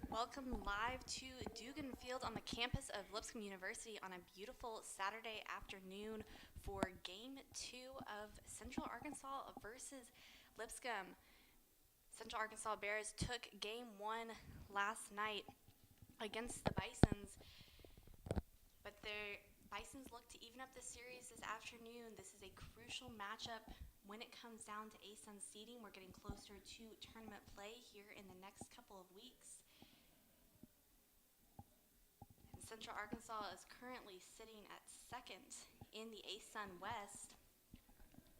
Welcome live to Dugan Field on the campus of Lipscomb University on a beautiful Saturday afternoon for Game 2 of Central Arkansas versus Lipscomb. Central Arkansas Bears took Game 1 last night against the Bisons, but the Bisons look to even up the series this afternoon. This is a crucial matchup when it comes down to ASUN seeding. We're getting closer to tournament play here in the next couple of weeks. Central Arkansas is currently sitting at second in the ASUN West,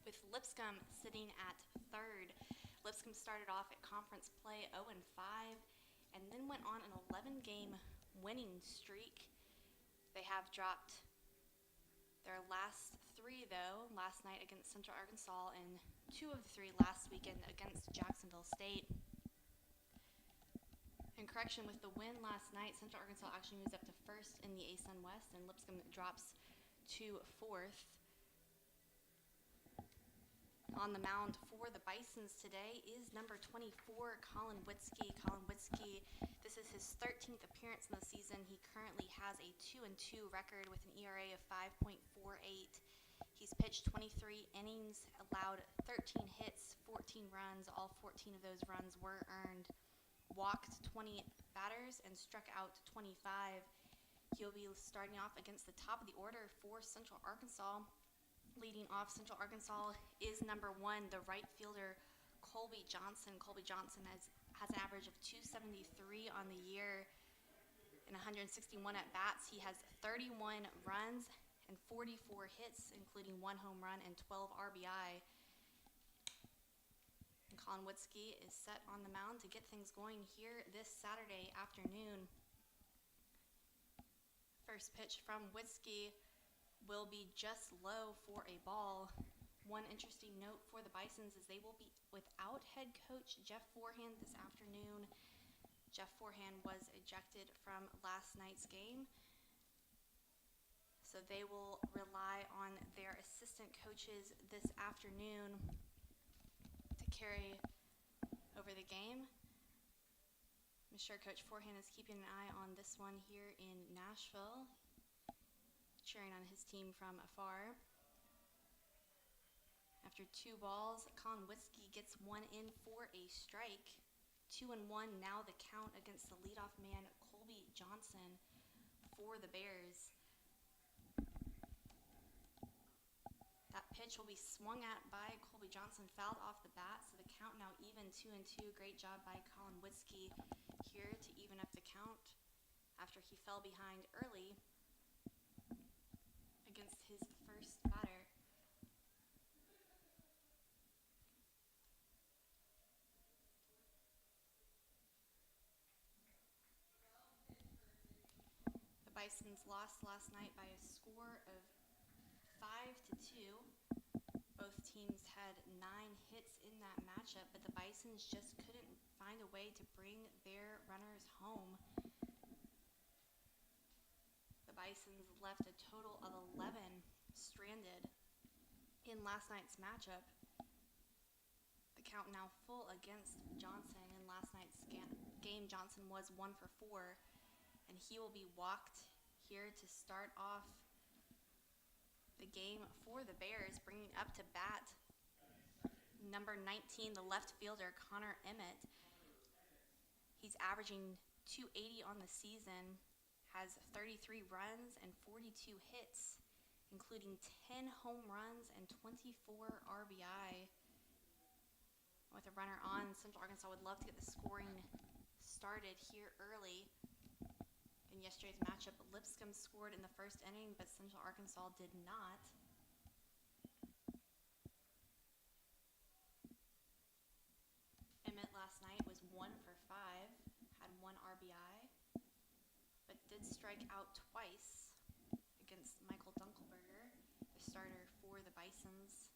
with Lipscomb sitting at third. Lipscomb started off at conference play 0-5 and then went on an 11-game winning streak. They have dropped their last three, though, last night against Central Arkansas and 2 of the 3 last weekend against Jacksonville State. In correction, with the win last night, Central Arkansas actually moves up to first in the ASUN West, and Lipscomb drops to fourth. On the mound for the Bisons today is number 24, Colin Witzke. Colin Witzke, this is his 13th appearance in the season. He currently has a 2-2 record with an ERA of 5.48. He's pitched 23 innings, allowed 13 hits, 14 runs. All 14 of those runs were earned. Walked 20 batters and struck out 25. He'll be starting off against the top of the order for Central Arkansas. Leading off Central Arkansas is number 1, the right fielder, Colby Johnson. Colby Johnson has an average of 273 on the year and 161 at-bats. He has 31 runs and 44 hits, including 1 home run and 12 RBI. Colin Witzke is set on the mound to get things going here this Saturday afternoon. First pitch from Witzke will be just low for a ball. One interesting note for the Bisons is they will be without head coach Jeff Forehand this afternoon. Jeff Forehand was ejected from last night's game, so they will rely on their assistant coaches this afternoon carry over the game. I'm sure Coach Forehand is keeping an eye on this one here in Nashville, cheering on his team from afar. After 2 balls, Colin Witzke gets 1 in for a strike. 2-1 now the count against the leadoff man, Colby Johnson, for the Bears. That pitch will be swung at by Colby Johnson, fouled off the bat, so the count now even 2-2. Great job by Colin Witzke here to even up the count after he fell behind early against his first batter. The Bisons lost last night by a score of 5-2. Both teams had 9 hits in that matchup, but the Bisons just couldn't find a way to bring their runners home. The Bisons left a total of 11 stranded in last night's matchup. The count now full against Johnson. In last night's game, Johnson was 1 for 4, and he will be walked here to start off the game for the Bears. Bringing up to bat number 19, the left fielder, Connor Emmett. He's averaging 280 on the season, has 33 runs and 42 hits, including 10 home runs and 24 RBI. With a runner on, Central Arkansas would love to get the scoring started here early. In yesterday's matchup, Lipscomb scored in the first inning, but Central Arkansas did not. Emmett last night was 1 for 5, had 1 RBI, but did strike out twice against Michael Dunkelberger, the starter for the Bisons.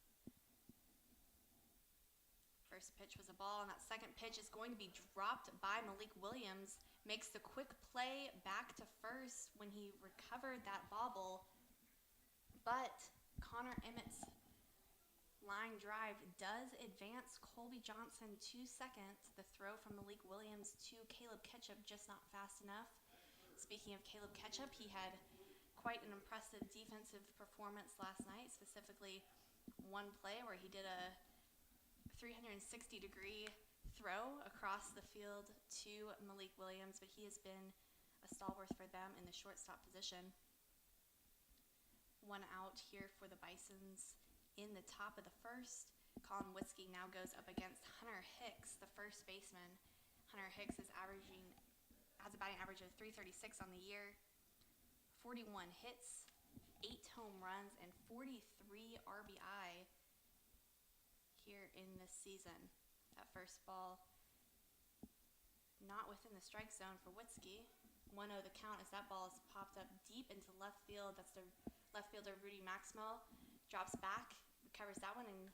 First pitch was a ball, and that second pitch is going to be dropped by Malik Williams. Makes the quick play back to first when he recovered that bobble, but Connor Emmett's line drive does advance Colby Johnson to second. The throw from Malik Williams to Caleb Ketchup just not fast enough. Speaking of Caleb Ketchup, he had quite an impressive defensive performance last night, specifically one play where he did a 360-degree throw across the field to Malik Williams, but he has been a stalwart for them in the shortstop position. One out here for the Bisons in the top of the first. Colin Witzke now goes up against Hunter Hicks, the first baseman. Hunter Hicks has a batting average of .336 on the year, 41 hits, 8 home runs, and 43 RBI here in this season. That first ball not within the strike zone for Witzke. 1-0 the count as that ball is popped up deep into left field. That's the left fielder Rudy Maxwell. Drops back, recovers that one, and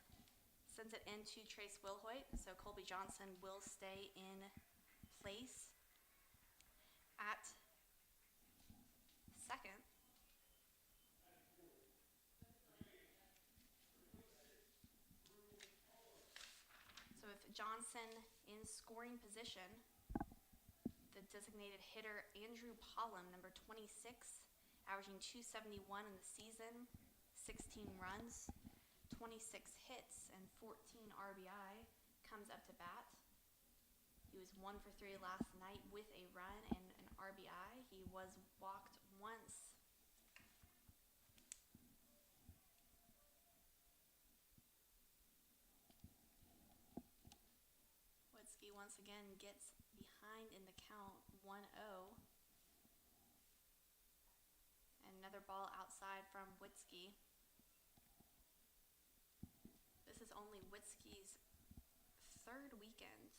sends it into Trace Wilhoit. So Colby Johnson will stay in place at second. So with Johnson in scoring position, the designated hitter Andrew Pollum, number 26, averaging .271 in the season, 16 runs, 26 hits, and 14 RBI, comes up to bat. He was 1 for 3 last night with a run and an RBI. He was walked once. Witzke once again gets behind in the count, 1-0. Another ball outside from Witzke. This is only Witzke's third weekend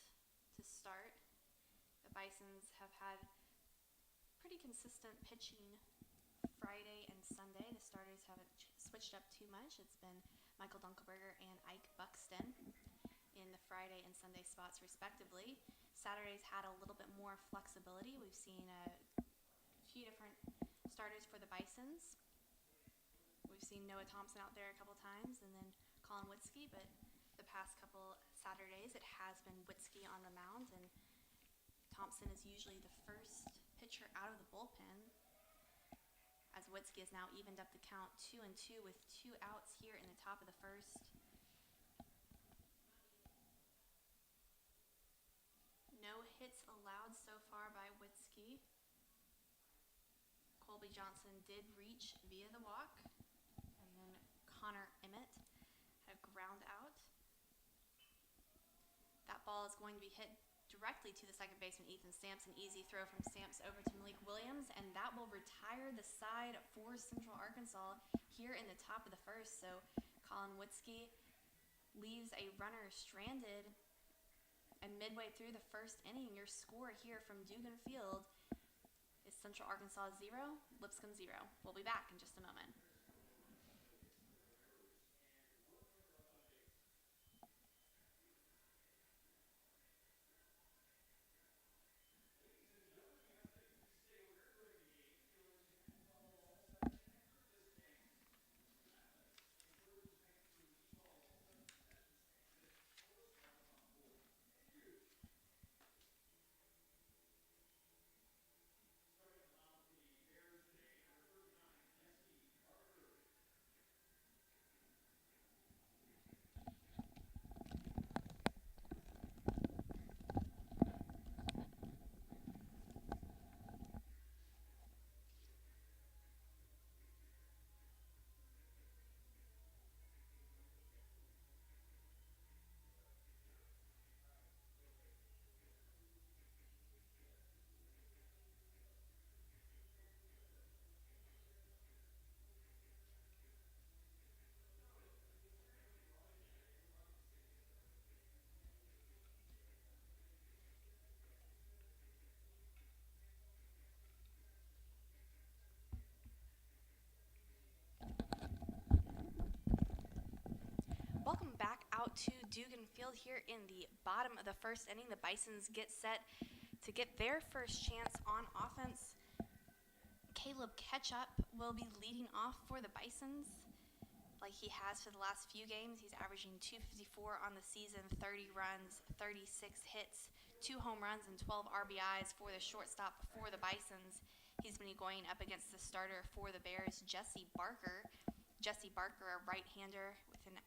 to start. The Bisons have had pretty consistent pitching Friday and Sunday. The starters haven't switched up too much. It's been Michael Dunkelberger and Ike Buxton in the Friday and Sunday spots respectively. Saturday's had a little bit more flexibility. We've seen a few different starters for the Bisons. We've seen Noah Thompson out there a couple times and then Colin Witzke, but the past couple Saturdays it has been Witzke on the mound, and Thompson is usually the first pitcher out of the bullpen, as Witzke has now evened up the count 2-2 with 2 outs here in the top of the first. No hits allowed so far by Witzke. Colby Johnson did reach via the walk, and then Connor Emmett had a ground out. That ball is going to be hit directly to the second baseman, Ethan Stamps. An easy throw from Stamps over to Malik Williams, and that will retire the side for Central Arkansas here in the top of the first. So Colin Witzke leaves a runner stranded, and midway through the first inning, your score here from Dugan Field is Central Arkansas 0, Lipscomb 0. We'll be back in just a moment. Welcome back out to Dugan Field here in the bottom of the first inning. The Bisons get set to get their first chance on offense. Caleb Ketchup will be leading off for the Bisons. like he has for the last few games. He's averaging .254 on the season, 30 runs, 36 hits, 2 home runs, and 12 RBIs for the shortstop for the Bisons. He's been going up against the starter for the Bears, Jesse Barker. Jesse Barker, a right-hander with an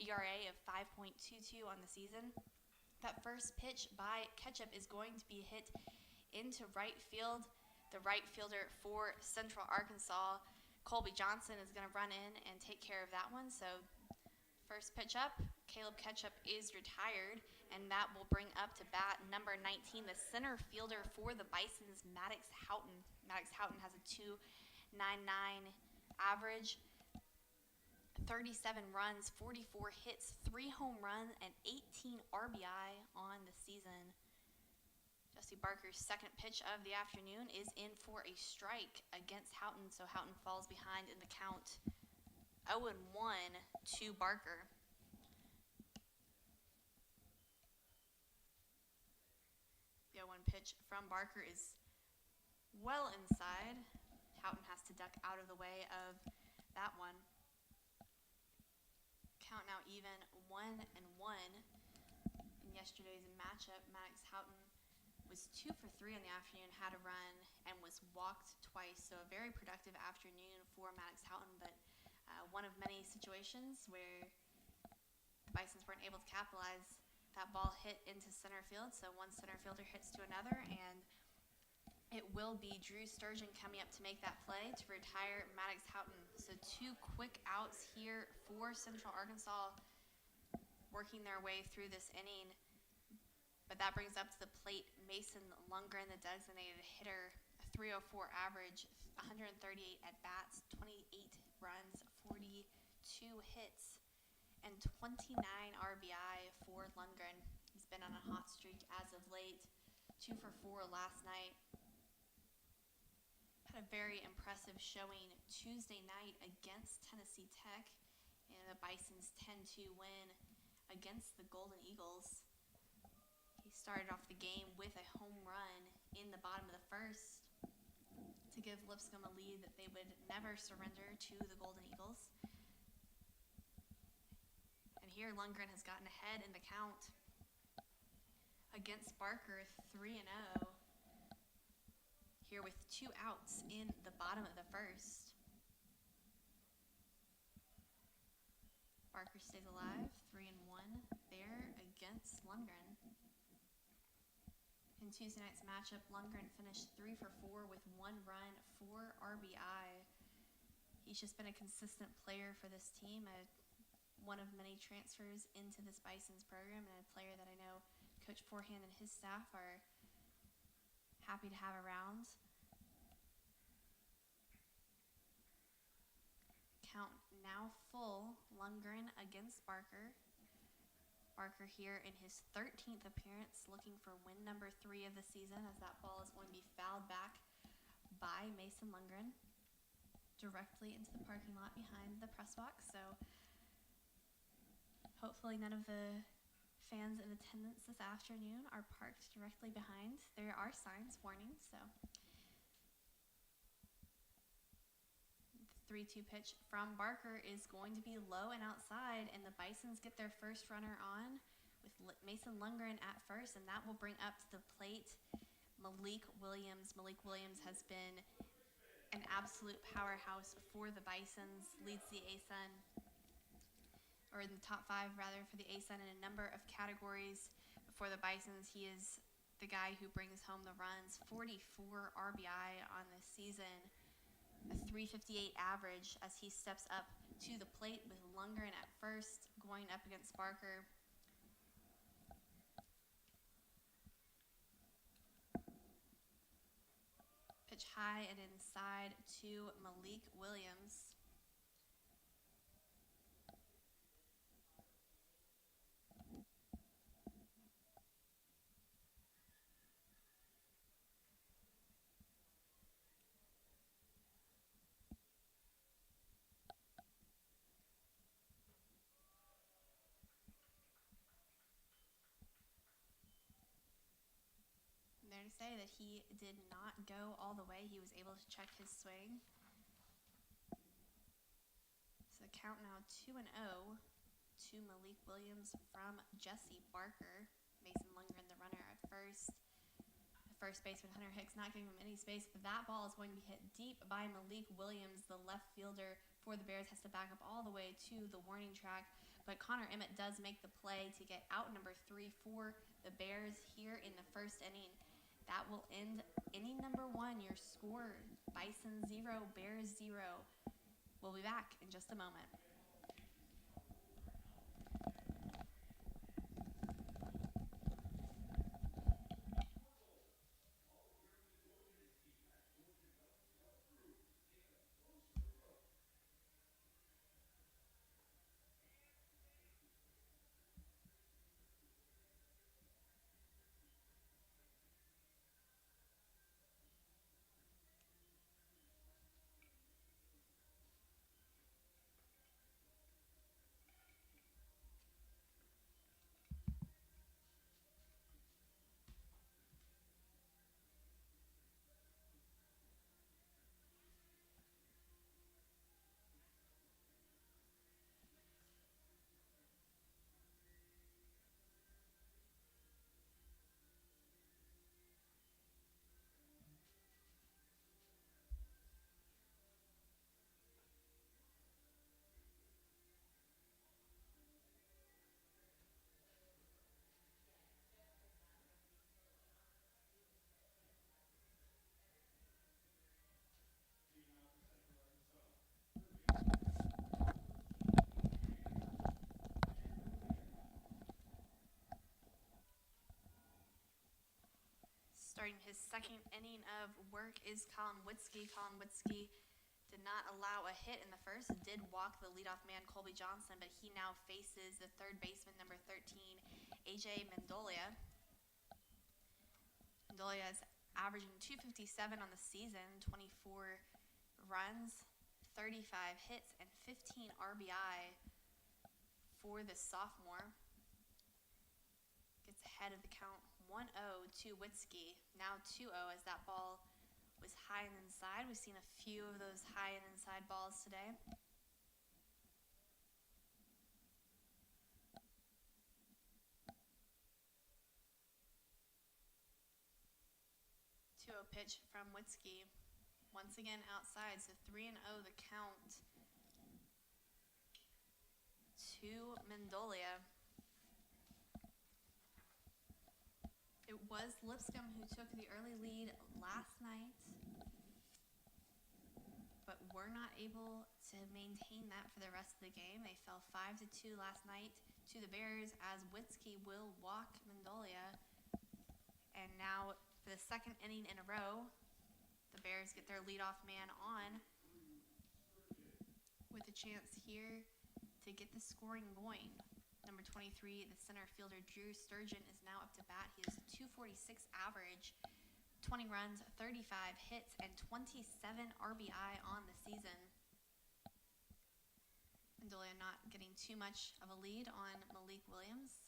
ERA of 5.22 on the season. That first pitch by Ketchup is going to be hit into right field. The right fielder for Central Arkansas, Colby Johnson, is going to run in and take care of that one. So first pitch up, Caleb Ketchup is retired, and that will bring up to bat number 19, the center fielder for the Bisons, Maddox Houghton. Maddox Houghton has a .299 average, 37 runs, 44 hits, 3 home runs, and 18 RBI on the season. Jesse Barker's second pitch of the afternoon is in for a strike against Houghton, so Houghton falls behind in the count 0-1 to Barker. The 0-1 pitch from Barker is well inside. Houghton has to duck out of the way of that one. Count now even 1-1. In yesterday's matchup, Maddox Houghton was 2 for 3 in the afternoon, had a run, and was walked twice. So a very productive afternoon for Maddox Houghton, but one of many situations where the Bisons weren't able to capitalize. That ball hit into center field, so one center fielder hits to another, and it will be Drew Sturgeon coming up to make that play to retire Maddox Houghton. So 2 quick outs here for Central Arkansas, working their way through this inning. But that brings up to the plate Mason Lundgren, the designated hitter, a .304 average, 138 at-bats, 28 runs, 42 hits, and 29 RBI for Lundgren. He's been on a hot streak as of late, 2 for 4 last night. Had a very impressive showing Tuesday night against Tennessee Tech in the Bison's 10-2 win against the Golden Eagles. He started off the game with a home run in the bottom of the first to give Lipscomb a lead that they would never surrender to the Golden Eagles. And here Lundgren has gotten ahead in the count against Barker, 3-0. Here with 2 outs in the bottom of the first. Barker stays alive, 3-1 there against Lundgren. In Tuesday night's matchup, Lundgren finished 3 for 4 with 1 run, 4 RBI. He's just been a consistent player for this team, one of many transfers into this Bison's program, and a player that I know Coach Forehand and his staff are happy to have around. Count now full, Lundgren against Barker. Barker here in his 13th appearance, looking for win number 3 of the season, as that ball is going to be fouled back by Mason Lundgren directly into the parking lot behind the press box. So hopefully none of the fans in attendance this afternoon are parked directly behind. There are signs warning, so. The 3-2 pitch from Barker is going to be low and outside, and the Bisons get their first runner on with Mason Lundgren at first, and that will bring up to the plate Malik Williams. Malik Williams has been an absolute powerhouse for the Bisons, leads the ASUN, or in the top 5 rather, for the ASUN in a number of categories. For the Bisons, he is the guy who brings home the runs, 44 RBI on the season, a .358 average as he steps up to the plate with Lundgren at first, going up against Barker. Pitch high and inside to Malik Williams. There to say that he did not go all the way. He was able to check his swing. So the count now 2-0 to Malik Williams from Jesse Barker. Mason Lundgren, the runner at first. The first baseman, Hunter Hicks, not giving him any space, but that ball is going to be hit deep by Malik Williams. The left fielder for the Bears has to back up all the way to the warning track, but Connor Emmett does make the play to get out number 3 for the Bears here in the first inning. That will end inning number 1. Your score, Bison 0, Bears 0. We'll be back in just a moment. Starting his second inning of work is Colin Witzke. Colin Witzke did not allow a hit in the first, did walk the leadoff man Colby Johnson, but he now faces the third baseman, number 13, AJ Mendolia. Mendolia is averaging .257 on the season, 24 runs, 35 hits, and 15 RBI for the sophomore. Gets ahead of the count 1-0 to Witzke. Now 2-0 as that ball was high and inside. We've seen a few of those high and inside balls today. 2-0 pitch from Witzke. Once again outside, so 3-0 the count to Mendolia. It was Lipscomb who took the early lead last night, but were not able to maintain that for the rest of the game. They fell 5-2 last night to the Bears as Witzke will walk Mendolia. And now for the second inning in a row, the Bears get their leadoff man on with a chance here to get the scoring going. Number 23, the center fielder Drew Sturgeon is now up to bat. He has a .246 average, 20 runs, 35 hits, and 27 RBI on the season. Mendolia not getting too much of a lead on Malik Williams.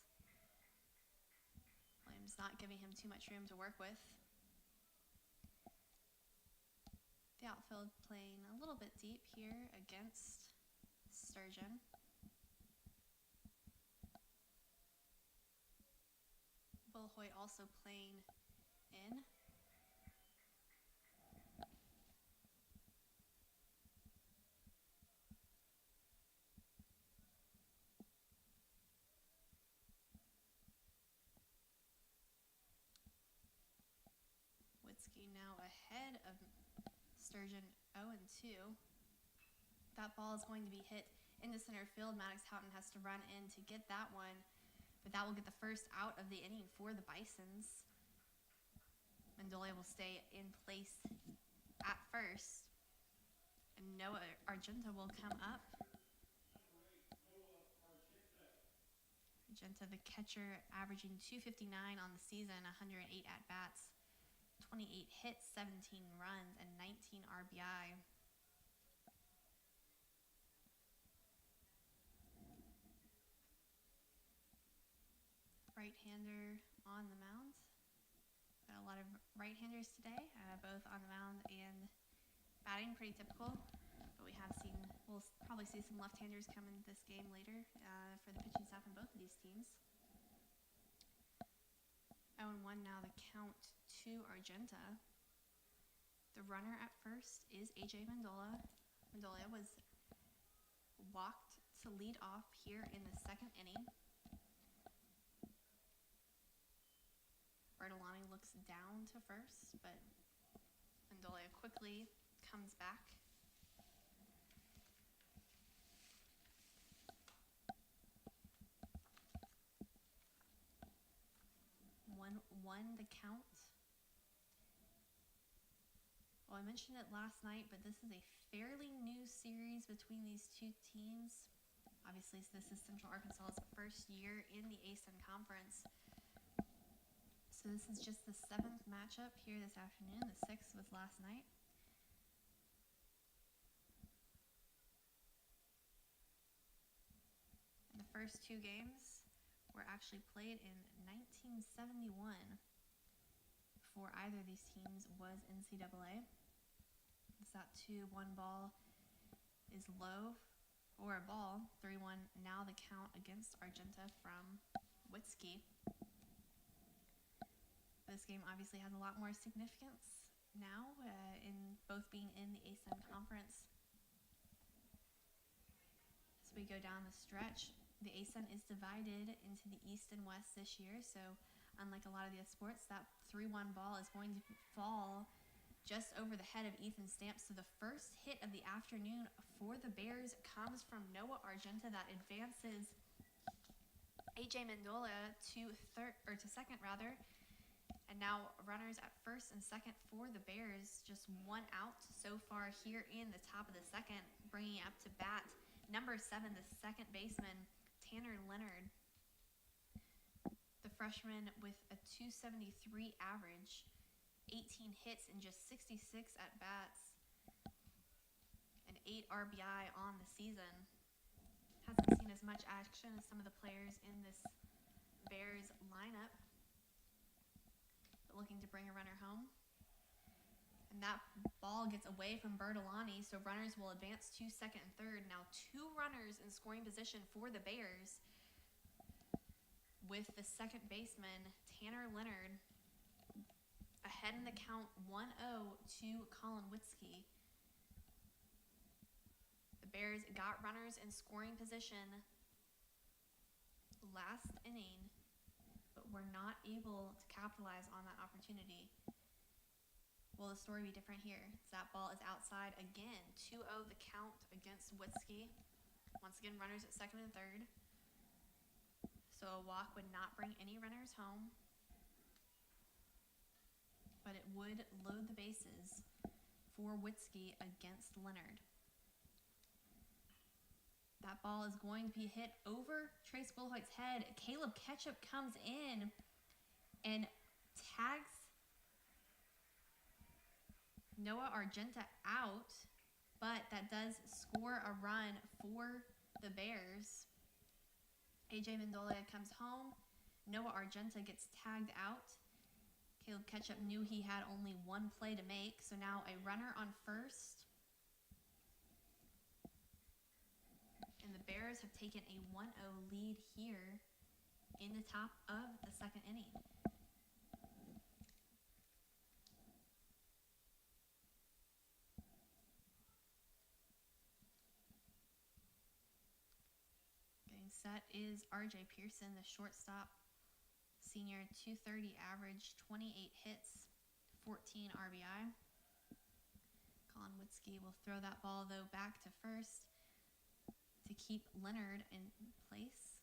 Williams not giving him too much room to work with. The outfield playing a little bit deep here against Sturgeon. Will Hoyt also playing in. Witzke now ahead of Sturgeon 0-2. That ball is going to be hit into center field. Maddox Houghton has to run in to get that one. But that will get the first out of the inning for the Bisons. Mendolia will stay in place at first. And Noah Argenta will come up. Argenta, the catcher, averaging .259 on the season, 108 at-bats, 28 hits, 17 runs, and 19 RBI. Right-hander on the mound. Got a lot of right-handers today, both on the mound and batting, pretty typical. But we have seen We'll probably see some left-handers come into this game later for the pitching staff in both of these teams. 0-1 now, the count to Argenta. The runner at first is A.J. Mendola. Mendola was walked to lead off here in the second inning. Bertolani looks down to first, but Mendola quickly comes back. 1-1 the count. Well, I mentioned it last night, but this is a fairly new series between these two teams. Obviously, this is Central Arkansas's first year in the ASUN Conference. So this is just the 7th matchup here this afternoon. The 6th was last night. And the first two games were actually played in 1971. Before either of these teams was NCAA. It's that 2-1 ball is low, or a ball, 3-1. Now the count against Argenta from Whiskey. This game obviously has a lot more significance now, in both being in the ASUN Conference. As we go down the stretch, the ASUN is divided into the East and West this year, so unlike a lot of the other sports, that 3-1 ball is going to fall just over the head of Ethan Stamps. So the first hit of the afternoon for the Bears comes from Noah Argenta. That advances A.J. Mendola to second. And now runners at first and second for the Bears. Just one out so far here in the top of the second. Bringing up to bat number 7, the second baseman, Tanner Leonard. The freshman with a .273 average, 18 hits in just 66 at-bats, and 8 RBI on the season. Hasn't seen as much action as some of the players in this Bears lineup, but looking to bring a runner home. And that ball gets away from Bertolani, so runners will advance to second and third. Now 2 runners in scoring position for the Bears, with the second baseman, Tanner Leonard, ahead in the count 1-0 to Colin Whiskey. The Bears got runners in scoring position last inning, but were not able to capitalize on that opportunity. Will the story be different here? That ball is outside again. 2-0 the count against Whiskey. Once again, runners at second and third. So a walk would not bring any runners home, but it would load the bases for Whiskey against Leonard. That ball is going to be hit over Trace Bullhoit's head. Caleb Ketchup comes in and tags Noah Argenta out, but that does score a run for the Bears. A.J. Mendola comes home. Noah Argenta gets tagged out. Caleb Ketchup knew he had only one play to make, so now a runner on first. And the Bears have taken a 1-0 lead here in the top of the second inning. Set is R.J. Pearson, the shortstop, senior, .230 average, 28 hits, 14 RBI. Colin Whiskey will throw that ball, though, back to first to keep Leonard in place.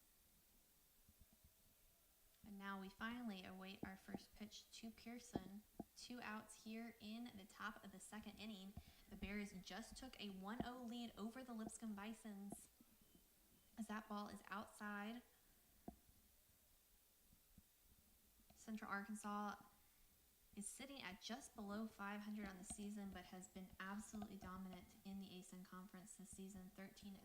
And now we finally await our first pitch to Pearson. 2 outs here in the top of the second inning. The Bears just took a 1-0 lead over the Lipscomb Bisons, as that ball is outside. Central Arkansas is sitting at just below 500 on the season, but has been absolutely dominant in the ASUN Conference this season, 13-6.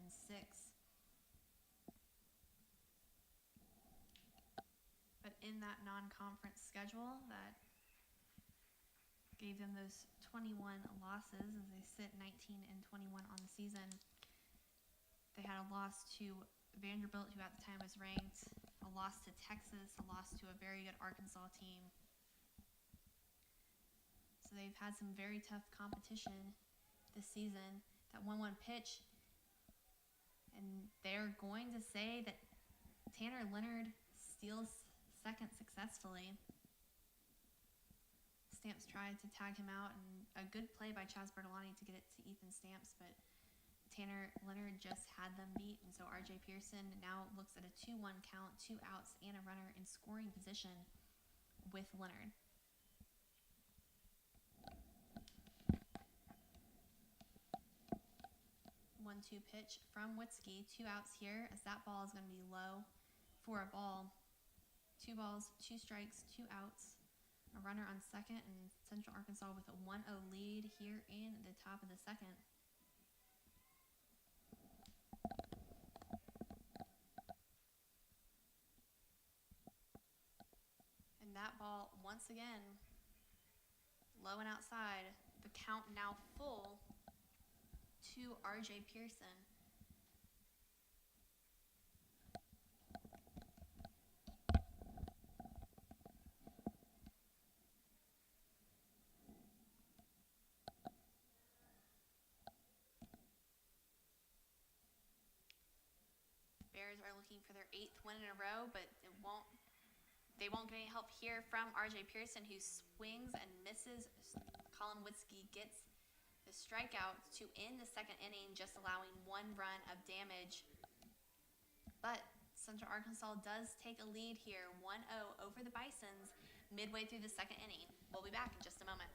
But in that non-conference schedule that gave them those 21 losses, as they sit 19-21 on the season, They had a loss to Vanderbilt, who at the time was ranked, a loss to Texas, a loss to a very good Arkansas team. So they've had some very tough competition this season. That 1-1 pitch, and they're going to say that Tanner Leonard steals second successfully. Stamps tried to tag him out, and a good play by Chaz Bertolani to get it to Ethan Stamps, but Tanner Leonard just had them beat, and so R.J. Pearson now looks at a 2-1 count, 2 outs, and a runner in scoring position with Leonard. 1-2 pitch from Witzke, 2 outs here, as that ball is going to be low for a ball. 2 balls, 2 strikes, 2 outs. A runner on second, and Central Arkansas with a 1-0 lead here in the top of the second. And that ball, once again, low and outside. The count now full to R.J. Pearson. Bears are looking for their 8th win in a row, but they won't get any help here from R.J. Pearson, who swings and misses. Colin Witzke gets the strikeout to end the second inning, just allowing 1 run of damage. But Central Arkansas does take a lead here, 1-0 over the Bisons midway through the second inning. We'll be back in just a moment.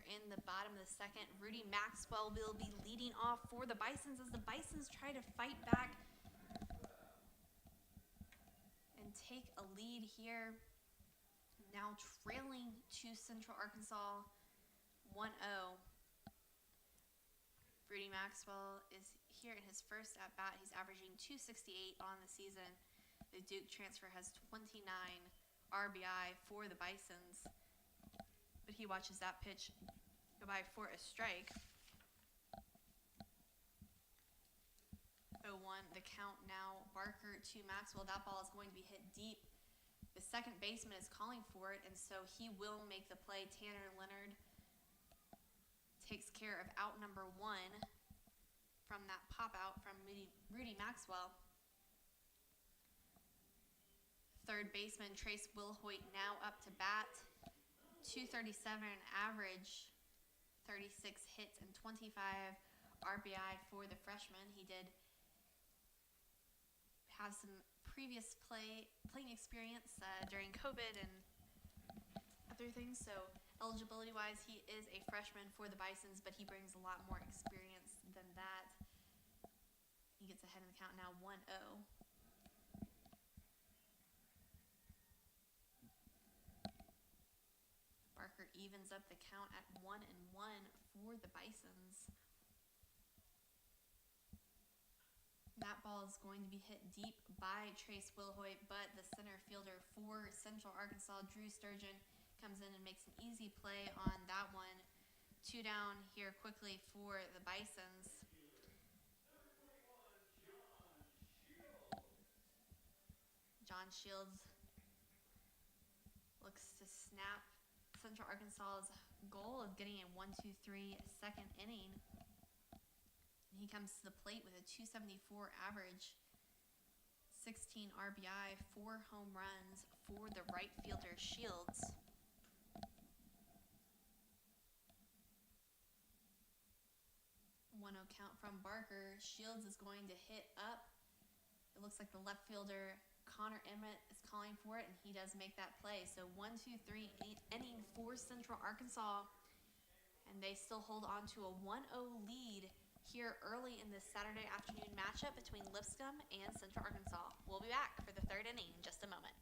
In the bottom of the second, Rudy Maxwell will be leading off for the Bisons as the Bisons try to fight back and take a lead here. Now trailing to Central Arkansas 1-0. Rudy Maxwell is here in his first at-bat. He's averaging .268 on the season. The Duke transfer has 29 RBI for the Bisons. But he watches that pitch go by for a strike. 0-1, the count now. Barker to Maxwell. That ball is going to be hit deep. The second baseman is calling for it, and so he will make the play. Tanner Leonard takes care of out number 1 from that pop-out from Rudy Maxwell. Third baseman Trace Wilhoit now up to bat. .237 average, 36 hits and 25 RBI for the freshman. He did have some previous playing experience during COVID and other things, so eligibility-wise, he is a freshman for the Bisons, but he brings a lot more experience than that. He gets ahead in the count now, 1-0. Barker evens up the count at 1-1 for the Bisons. That ball is going to be hit deep by Trace Wilhoit, but the center fielder for Central Arkansas, Drew Sturgeon, comes in and makes an easy play on that one. 2 down here quickly for the Bisons. John Shields looks to snap Central Arkansas's goal of getting a 1-2-3 second inning. He comes to the plate with a .274 average, 16 RBI, 4 home runs for the right fielder Shields. 1-0 count from Barker. Shields is going to hit up. It looks like the left fielder Connor Emmett is calling for it, and he does make that play. So 1-2-3 inning for Central Arkansas, and they still hold on to a 1-0 lead here early in this Saturday afternoon matchup between Lipscomb and Central Arkansas. We'll be back for the third inning in just a moment.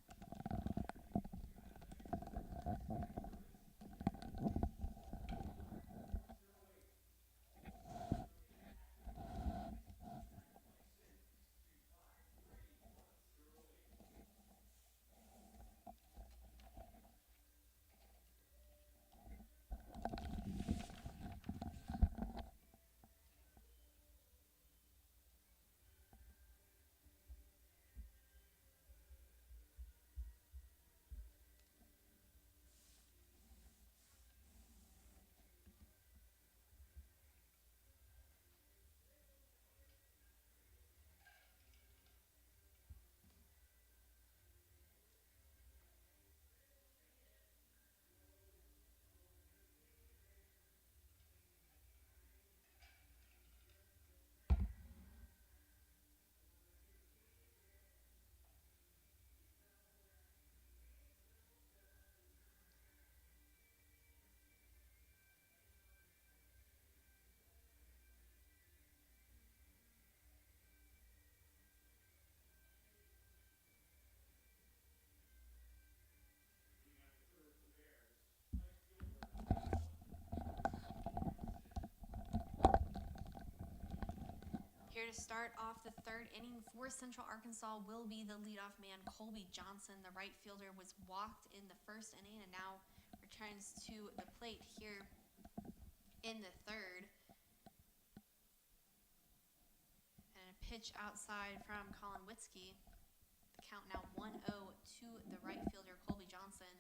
Here to start off the third inning for Central Arkansas will be the leadoff man, Colby Johnson. The right fielder was walked in the first inning and now returns to the plate here in the third. And a pitch outside from Colin Witzke. The count now 1-0 to the right fielder, Colby Johnson.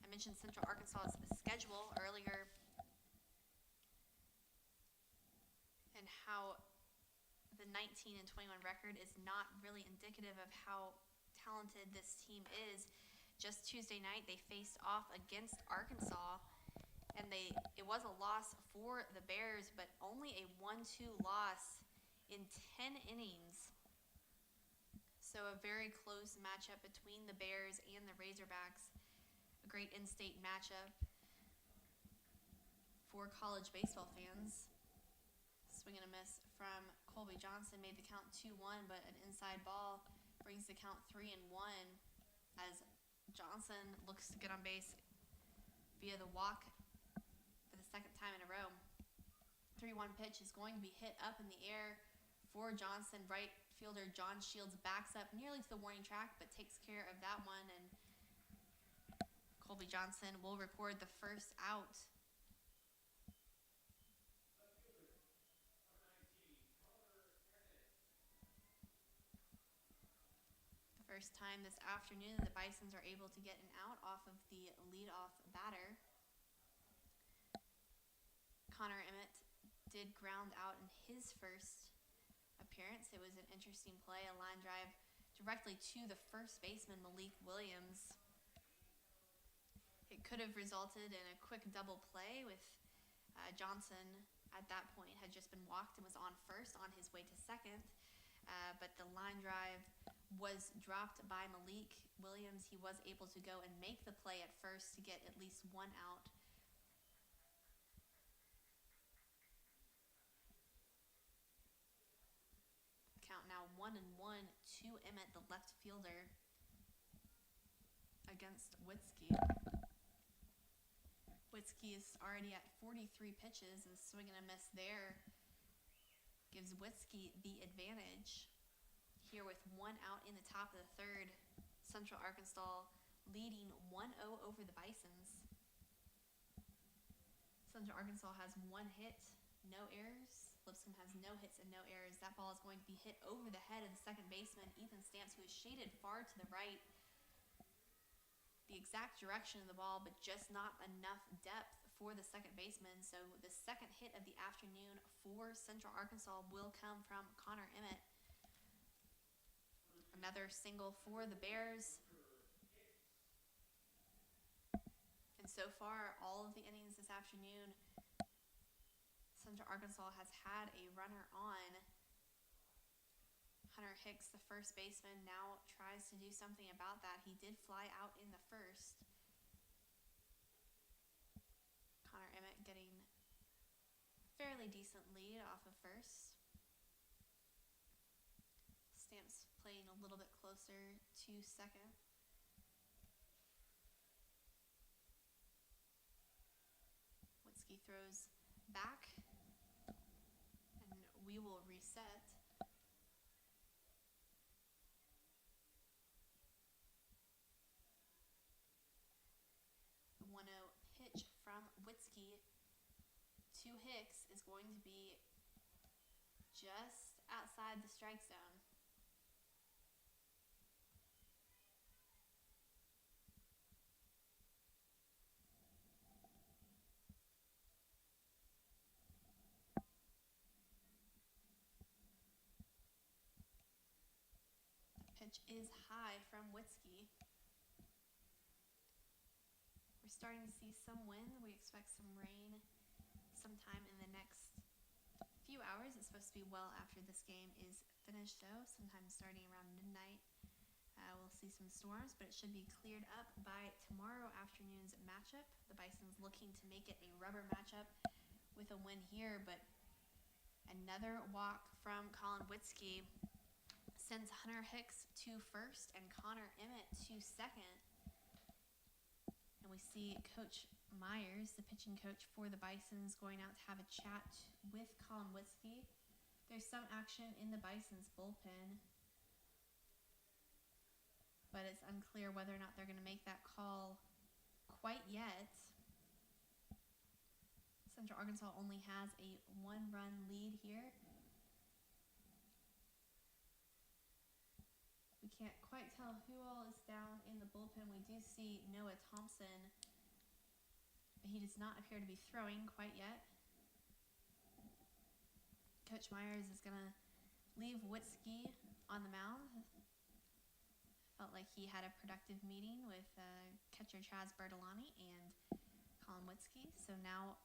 I mentioned Central Arkansas's schedule earlier and how the 19-21 record is not really indicative of how talented this team is. Just Tuesday night, they faced off against Arkansas, and it was a loss for the Bears, but only a 1-2 loss in 10 innings. So a very close matchup between the Bears and the Razorbacks. A great in-state matchup for college baseball fans. Swing and a miss from Colby Johnson made the count 2-1, but an inside ball brings the count 3-1 as Johnson looks to get on base via the walk for the second time in a row. 3-1 pitch is going to be hit up in the air for Johnson. Right fielder John Shields backs up nearly to the warning track, but takes care of that one, and Colby Johnson will record the first out. First time this afternoon the Bisons are able to get an out off of the leadoff batter. Connor Emmett did ground out in his first appearance. It was an interesting play, a line drive directly to the first baseman, Malik Williams. It could have resulted in a quick double play with Johnson at that point had just been walked and was on first on his way to second. But the line drive was dropped by Malik Williams. He was able to go and make the play at first to get at least one out. Count now 1-1 to Emmett, the left fielder, against Witzke. Witzke is already at 43 pitches. A swing and a miss there gives Witzke the advantage. Here with one out in the top of the third, Central Arkansas leading 1-0 over the Bisons. Central Arkansas has one hit, no errors. Lipscomb has no hits and no errors. That ball is going to be hit over the head of the second baseman, Ethan Stamps, who is shaded far to the right. The exact direction of the ball, but just not enough depth for the second baseman. So the second hit of the afternoon for Central Arkansas will come from Connor Emmett. Another single for the Bears. And so far, all of the innings this afternoon, Central Arkansas has had a runner on. Hunter Hicks, the first baseman, now tries to do something about that. He did fly out in the first. Connor Emmett getting a fairly decent lead off of first. Stamps playing a little bit closer to second. Witzke throws back, and we will reset. The 1-0 pitch from Witzke to Hicks is going to be just outside the strike zone. Pitch is high from Witzke. We're starting to see some wind. We expect some rain sometime in the next few hours. It's supposed to be well after this game is finished, though, sometime starting around midnight. We'll see some storms, but it should be cleared up by tomorrow afternoon's matchup. The Bison's looking to make it a rubber matchup with a win here, but another walk from Colin Witzke sends Hunter Hicks to first and Connor Emmett to second. And we see Coach Myers, the pitching coach for the Bisons, going out to have a chat with Colin Witzke. There's some action in the Bisons bullpen, but it's unclear whether or not they're going to make that call quite yet. Central Arkansas only has a 1-run lead here. We can't quite tell who all is down in the bullpen. We do see Noah Thompson, but he does not appear to be throwing quite yet. Coach Myers is going to leave Witzke on the mound. Felt like he had a productive meeting with catcher Chaz Bertolani and Colin Witzke. So now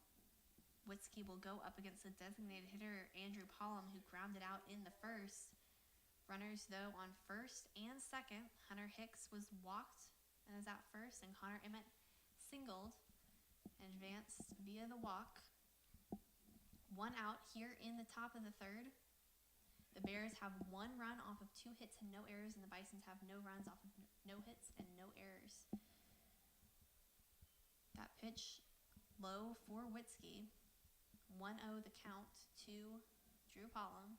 Witzke will go up against the designated hitter Andrew Pollum, who grounded out in the first. Runners, though, on first and second. Hunter Hicks was walked and is out first, and Connor Emmett singled and advanced via the walk. 1 out here in the top of the third. The Bears have 1 run off of 2 hits and no errors, and the Bisons have no runs off of no hits and no errors. That pitch low for Witzke. 1-0 the count to Drew Pollum.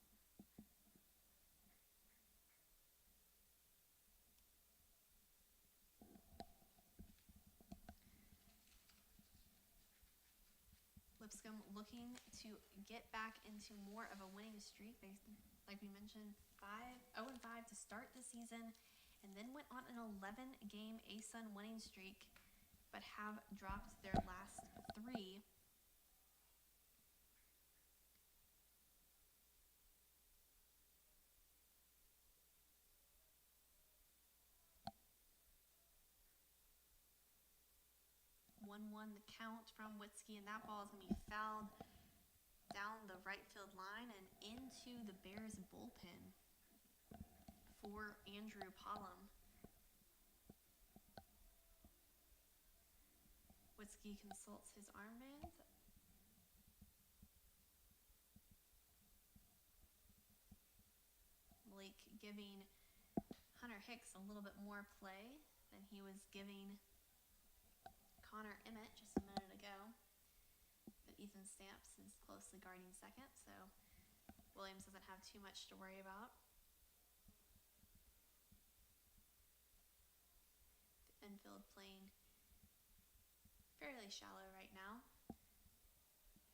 Lipscomb looking to get back into more of a winning streak. They, like we mentioned, 0-5 to start the season, and then went on an 11-game ASUN winning streak, but have dropped their last 3. One the count from Witzke, and that ball is going to be fouled down the right field line and into the Bears bullpen for Andrew Pollum. Witzke consults his armband. Malik giving Hunter Hicks a little bit more play than he was giving Connor Emmett just a minute ago. But Ethan Stamps is closely guarding second, so Williams doesn't have too much to worry about. The infield playing fairly shallow right now.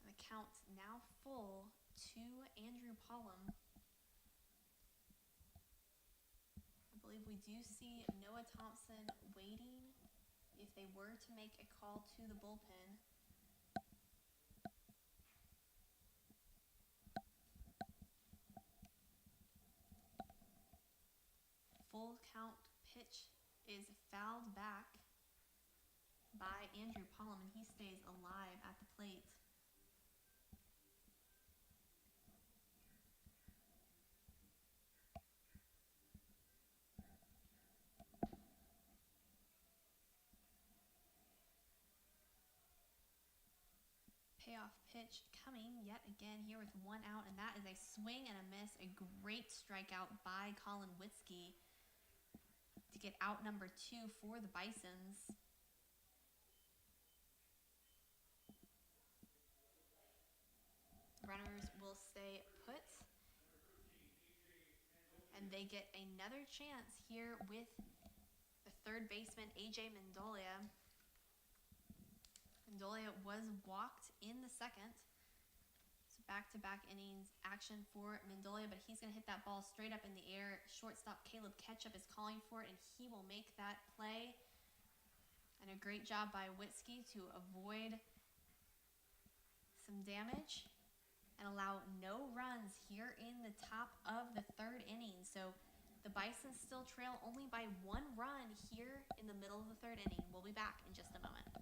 And the count now full to Andrew Pollum. I believe we do see Noah Thompson waiting if they were to make a call to the bullpen. is fouled back by Andrew Pollum, and he stays alive at the plate. Payoff pitch coming yet again here with one out, and that is a swing and a miss. A great strikeout by Colin Witzke to get out number 2 for the Bisons. Runners will stay put, and they get another chance here with the third baseman, A.J. Mendolia. Mendolia was walked in the second. So back-to-back innings action for Mendolia, but he's going to hit that ball straight up in the air. Shortstop Caleb Ketchup is calling for it, and he will make that play. And a great job by Witzke to avoid some damage and allow no runs here in the top of the third inning. So the Bisons still trail only by 1 run here in the middle of the third inning. We'll be back in just a moment.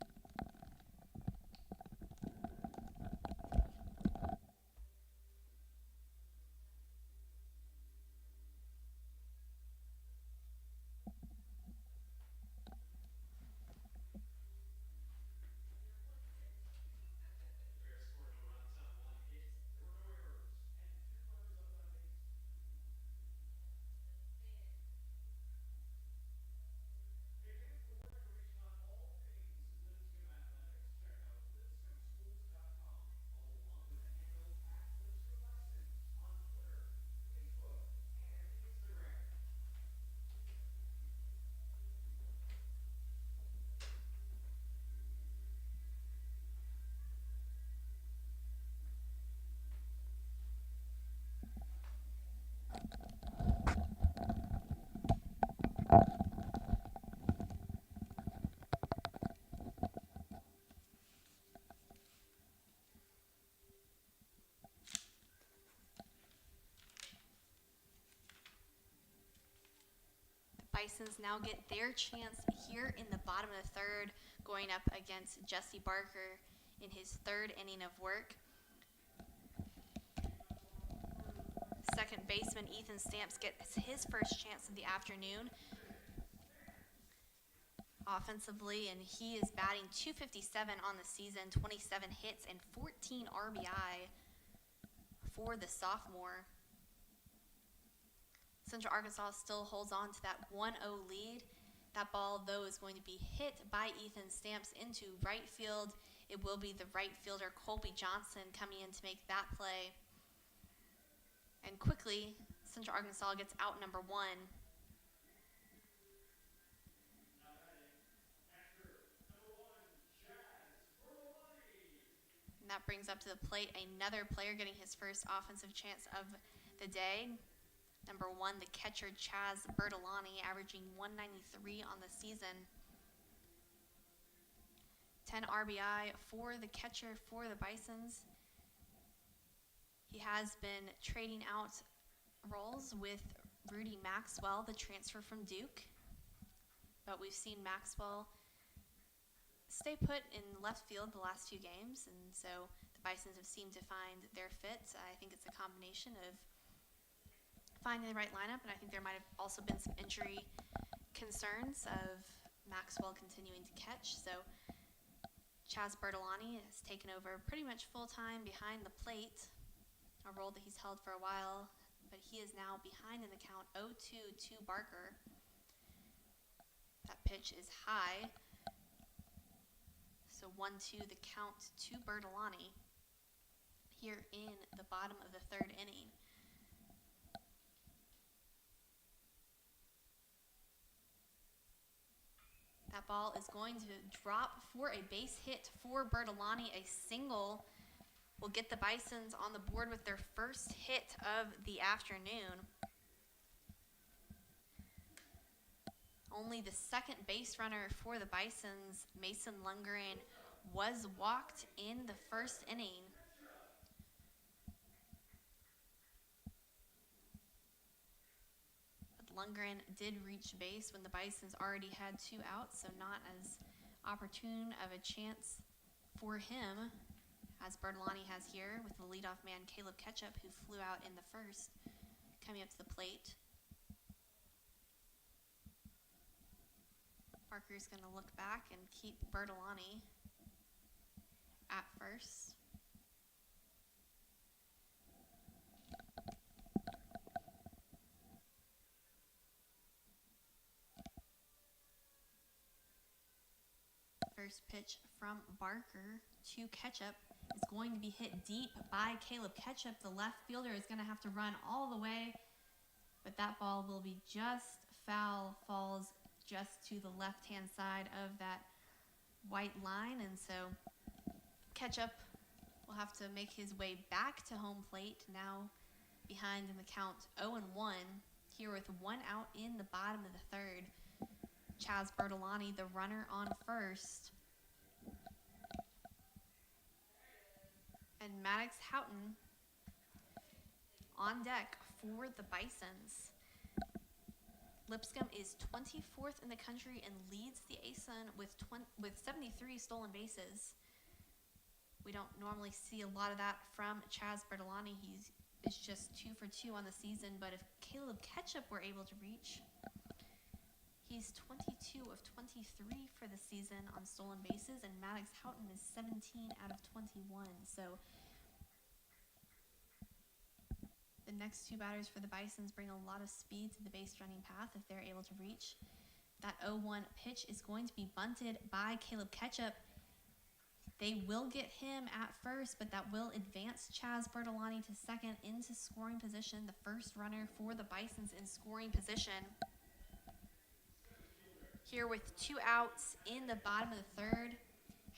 Bisons now get their chance here in the bottom of the third, going up against Jesse Barker in his third inning of work. Second baseman Ethan Stamps gets his first chance of the afternoon offensively, and he is batting .257 on the season, 27 hits and 14 RBI for the sophomore. Central Arkansas still holds on to that 1-0 lead. That ball, though, is going to be hit by Ethan Stamps into right field. It will be the right fielder, Colby Johnson, coming in to make that play. And quickly, Central Arkansas gets out number 1. And that brings up to the plate another player getting his first offensive chance of the day. Number 1, the catcher, Chaz Bertolani, averaging .193 on the season. 10 RBI for the catcher for the Bisons. He has been trading out roles with Rudy Maxwell, the transfer from Duke. But we've seen Maxwell stay put in left field the last few games, and so the Bisons have seemed to find their fit. I think it's a combination of finding the right lineup, and I think there might have also been some injury concerns of Maxwell continuing to catch. So Chaz Bertolani has taken over pretty much full-time behind the plate, a role that he's held for a while, but he is now behind in the count 0-2 to Barker. That pitch is high. So 1-2 the count to Bertolani here in the bottom of the third inning. That ball is going to drop for a base hit for Bertolani. A single will get the Bisons on the board with their first hit of the afternoon. Only the second base runner for the Bisons, Mason Lundgren, was walked in the first inning. Lundgren did reach base when the Bisons already had 2 outs, so not as opportune of a chance for him as Bertolani has here with the leadoff man Caleb Ketchup, who flew out in the first, coming up to the plate. Parker's going to look back and keep Bertolani at first. First pitch from Barker to Ketchup is going to be hit deep by Caleb Ketchup. The left fielder is going to have to run all the way, but that ball will be just foul, falls just to the left-hand side of that white line, and so Ketchup will have to make his way back to home plate, now behind in the count 0-1, here with 1 out in the bottom of the third. Chaz Bertolani, the runner on first. And Maddox Houghton on deck for the Bisons. Lipscomb is 24th in the country and leads the ASUN with 73 stolen bases. We don't normally see a lot of that from Chaz Bertolani. He's just 2 for 2 on the season, but if Caleb Ketchup were able to reach, he's 22 of 23 for the season on stolen bases, and Maddox Houghton is 17 out of 21. So the next 2 batters for the Bisons bring a lot of speed to the base running path if they're able to reach. That 0-1 pitch is going to be bunted by Caleb Ketchup. They will get him at first, but that will advance Chaz Bertolani to second into scoring position. The first runner for the Bisons in scoring position. Here with 2 outs in the bottom of the third,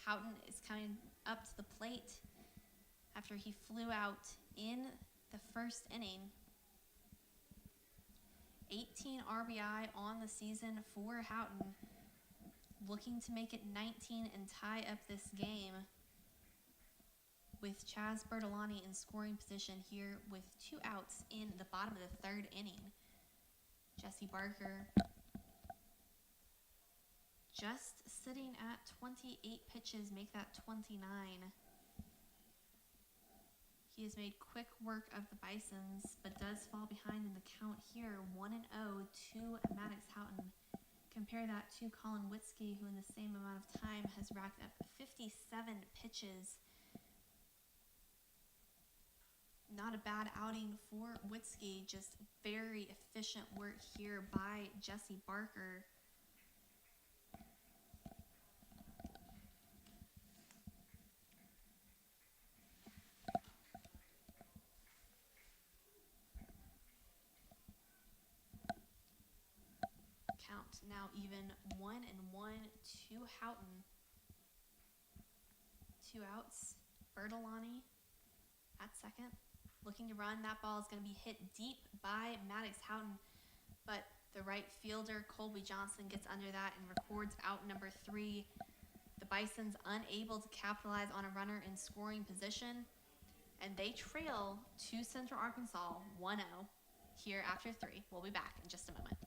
Houghton is coming up to the plate after he flew out in the first inning. 18 RBI on the season for Houghton, looking to make it 19 and tie up this game, with Chaz Bertolani in scoring position here with 2 outs in the bottom of the third inning. Jesse Barker just sitting at 28 pitches, make that 29. He has made quick work of the Bisons, but does fall behind in the count here, 1-0 to Maddox Houghton. Compare that to Colin Witzke, who in the same amount of time has racked up 57 pitches. Not a bad outing for Witzke, just very efficient work here by Jesse Barker. Now even 1-1 to Houghton. 2 outs. Bertolani at second, looking to run. That ball is going to be hit deep by Maddox Houghton, but the right fielder Colby Johnson gets under that and records out number 3. The Bisons unable to capitalize on a runner in scoring position, and they trail to Central Arkansas 1-0 here after 3. We'll be back in just a moment.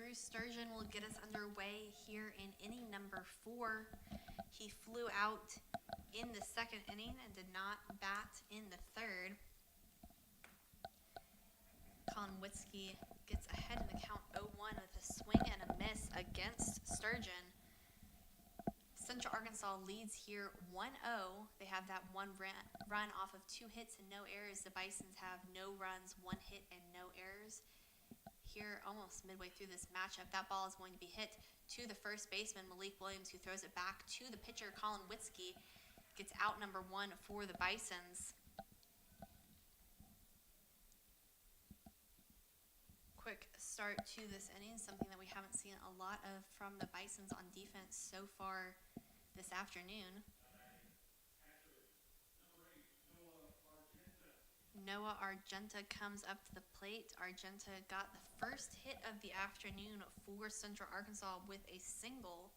Drew Sturgeon will get us underway here in inning number 4. He flew out in the second inning and did not bat in the third. Colin Witzke gets ahead in the count 0-1 with a swing and a miss against Sturgeon. Central Arkansas leads here 1-0. They have that one run off of 2 hits and no errors. The Bisons have no runs, 1 hit, and no errors. Here, almost midway through this matchup, that ball is going to be hit to the first baseman, Malik Williams, who throws it back to the pitcher, Colin Witzke. Gets out number 1 for the Bisons. Quick start to this inning, something that we haven't seen a lot of from the Bisons on defense so far this afternoon. Noah Argenta comes up to the plate. Argenta got the first hit of the afternoon for Central Arkansas with a single.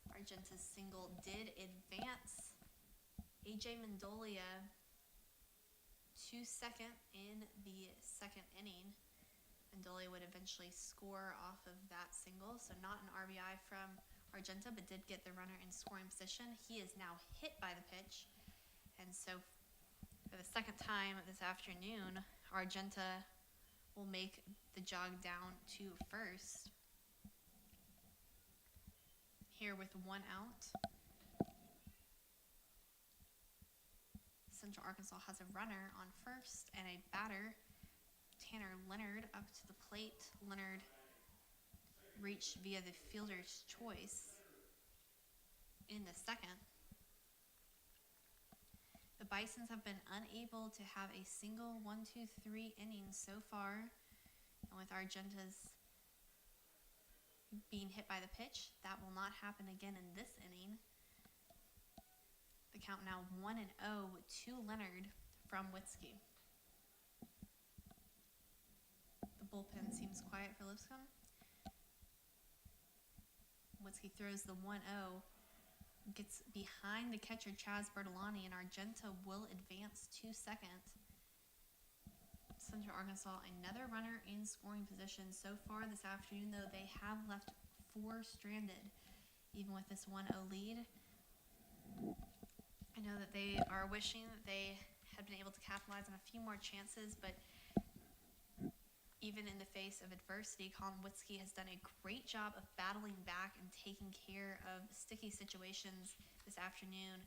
Argenta's single did advance A.J. Mendolia to second in the second inning. Mendolia would eventually score off of that single, so not an RBI from Argenta, but did get the runner in scoring position. He is now hit by the pitch, and so for the second time this afternoon, Argenta will make the jog down to first. Here with 1 out. Central Arkansas has a runner on first and a batter, Tanner Leonard, up to the plate. Leonard reached via the fielder's choice in the second. The Bisons have been unable to have a single 1-2-3 inning so far. And with Argenta's being hit by the pitch, that will not happen again in this inning. The count now 1-0 to Leonard from Witzke. The bullpen seems quiet for Lipscomb. Witzke throws the 1-0, gets behind the catcher Chaz Bertolani, and Argenta will advance to second. Central Arkansas, another runner in scoring position so far this afternoon, though they have left 4 stranded, even with this 1-0 lead. I know that they are wishing that they had been able to capitalize on a few more chances, but even in the face of adversity, Colin Witzke has done a great job of battling back and taking care of sticky situations this afternoon.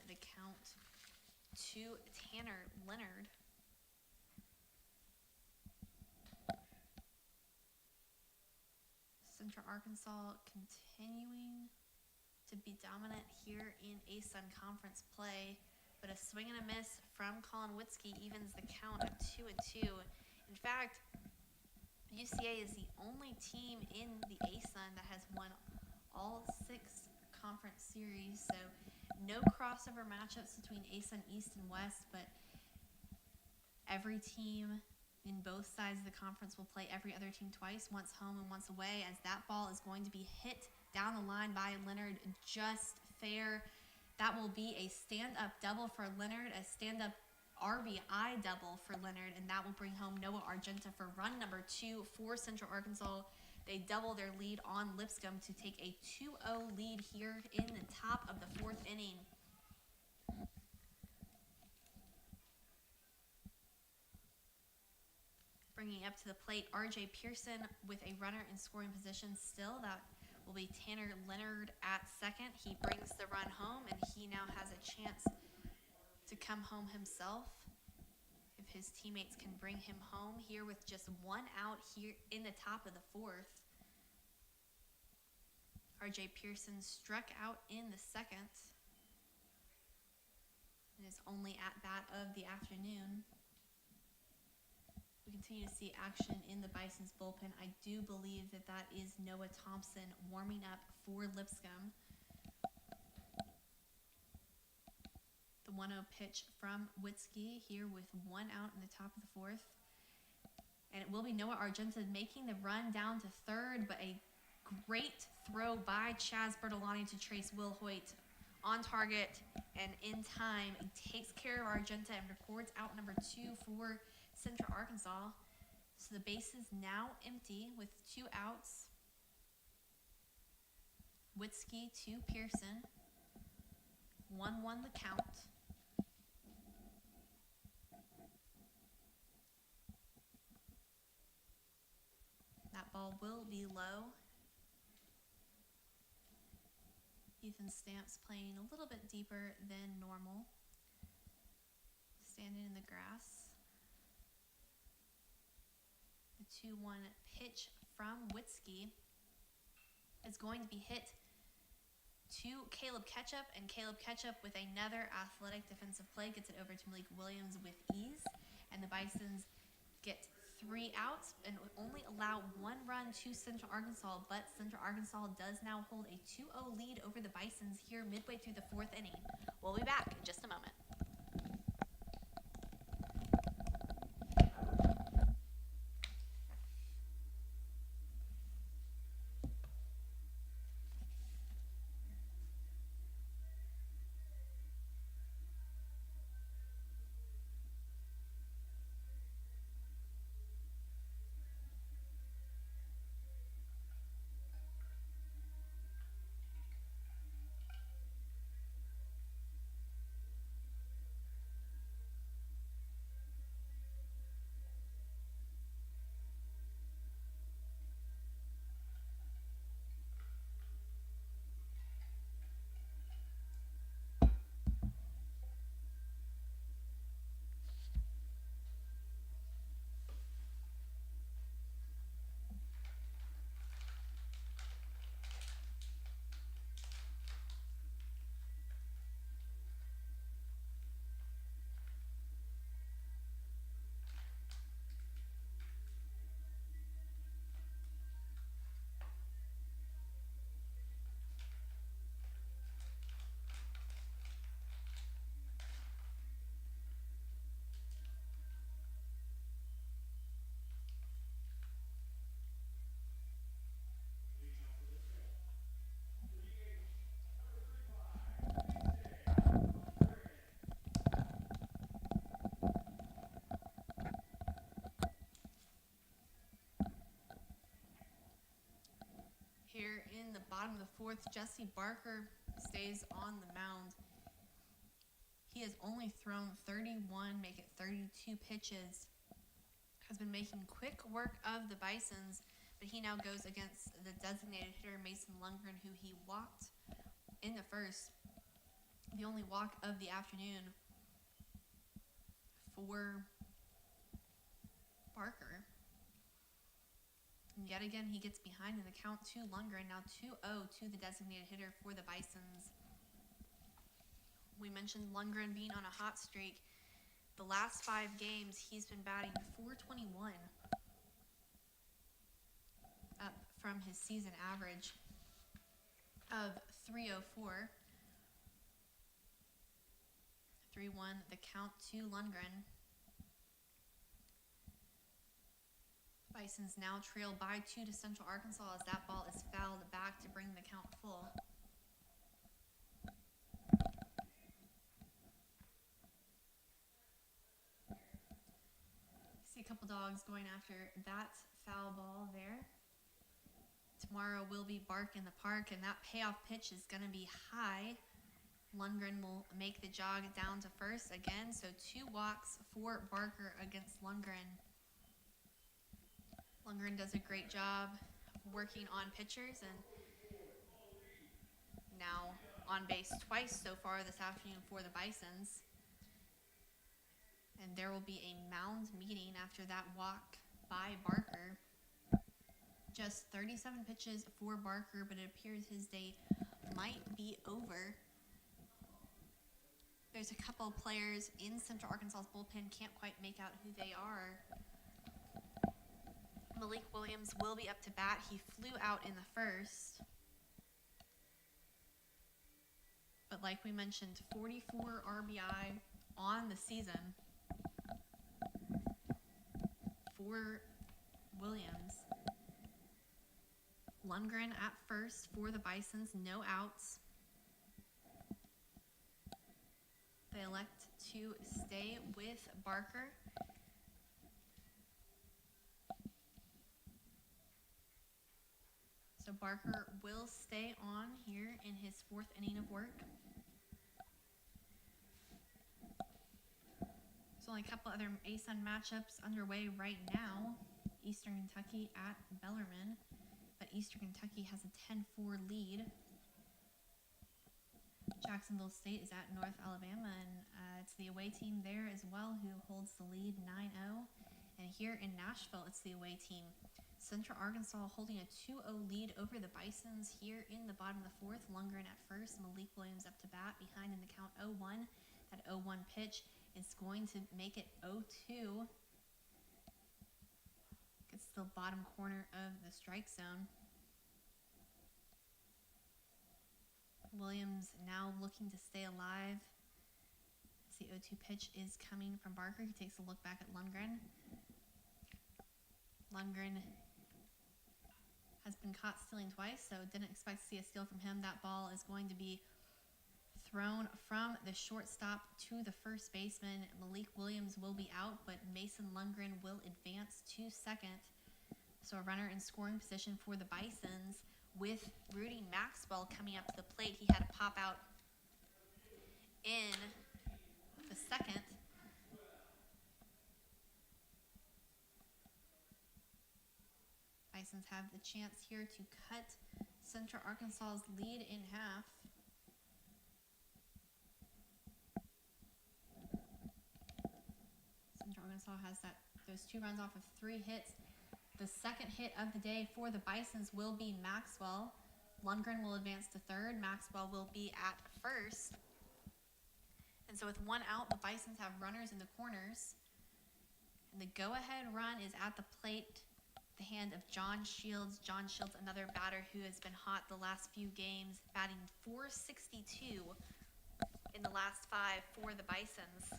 The count to Tanner Leonard. Central Arkansas continuing to be dominant here in ASUN conference play, but a swing and a miss from Colin Witzke evens the count of 2-2. In fact, UCA is the only team in the ASUN that has won all 6 conference series, so no crossover matchups between ASUN East and West, but every team in both sides of the conference will play every other team twice, once home and once away, as that ball is going to be hit down the line by Leonard, just fair. That will be a stand-up double for Leonard, a stand-up RBI double for Leonard, and that will bring home Noah Argenta for run number 2 for Central Arkansas. They double their lead on Lipscomb to take a 2-0 lead here in the top of the 4th inning. Bringing up to the plate, R.J. Pearson with a runner in scoring position still. That will be Tanner Leonard at second. He brings the run home, and he now has a chance to come home himself if his teammates can bring him home here with just 1 out here in the top of the 4th. R.J. Pearson struck out in the second in his only at-bat of the afternoon. We continue to see action in the Bison's bullpen. I do believe that that is Noah Thompson warming up for Lipscomb. The 1-0 pitch from Witzke here with 1 out in the top of the 4th. And it will be Noah Argenta making the run down to third, but a great throw by Chaz Bertolani to trace Will Hoyt on target and in time. He takes care of Argenta and records out number 2 for Central Arkansas. So the base is now empty with 2 outs. Witzke to Pearson. 1-1 the count. That ball will be low. Ethan Stamps playing a little bit deeper than normal. Standing in the grass. The 2-1 pitch from Witzke is going to be hit to Caleb Ketchup, and Caleb Ketchup with another athletic defensive play gets it over to Malik Williams with ease, and the Bisons get 3 outs and only allow 1 run to Central Arkansas, but Central Arkansas does now hold a 2-0 lead over the Bisons here midway through the 4th inning. We'll be back in just a moment. Here in the bottom of the 4th, Jesse Barker stays on the mound. He has only thrown 31, make it 32 pitches. Has been making quick work of the Bisons, but he now goes against the designated hitter Mason Lundgren, who he walked in the 1st. The only walk of the afternoon for Barker. And yet again, he gets behind in the count to Lundgren, now 2-0 to the designated hitter for the Bisons. We mentioned Lundgren being on a hot streak. The last 5 games, he's been batting .421, up from his season average of .304. 3-1 the count to Lundgren. Bisons now trail by 2 to Central Arkansas as that ball is fouled back to bring the count full. See a couple dogs going after that foul ball there. Tomorrow will be Bark in the Park, and that payoff pitch is going to be high. Lundgren will make the jog down to first again, so 2 walks for Barker against Lundgren. Lundgren does a great job working on pitchers, and now on base twice so far this afternoon for the Bisons. And there will be a mound meeting after that walk by Barker. Just 37 pitches for Barker, but it appears his day might be over. There's a couple players in Central Arkansas's bullpen, can't quite make out who they are. Malik Williams will be up to bat. He flew out in the 1st. But But like we mentioned, 44 RBI on the season for Williams. Lundgren at first for the Bisons, no outs. They elect to stay with Barker. So Barker will stay on here in his 4th inning of work. There's only a couple other ASUN matchups underway right now. Eastern Kentucky at Bellarmine, but Eastern Kentucky has a 10-4 lead. Jacksonville State is at North Alabama, and it's the away team there as well who holds the lead 9-0. And here in Nashville, it's the away team. Central Arkansas holding a 2-0 lead over the Bisons here in the bottom of the 4th. Lundgren at first, Malik Williams up to bat, behind in the count 0-1. That 0-1 pitch is going to make it 0-2. Gets to the bottom corner of the strike zone. Williams now looking to stay alive. As the 0-2 pitch is coming from Barker. He takes a look back at Lundgren. Lundgren has been caught stealing twice, so didn't expect to see a steal from him. That ball is going to be thrown from the shortstop to the first baseman. Malik Williams will be out, but Mason Lundgren will advance to second. So a runner in scoring position for the Bisons, with Rudy Maxwell coming up to the plate. He had a pop out in the second. Bisons have the chance here to cut Central Arkansas's lead in half. Central Arkansas has those 2 runs off of 3 hits. The second hit of the day for the Bisons will be Maxwell. Lundgren will advance to third. Maxwell will be at first. And so with 1 out, the Bisons have runners in the corners. And the go-ahead run is at the plate, the hand of John Shields. John Shields, another batter who has been hot the last few games, batting .462 in the last 5 for the Bisons.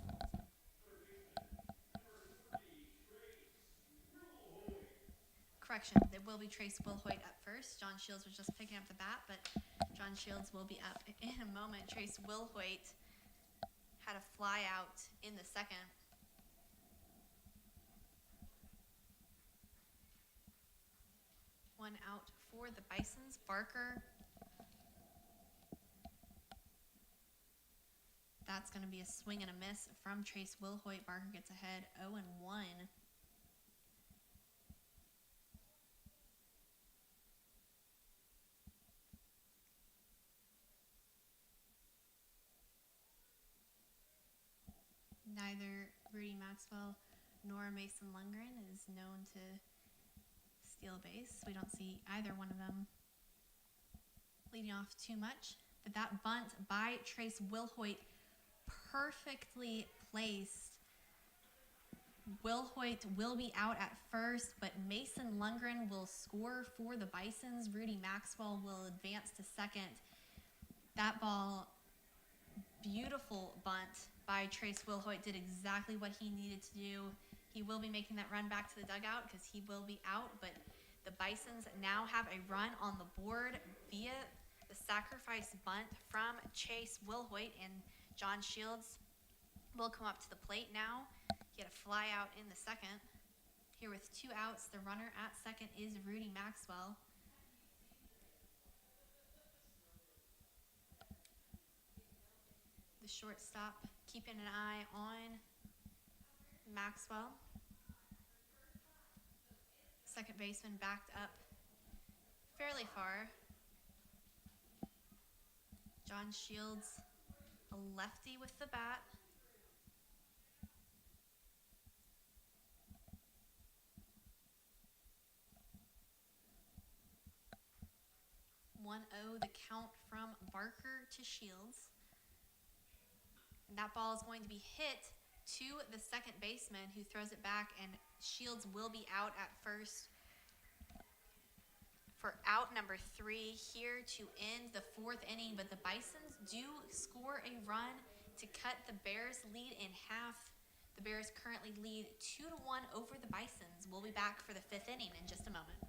Correction, it will be Trace Wilhoit at first. John Shields was just picking up the bat, but John Shields will be up in a moment. Trace Wilhoit had a fly out in the second. One out for the Bisons. Barker. That's going to be a swing and a miss from Trace Wilhoit. Barker gets ahead 0-1. Neither Rudy Maxwell nor Mason Lundgren is known to steal a base. We don't see either one of them leading off too much. But that bunt by Trace Wilhoit, perfectly placed. Wilhoit will be out at first, but Mason Lundgren will score for the Bisons. Rudy Maxwell will advance to second. That ball, beautiful bunt by Trace Wilhoit, did exactly what he needed to do. He will be making that run back to the dugout because he will be out, but the Bisons now have a run on the board via the sacrifice bunt from Trace Wilhoit, and John Shields will come up to the plate now. He had a fly out in the second. Here with 2 outs, the runner at second is Rudy Maxwell. The shortstop keeping an eye on Maxwell. Second baseman backed up fairly far. John Shields, a lefty with the bat. The count from Barker to Shields. And that ball is going to be hit to the second baseman, who throws it back, and Shields will be out at first for for out number 3 here to end the 4th inning, but the Bisons do score a run to cut the Bears' lead in half. The Bears currently lead 2-1 over the Bisons. We'll be back for the 5th inning in just a moment.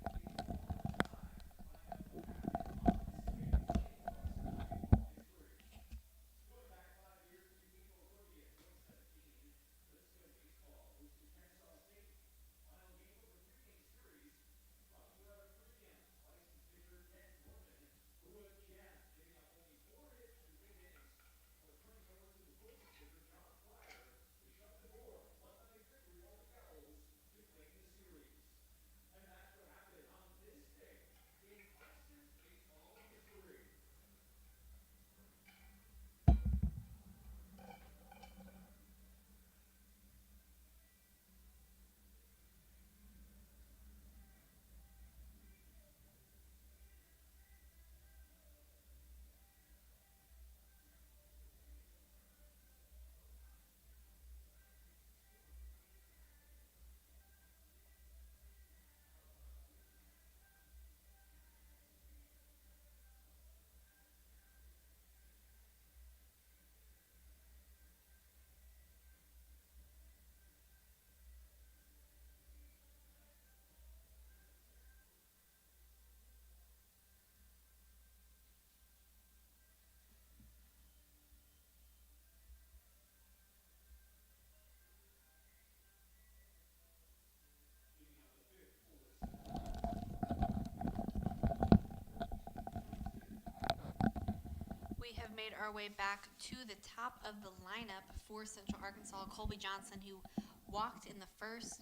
We have made our way back to the top of the lineup for Central Arkansas. Colby Johnson, who walked in the first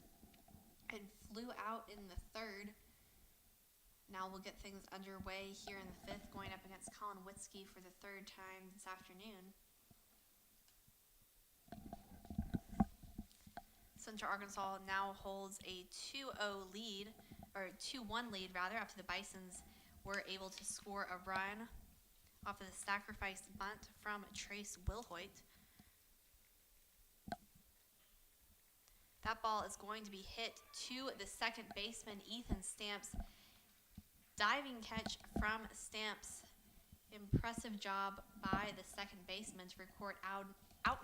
and flew out in the third. Now we'll get things underway here in the 5th, going up against Colin Witzke for the 3rd time this afternoon. Central Arkansas now holds a 2-0 lead, or 2-1 lead rather, after the Bisons were able to score a run off of the sacrifice bunt from Trace Wilhoit. That ball is going to be hit to the second baseman, Ethan Stamps. Diving catch from Stamps. Impressive job by the second baseman to record out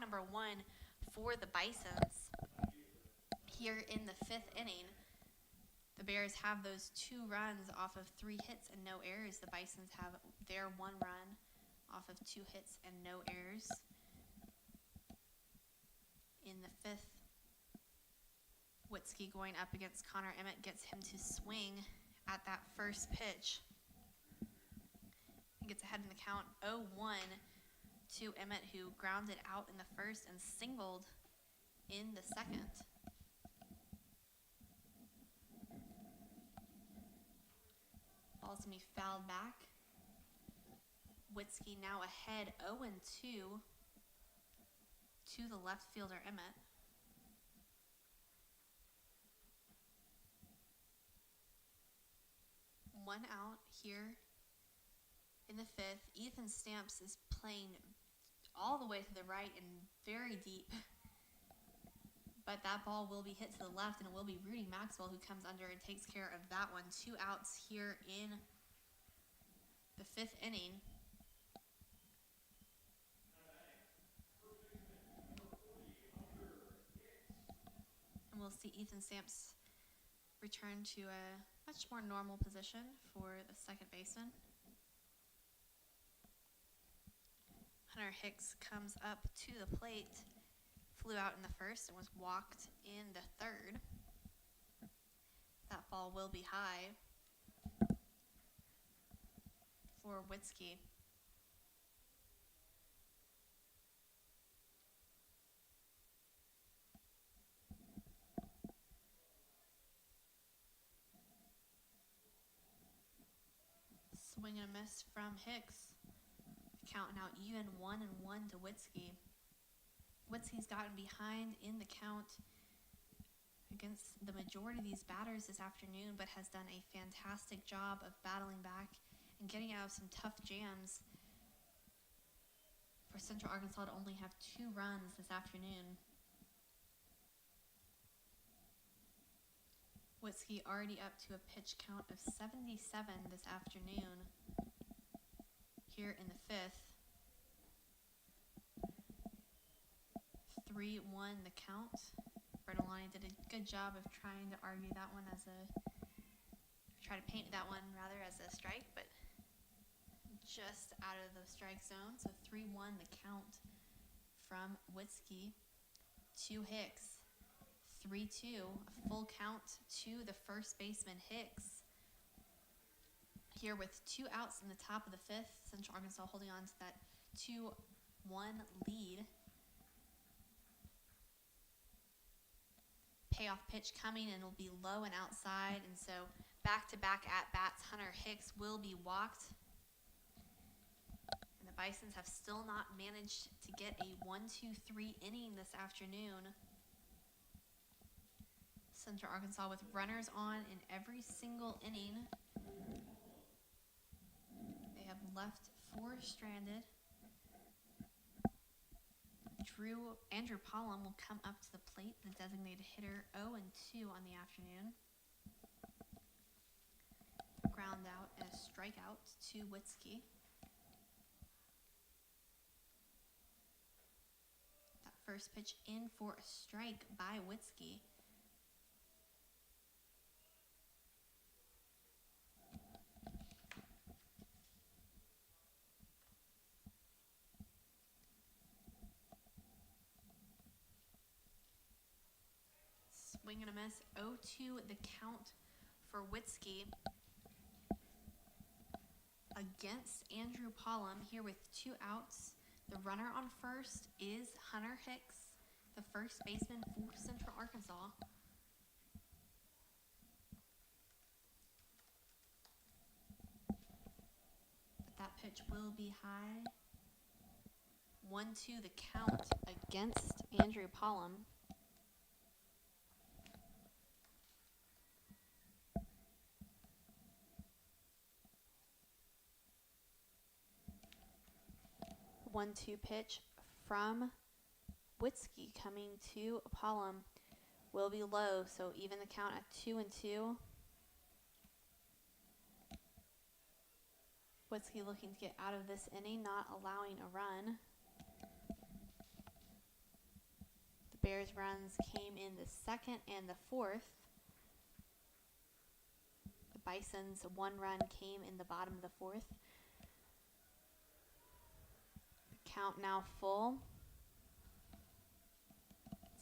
number 1 for the Bisons. Here in the 5th inning, the Bears have those 2 runs off of 3 hits and no errors. The Bisons have their 1 run off of 2 hits and no errors. In the 5th, Witzke going up against Connor Emmett gets him to swing at that first pitch. He gets ahead in the count 0-1 to Emmett, who grounded out in the first and singled in the second. Ball's going to be fouled back. Witzke now ahead 0-2 to the left fielder Emmett. One out here in the 5th. Ethan Stamps is playing all the way to the right and very deep. But that ball will be hit to the left, and it will be Rudy Maxwell who comes under and takes care of that one. 2 outs here in the 5th inning. And we'll see Ethan Stamps return to a much more normal position for the second baseman. Hunter Hicks comes up to the plate, flew out in the first and was walked in the 3rd. That ball will be high for Witzke. Swing and a miss from Hicks. Count now even 1-1 to Witzke. Witzke's gotten behind in the count against the majority of these batters this afternoon, but has done a fantastic job of battling back and getting out of some tough jams for Central Arkansas to only have 2 runs this afternoon. Whiskey already up to a pitch count of 77 this afternoon here in the fifth. 3-1 the count. Bertolani did a good job of trying to argue that one try to paint that one rather as a strike, but just out of the strike zone. So 3-1 the count from Whiskey to Hicks. 3-2, a full count to the first baseman Hicks. Here with 2 outs in the top of the fifth, Central Arkansas holding on to that 2-1 lead. Payoff pitch coming and will be low and outside, and so back-to-back at-bats, Hunter Hicks will be walked. And the Bisons have still not managed to get a 1-2-3 inning this afternoon. Central Arkansas with runners on in every single inning. They have left 4 stranded. Andrew Pollum will come up to the plate, the designated hitter, 0-2 on the afternoon. Ground out and a strikeout to Whiskey. That first pitch in for a strike by Whiskey. Swing and a miss, 0-2 the count for Whiskey against Andrew Pollum here with 2 outs. The runner on first is Hunter Hicks, the first baseman for Central Arkansas. But that pitch will be high. 1-2 the count against Andrew Pollum. One-two pitch from Whiskey coming to Pollum will be low, so even the count at 2-2. Whiskey looking to get out of this inning, not allowing a run. The Bears' runs came in the second and the fourth. The Bison's 1 run came in the bottom of the fourth. Count now full.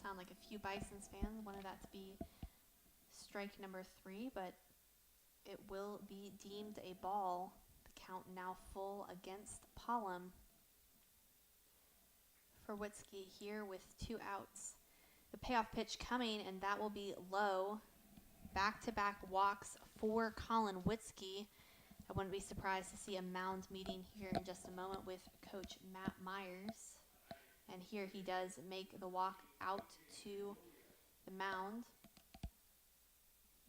Sound like a few Bisons fans wanted that to be strike number 3, but it will be deemed a ball. The count now full against Pollum. For Whiskey here with 2 outs. The payoff pitch coming, and that will be low. Back-to-back walks for Colin Whiskey. I wouldn't be surprised to see a mound meeting here in just a moment with Coach Matt Myers. And here he does make the walk out to the mound.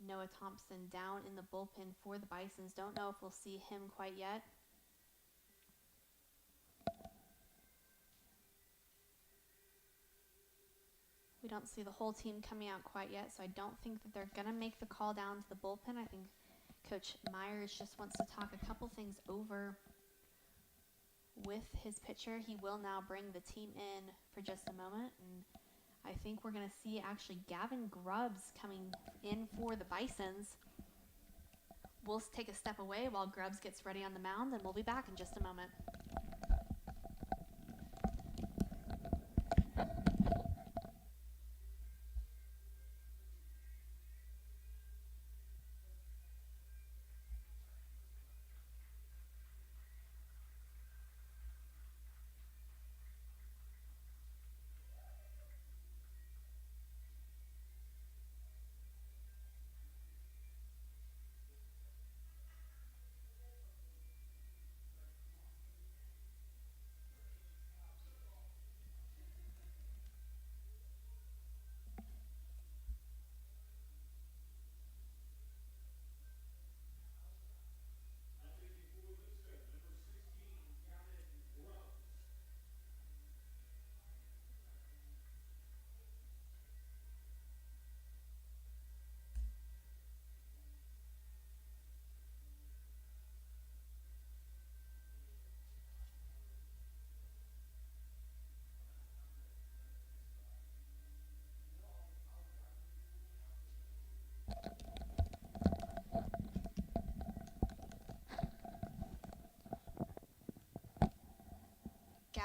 Noah Thompson down in the bullpen for the Bisons. Don't know if we'll see him quite yet. We don't see the whole team coming out quite yet, so I don't think that they're going to make the call down to the bullpen. I think Coach Myers just wants to talk a couple things over with his pitcher. He will now bring the team in for just a moment, and I think we're going to see actually Gavin Grubbs coming in for the Bisons. We'll take a step away while Grubbs gets ready on the mound, and we'll be back in just a moment.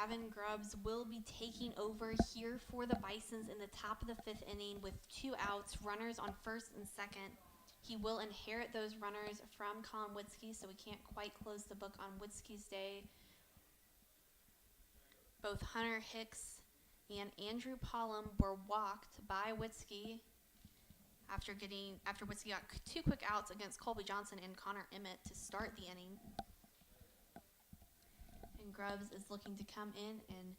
Gavin Grubbs will be taking over here for the Bisons in the top of the 5th inning with 2 outs, runners on first and second. He will inherit those runners from Colin Witzke, so we can't quite close the book on Witzke's day. Both Hunter Hicks and Andrew Pollum were walked by Witzke after Witzke got 2 quick outs against Colby Johnson and Connor Emmett to start the inning. And Grubbs is looking to come in and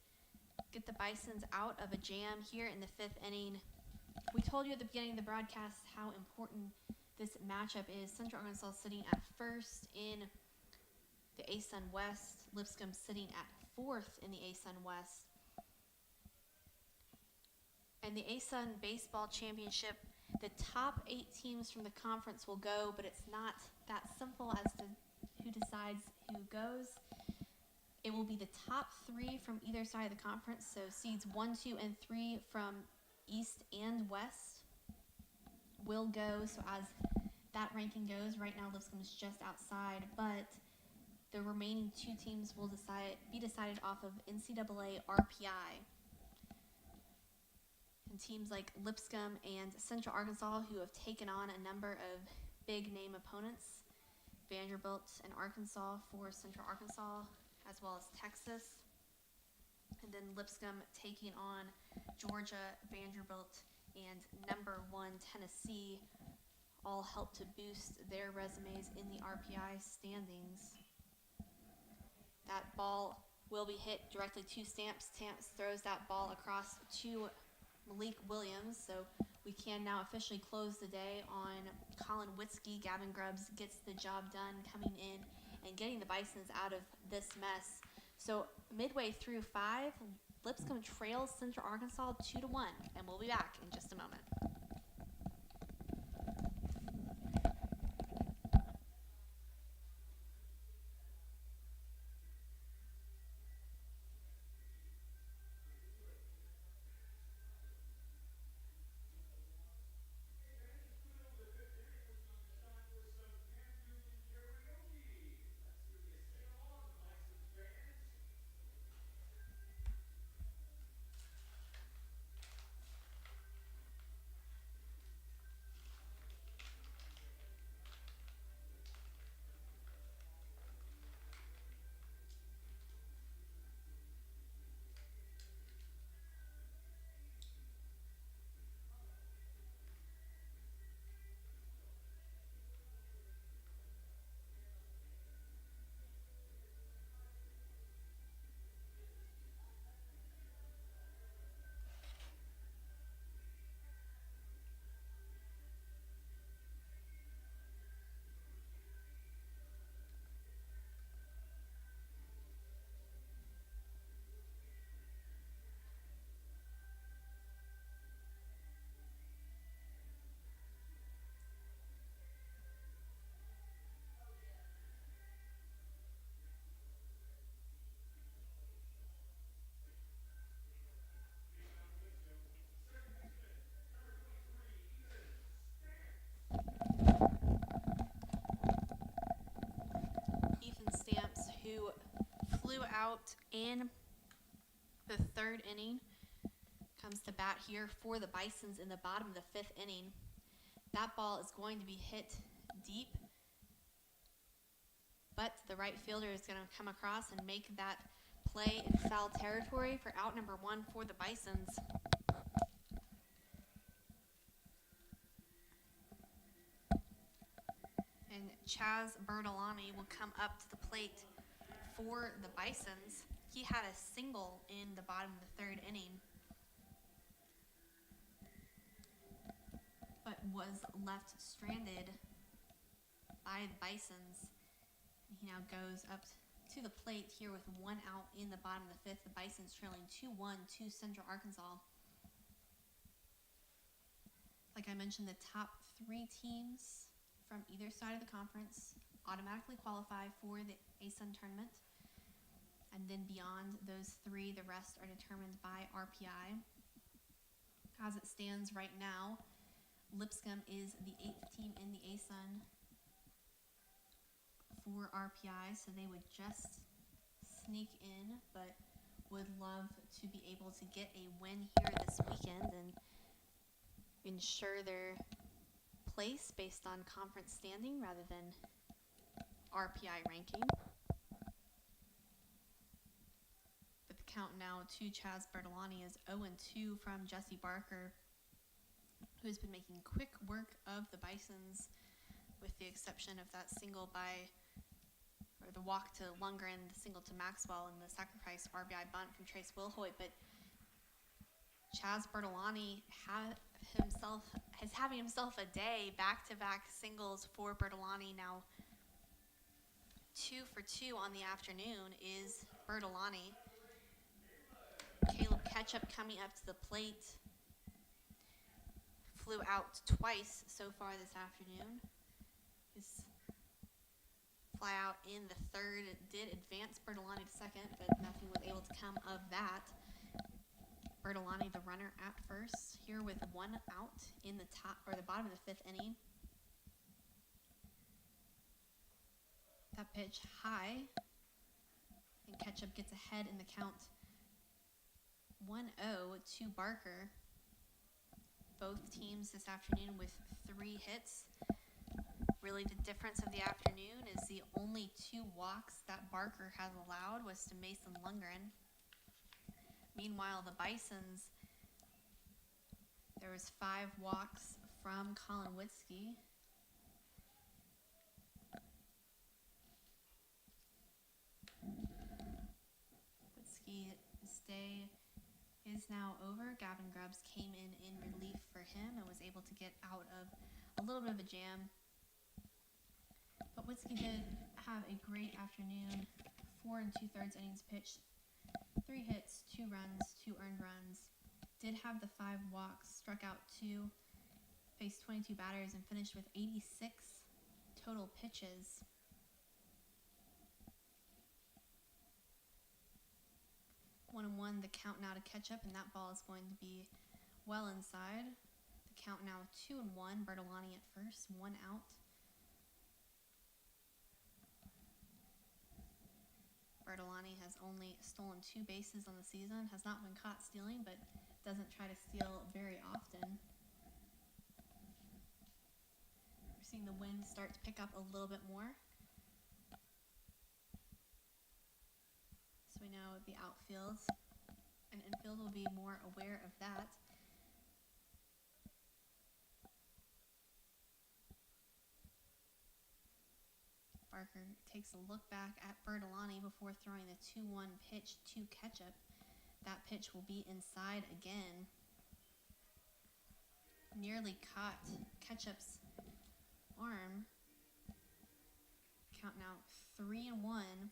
get the Bisons out of a jam here in the 5th inning. We told you at the beginning of the broadcast how important this matchup is. Central Arkansas sitting at 1st in the ASUN West. Lipscomb sitting at 4th in the ASUN West. And the ASUN Baseball Championship, the top 8 teams from the conference will go, but it's not that simple as to who decides who goes. It will be the top 3 from either side of the conference, so seeds 1, 2, and 3 from East and West will go. So as that ranking goes, right now Lipscomb is just outside, but the remaining 2 teams will be decided off of NCAA RPI. And teams like Lipscomb and Central Arkansas, who have taken on a number of big-name opponents, Vanderbilt and Arkansas for Central Arkansas, as well as Texas. And then Lipscomb taking on Georgia, Vanderbilt, and number 1 Tennessee, all help to boost their resumes in the RPI standings. That ball will be hit directly to Stamps. Stamps throws that ball across to Malik Williams, so we can now officially close the day on Colin Witzke. Gavin Grubbs gets the job done coming in and getting the Bisons out of this mess. So midway through 5, Lipscomb trails Central Arkansas 2-1, and we'll be back in just a moment. Who flew out in the 3rd inning, comes to bat here for the Bisons in the bottom of the 5th inning. That ball is going to be hit deep, but the right fielder is going to come across and make that play in foul territory for out number 1 for the Bisons. And Chaz Bertolami will come up to the plate for the Bisons. He had a single in the bottom of the 3rd inning, but was left stranded by the Bisons. And he now goes up to the plate here with 1 out in the bottom of the 5th. The Bisons trailing 2-1 to Central Arkansas. Like I mentioned, the top 3 teams from either side of the conference automatically qualify for the ASUN tournament. And then beyond those 3, the rest are determined by RPI. As it stands right now, Lipscomb is the 8th team in the ASUN for RPI, so they would just sneak in, but would love to be able to get a win here this weekend and ensure their place based on conference standing rather than RPI ranking. But the count now to Chaz Bertolani is 0-2 from Jesse Barker, who's been making quick work of the Bisons, with the exception of that single or the walk to Lundgren, the single to Maxwell, and the sacrifice RBI bunt from Trace Wilhoit. But Chaz Bertolani is having himself a day. Back-to-back singles for Bertolani. Now 2 for 2 on the afternoon is Bertolani. Caleb Ketchup coming up to the plate. Flew out twice so far this afternoon. His fly out in the third did advance Bertolani to second, but nothing was able to come of that. Bertolani, the runner at first, here with 1 out in the bottom of the 5th inning. That pitch high, and Ketchup gets ahead in the count. 1-0 to Barker. Both teams this afternoon with 3 hits. Really the difference of the afternoon is the only 2 walks that Barker has allowed was to Mason Lundgren. Meanwhile, the Bisons, there was 5 walks from Colin Witzke. Witzke's day is now over. Gavin Grubbs came in relief for him and was able to get out of a little bit of a jam. But Witzke did have a great afternoon. 4 2/3 innings pitched, 3 hits, 2 runs, 2 earned runs. Did have the 5 walks, struck out 2, faced 22 batters, and finished with 86 total pitches. One and one, the count now to Ketchup, and that ball is going to be well inside. The count now 2-1. Bertolani at first, 1 out. Bertolani has only stolen 2 bases on the season, has not been caught stealing, but doesn't try to steal very often. We're seeing the wind start to pick up a little bit more. So we know the outfields and infield will be more aware of that. Barker takes a look back at Bertolani before throwing the 2-1 pitch to Ketchup. That pitch will be inside again. Nearly caught Ketchup's arm. Count now 3-1.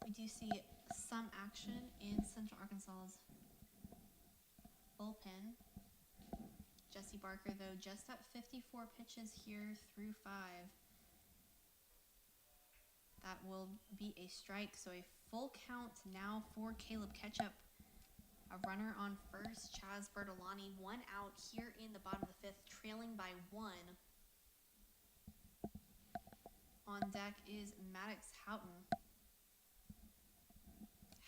We do see some action in Central Arkansas's bullpen. Jesse Barker, though, just at 54 pitches here through 5. That will be a strike, so a full count now for Caleb Ketchup. A runner on first, Chaz Bertolani, 1 out here in the bottom of the 5th, trailing by 1. On deck is Maddox Houghton.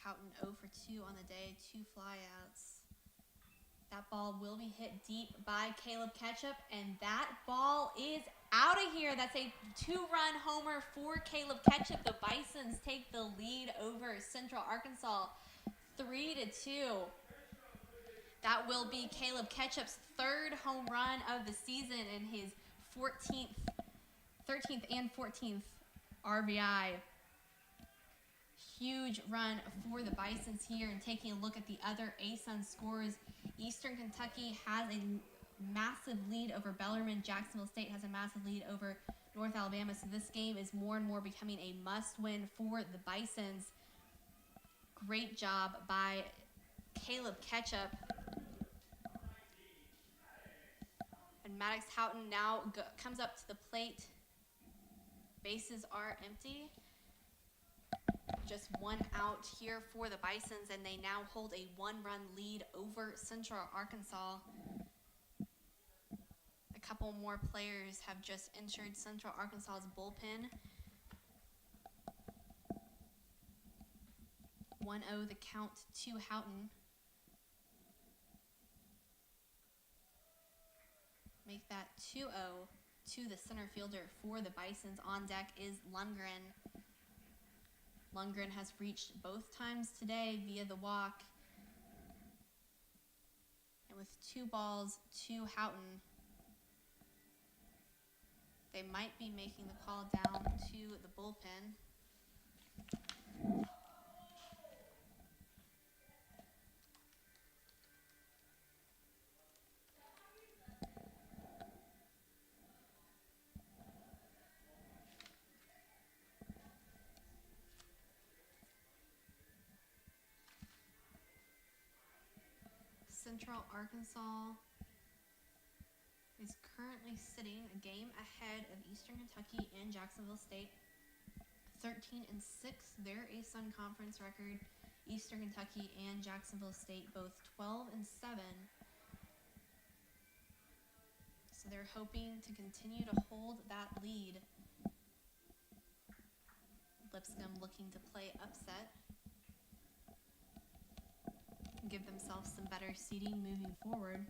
Houghton 0 for 2 on the day, 2 flyouts. That ball will be hit deep by Caleb Ketchup, and that ball is out of here. That's a 2-run homer for Caleb Ketchup. The Bisons take the lead over Central Arkansas 3-2. That will be Caleb Ketchup's 3rd home run of the season and his 13th and 14th RBI. Huge run for the Bisons here. And taking a look at the other ASUN scores, Eastern Kentucky has a massive lead over Bellarmine. Jacksonville State has a massive lead over North Alabama. So this game is more and more becoming a must-win for the Bisons. Great job by Caleb Ketchup. And Maddox Houghton now comes up to the plate. Bases are empty. Just 1 out here for the Bisons, and they now hold a 1-run lead over Central Arkansas. A couple more players have just entered Central Arkansas's bullpen. 1-0 the count to Houghton. Make that 2-0 to the center fielder for the Bisons. On deck is Lundgren. Lundgren has reached both times today via the walk. And with 2 balls to Houghton, they might be making the call down to the bullpen. Central Arkansas is currently sitting a game ahead of Eastern Kentucky and Jacksonville State. 13-6, they're a Sun Conference record. Eastern Kentucky and Jacksonville State both 12-7. So they're hoping to continue to hold that lead. Lipscomb looking to play upset. Give themselves some better seeding moving forward.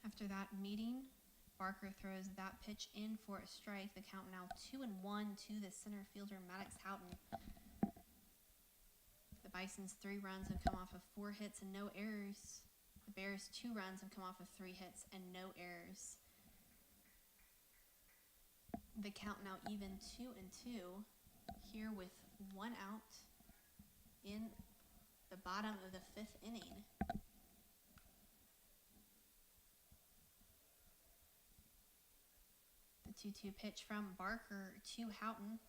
After that meeting, Barker throws that pitch in for a strike. The count now 2-1 to the center fielder, Maddox Houghton. The Bisons' 3 runs have come off of 4 hits and no errors. The Bears' 2 runs have come off of 3 hits and no errors. The count now even 2-2 here with 1 out in the bottom of the 5th inning. The 2-2 pitch from Barker to Houghton.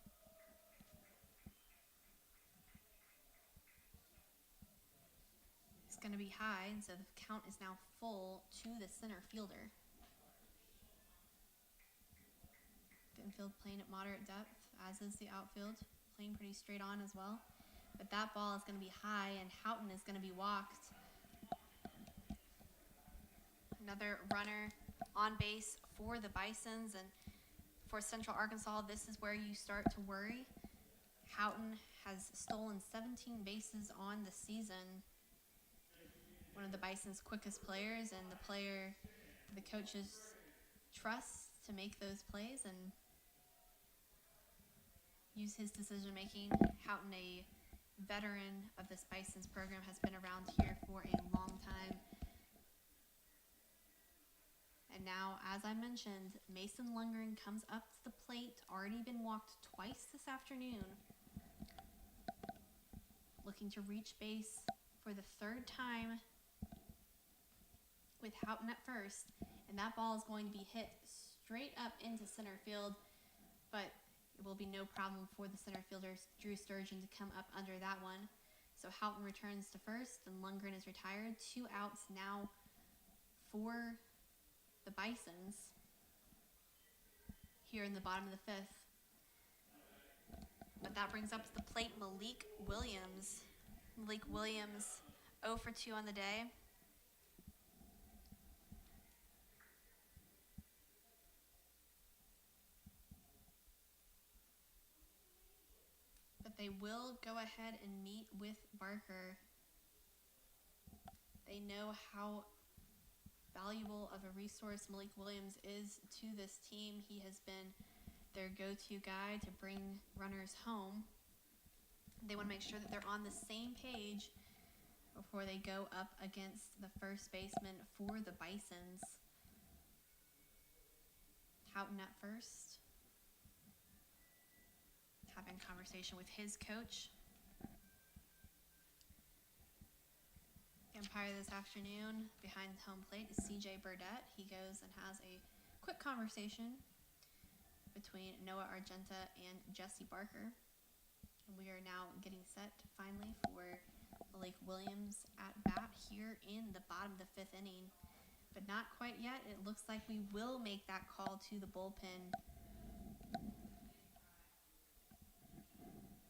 It's going to be high, and so the count is now full to the center fielder. The infield playing at moderate depth, as is the outfield, playing pretty straight on as well. But that ball is going to be high, and Houghton is going to be walked. Another runner on base for the Bisons, and for Central Arkansas, this is where you start to worry. Houghton has stolen 17 bases on the season. One of the Bison's quickest players, and the player the coaches trust to make those plays and use his decision-making. Houghton, a veteran of this Bison's program, has been around here for a long time. And now, as I mentioned, Mason Lundgren comes up to the plate, already been walked twice this afternoon. Looking to reach base for the 3rd time with Houghton at first. And that ball is going to be hit straight up into center field, but it will be no problem for the center fielder, Drew Sturgeon, to come up under that one. So Houghton returns to first, and Lundgren is retired. 2 outs now for the Bisons here in the bottom of the 5th. But that brings up to the plate Malik Williams. Malik Williams 0 for 2 on the day. But they will go ahead and meet with Barker. They know how valuable of a resource Malik Williams is to this team. He has been their go-to guy to bring runners home. They want to make sure that they're on the same page before they go up against the first baseman for the Bisons. Houghton at first, having conversation with his coach. The umpire this afternoon behind home plate is CJ Burdett. He goes and has a quick conversation between Noah Argenta and Jesse Barker. And we are now getting set finally for Malik Williams at bat here in the bottom of the 5th inning. But not quite yet. It looks like we will make that call to the bullpen.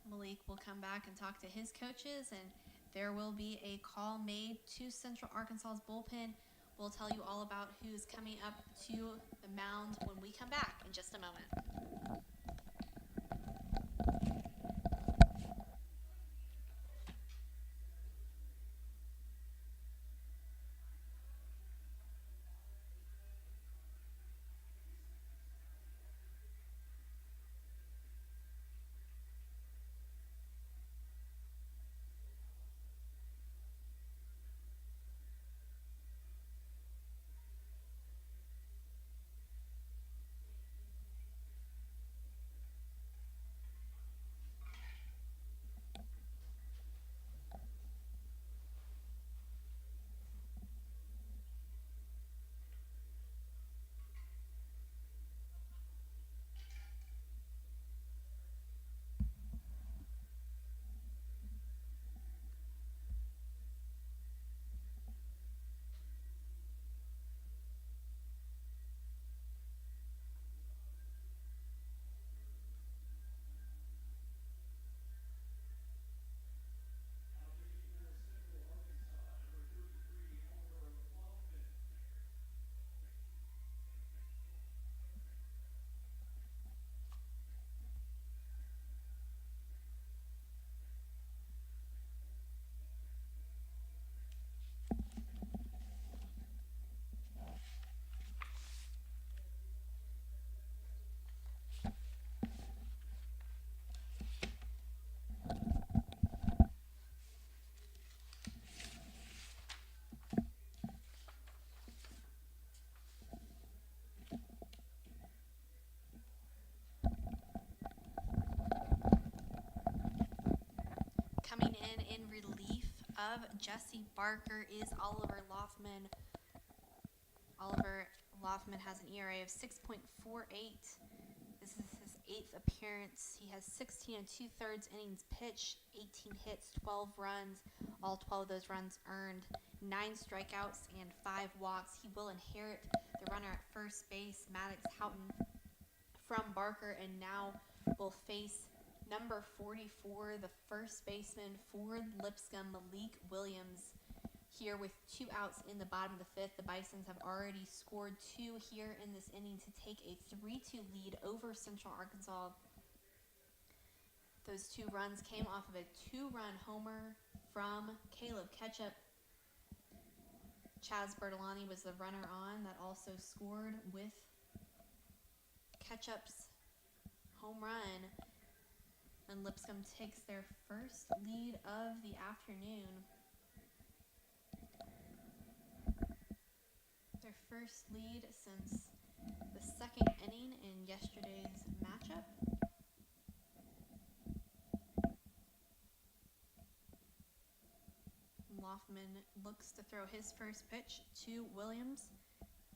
Malik will come back and talk to his coaches, and there will be a call made to Central Arkansas's bullpen. We'll tell you all about who's coming up to the mound when we come back in just a moment. of Jesse Barker is Oliver Loffman. Oliver Loffman has an ERA of 6.48. This is his 8th appearance. He has 16 2/3 innings pitched, 18 hits, 12 runs, all 12 of those runs earned, 9 strikeouts, and 5 walks. He will inherit the runner at first base, Maddox Houghton, from Barker, and now will face number 44, the first baseman for Lipscomb, Malik Williams. Here with 2 outs in the bottom of the 5th, the Bisons have already scored 2 here in this inning to take a 3-2 lead over Central Arkansas. Those 2 runs came off of a 2-run homer from Caleb Ketchup. Chaz Bertolani was the runner on that also scored with Ketchup's home run. And Lipscomb takes their first lead of the afternoon. Their first lead since the 2nd inning in yesterday's matchup. Loffman looks to throw his first pitch to Williams.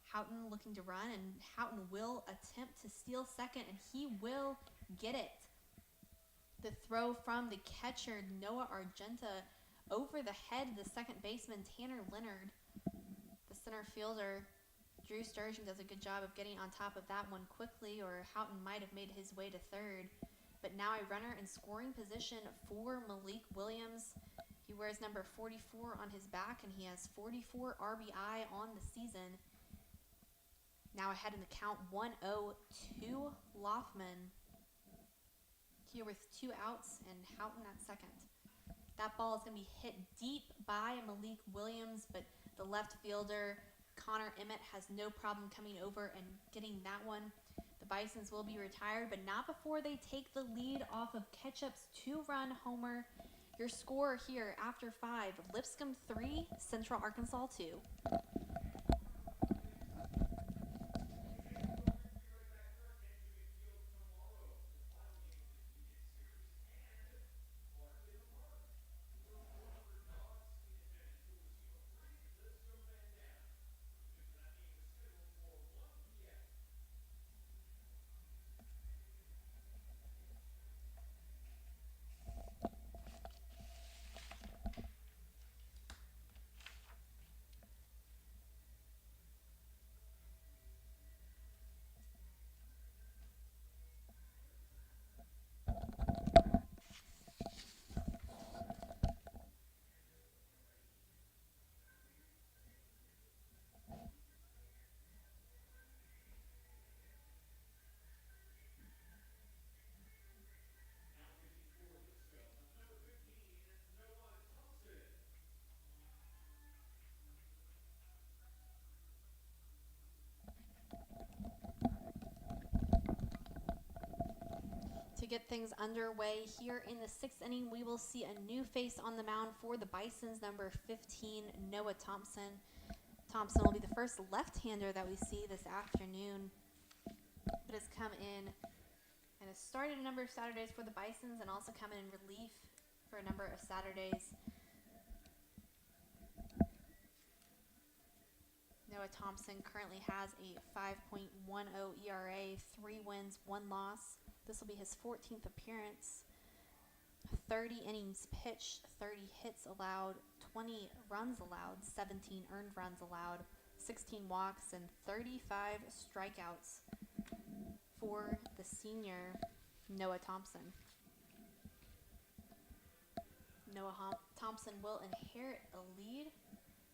Houghton looking to run, and Houghton will attempt to steal second, and he will get it. The throw from the catcher, Noah Argenta, over the head of the second baseman, Tanner Leonard. The center fielder, Drew Sturgeon, does a good job of getting on top of that one quickly, or Houghton might have made his way to third. But now a runner in scoring position for Malik Williams. He wears number 44 on his back, and he has 44 RBI on the season. Now ahead in the count, 1-0 to Loffman. Here with 2 outs and Houghton at second. That ball is going to be hit deep by Malik Williams, but the left fielder, Connor Emmett, has no problem coming over and getting that one. The Bisons will be retired, but not before they take the lead off of Ketchup's 2-run homer. Your score here after 5, Lipscomb 3, Central Arkansas 2. To get things underway here in the 6th inning, we will see a new face on the mound for the Bisons, number 15, Noah Thompson. Thompson will be the first left-hander that we see this afternoon, but has come in and has started a number of Saturdays for the Bisons and also come in relief for a number of Saturdays. Noah Thompson currently has a 5.10 ERA, 3 wins, 1 loss. This will be his 14th appearance. 30 innings pitched, 30 hits allowed, 20 runs allowed, 17 earned runs allowed, 16 walks, and 35 strikeouts for the senior Noah Thompson. Noah Thompson will inherit a lead.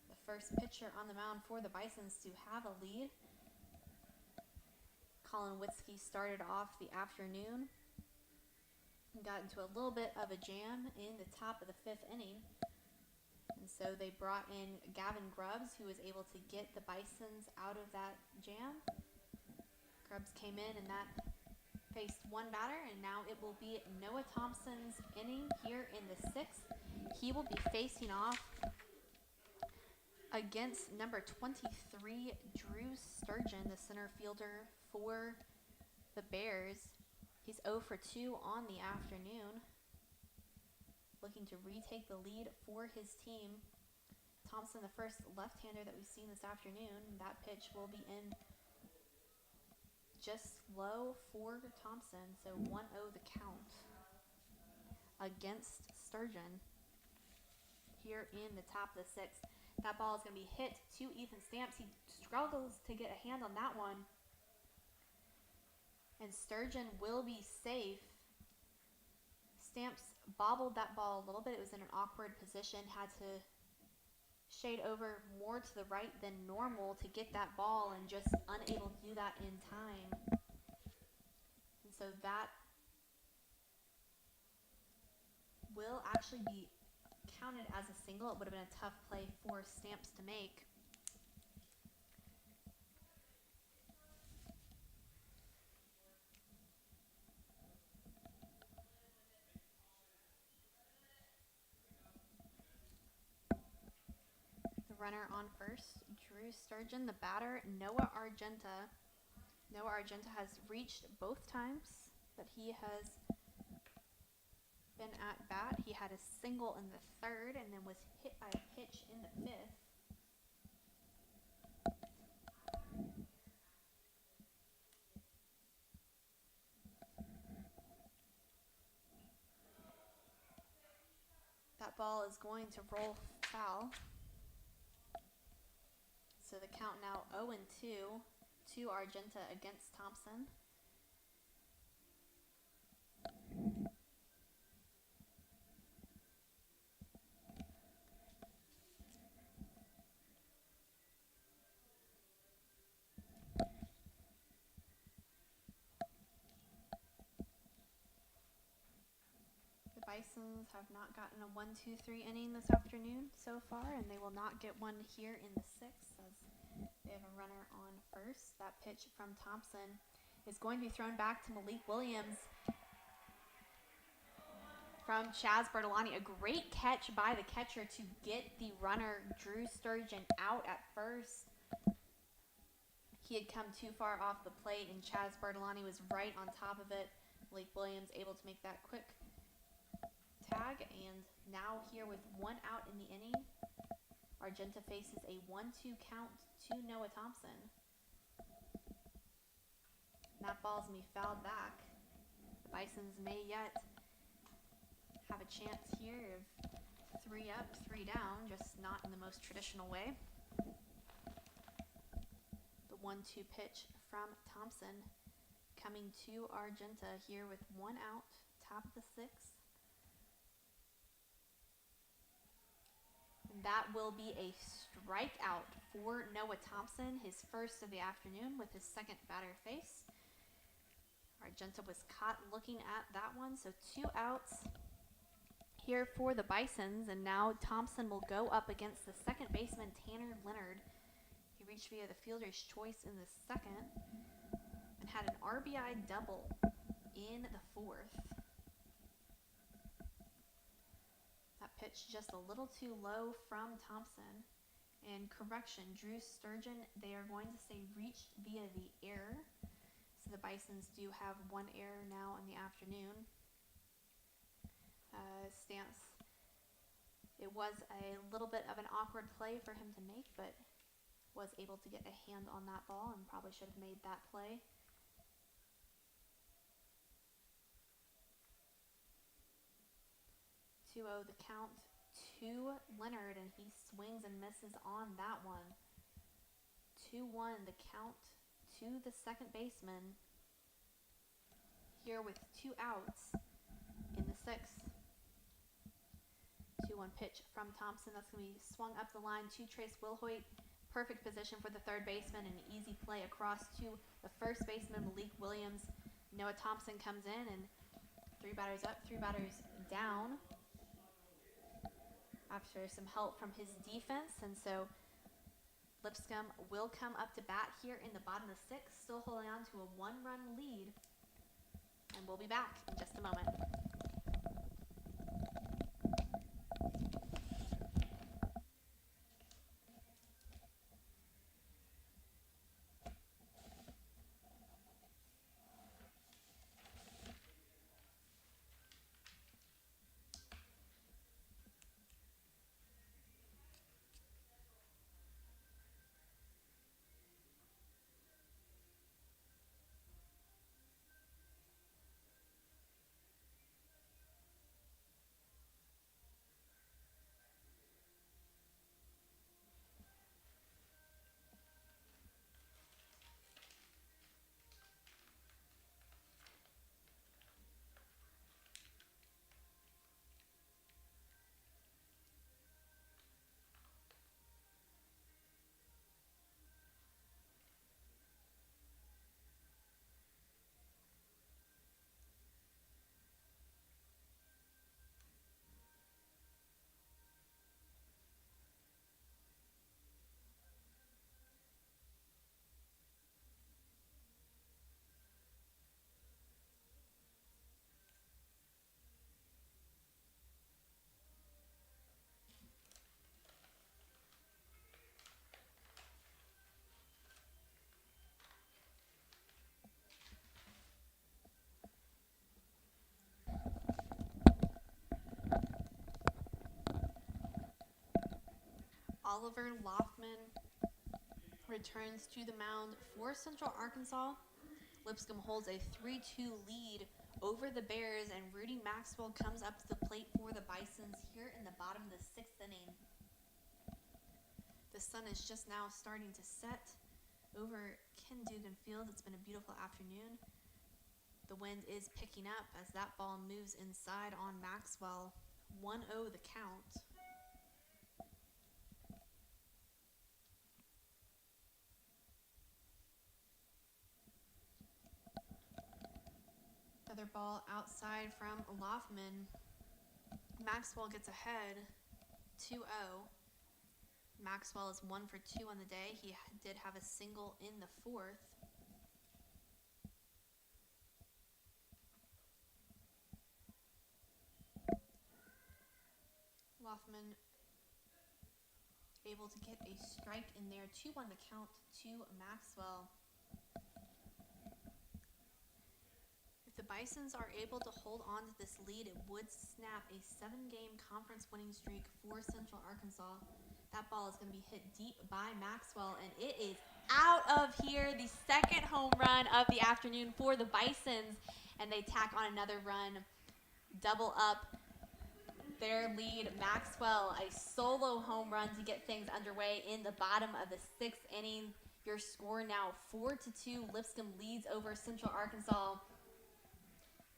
The first pitcher on the mound for the Bisons to have a lead. Colin Witzke started off the afternoon and got into a little bit of a jam in the top of the 5th inning. And so they brought in Gavin Grubbs, who was able to get the Bisons out of that jam. Grubbs came in and that faced 1 batter, and now it will be Noah Thompson's inning here in the 6th. He will be facing off against number 23, Drew Sturgeon, the center fielder for the Bears. He's 0 for 2 on the afternoon. looking to retake the lead for his team. Thompson, the first left-hander that we've seen this afternoon. That pitch will be in just low for Thompson, so 1-0 the count against Sturgeon here in the top of the sixth. That ball is going to be hit to Ethan Stamps. He struggles to get a hand on that one. And Sturgeon will be safe. Stamps bobbled that ball a little bit. It was in an awkward position. Had to shade over more to the right than normal to get that ball and just unable to do that in time. And so that will actually be counted as a single. It would have been a tough play for Stamps to make. The runner on first, Drew Sturgeon. The batter, Noah Argenta. Noah Argenta has reached both times that he has been at bat. He had a single in the third and then was hit by a pitch in the fifth. That ball is going to roll foul. So the count now 0-2 to Argenta against Thompson. Bisons have not gotten a 1-2-3 inning this afternoon so far, and they will not get one here in the sixth as they have a runner on first. That pitch from Thompson is going to be thrown back to Malik Williams from Chaz Bertolani. A great catch by the catcher to get the runner Drew Sturgeon out at first. He had come too far off the plate, and Chaz Bertolani was right on top of it. Malik Williams able to make that quick tag, and now here with 1 out in the inning, Argenta faces a 1-2 count to Noah Thompson. And that ball's going to be fouled back. The Bisons may yet have a chance here of 3 up, 3 down, just not in the most traditional way. The 1-2 pitch from Thompson coming to Argenta here with 1 out, top of the sixth. That will be a strikeout for Noah Thompson, his first of the afternoon with his second batter face. Argenta was caught looking at that one, so 2 outs here for the Bisons, and now Thompson will go up against the second baseman, Tanner Leonard. He reached via the fielder's choice in the second and had an RBI double in the fourth. Pitch just a little too low from Thompson. And correction, Drew Sturgeon, they are going to say reached via the error. So the Bisons do have 1 error now in the afternoon. Stamps, it was a little bit of an awkward play for him to make, but was able to get a hand on that ball and probably should have made that play. The count to Leonard, and he swings and misses on that one. 2-1 the count to the second baseman here with 2 outs in the sixth. 2-1 pitch from Thompson. That's going to be swung up the line to Trace Wilhoit. Perfect position for the third baseman, and an easy play across to the first baseman, Malik Williams. Noah Thompson comes in, and 3 batters up, 3 batters down after some help from his defense. And so Lipscomb will come up to bat here in the bottom of the sixth, still holding on to a 1-run lead. And we'll be back in just a moment. Oliver Loffman returns to the mound for Central Arkansas. Lipscomb holds a 3-2 lead over the Bears, and Rudy Maxwell comes up to the plate for the Bisons here in the bottom of the 6th inning. The sun is just now starting to set over Ken Dugan Field. It's been a beautiful afternoon. The wind is picking up as that ball moves inside on Maxwell. 1-0 the count. Another ball outside from Loffman. Maxwell gets ahead 2-0. Maxwell is 1 for 2 on the day. He did have a single in the 4th. Loffman able to get a strike in there. 2-1 the count to Maxwell. If the Bisons are able to hold on to this lead, it would snap a 7-game conference winning streak for Central Arkansas. That ball is going to be hit deep by Maxwell, and it is out of here. The second home run of the afternoon for the Bisons, and they tack on another run, double up their lead. Maxwell, a solo home run to get things underway in the bottom of the 6th inning. Your score now 4-2. Lipscomb leads over Central Arkansas.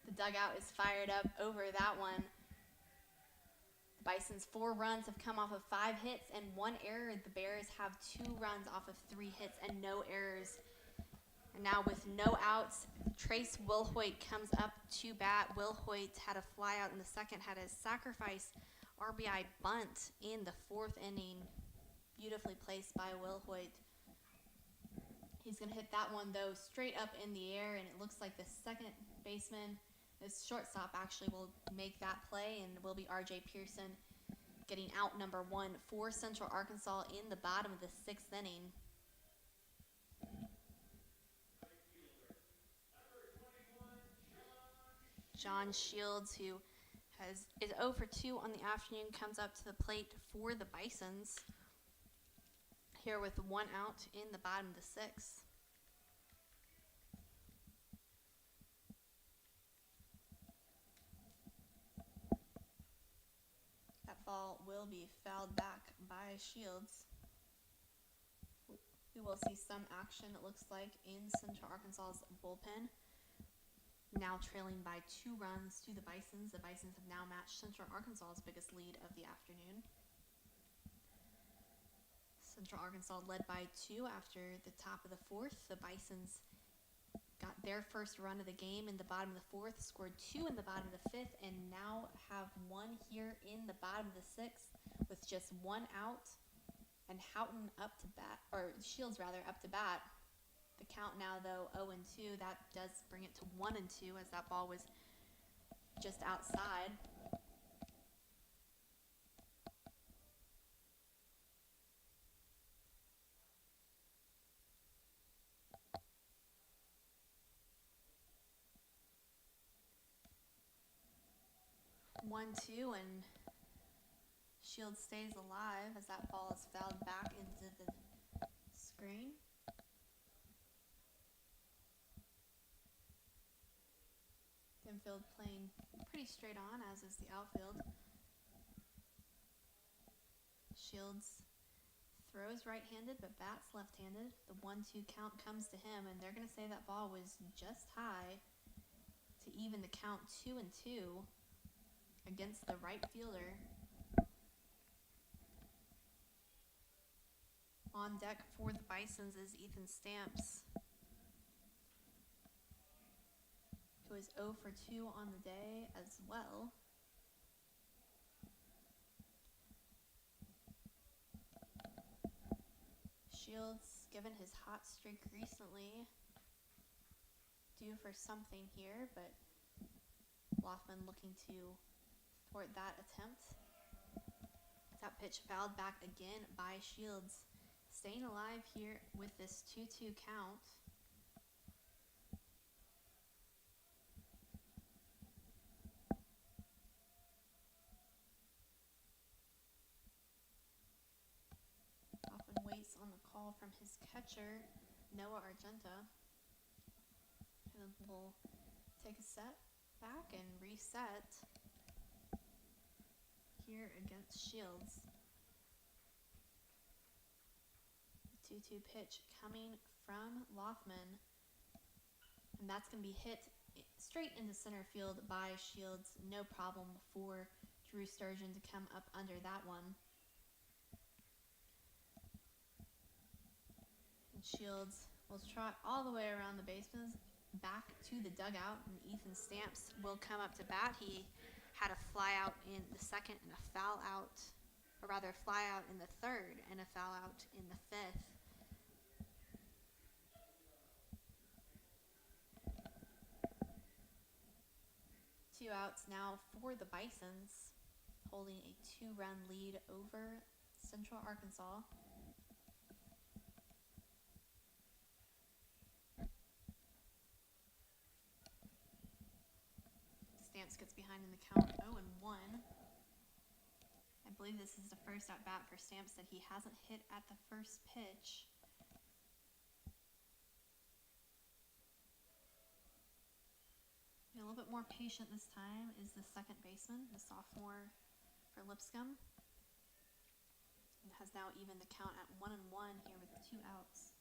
The dugout is fired up over that one. The Bisons' 4 runs have come off of 5 hits and 1 error. The Bears have 2 runs off of 3 hits and no errors. And now with no outs, Trace Wilhoit comes up to bat. Wilhoit had a flyout in the 2nd, had a sacrifice RBI bunt in the 4th inning. Beautifully placed by Wilhoit. He's going to hit that one, though, straight up in the air, and it looks like the second baseman, this shortstop actually, will make that play, and will be R.J. Pearson getting out number 1 for Central Arkansas in the bottom of the 6th inning. John Shields, who is 0 for 2 on the afternoon, comes up to the plate for the Bisons here with 1 out in the bottom of the 6th. That ball will be fouled back by Shields. We will see some action, it looks like, in Central Arkansas's bullpen. Now trailing by 2 runs to the Bisons. The Bisons have now matched Central Arkansas's biggest lead of the afternoon. Central Arkansas led by 2 after the top of the 4th. The Bisons got their first run of the game in the bottom of the 4th, scored 2 in the bottom of the 5th, and now have 1 here in the bottom of the 6th with just 1 out, and Houghton up to bat, or Shields rather, up to bat. The count now, though, 0-2. That does bring it to 1-2 as that ball was just outside. One, 2, and Shields stays alive as that ball is fouled back into the screen. Infield playing pretty straight on, as is the outfield. Shields throws right-handed but bats left-handed. The 1-2 count comes to him, and they're going to say that ball was just high to even the count 2-2 against the right fielder. On deck for the Bisons is Ethan Stamps, who is 0 for 2 on the day as well. Shields, given his hot streak recently, due for something here, but Loffman looking to thwart that attempt. That pitch fouled back again by Shields. Staying alive here with this 2-2 count. on the call from his catcher, Noah Argenta. And then we'll take a step back and reset here against Shields. The 2-2 pitch coming from Loffman. And that's going to be hit straight into center field by Shields. No problem for Drew Sturgeon to come up under that one. And Shields will trot all the way around the bases back to the dugout, and Ethan Stamps will come up to bat. He had a fly out in the second and a foul out, or rather a fly out in the third and a foul out in the fifth. Two outs now for the Bisons, holding a 2-run lead over Central Arkansas. Stamps gets behind in the count 0-1. I believe this is the first at bat for Stamps that he hasn't hit at the first pitch. A little bit more patient this time is the second baseman, the sophomore for Lipscomb. And has now evened the count at 1-1 here with 2 outs.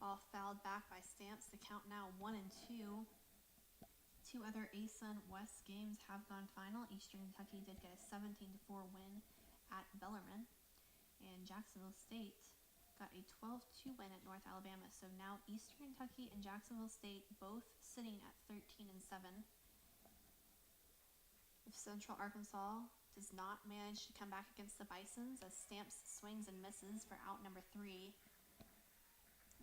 Ball fouled back by Stamps. The count now 1-2. 2 other ASUN West games have gone final. Eastern Kentucky did get a 17-4 win at Bellarmine. And Jacksonville State got a 12-2 win at North Alabama. So now Eastern Kentucky and Jacksonville State both sitting at 13-7. If Central Arkansas does not manage to come back against the Bisons as Stamps swings and misses for out number 3,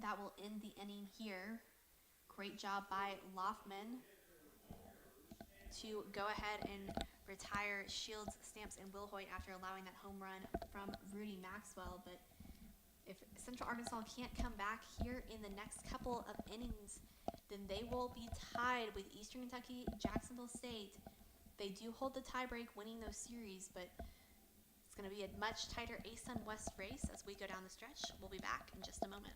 that will end the inning here. Great job by Loffman to go ahead and retire Shields, Stamps, and Will Hoyt after allowing that home run from Rudy Maxwell. But if Central Arkansas can't come back here in the next couple of innings, then they will be tied with Eastern Kentucky, Jacksonville State. They do hold the tiebreak, winning those series, but it's going to be a much tighter ASUN West race as we go down the stretch. We'll be back in just a moment.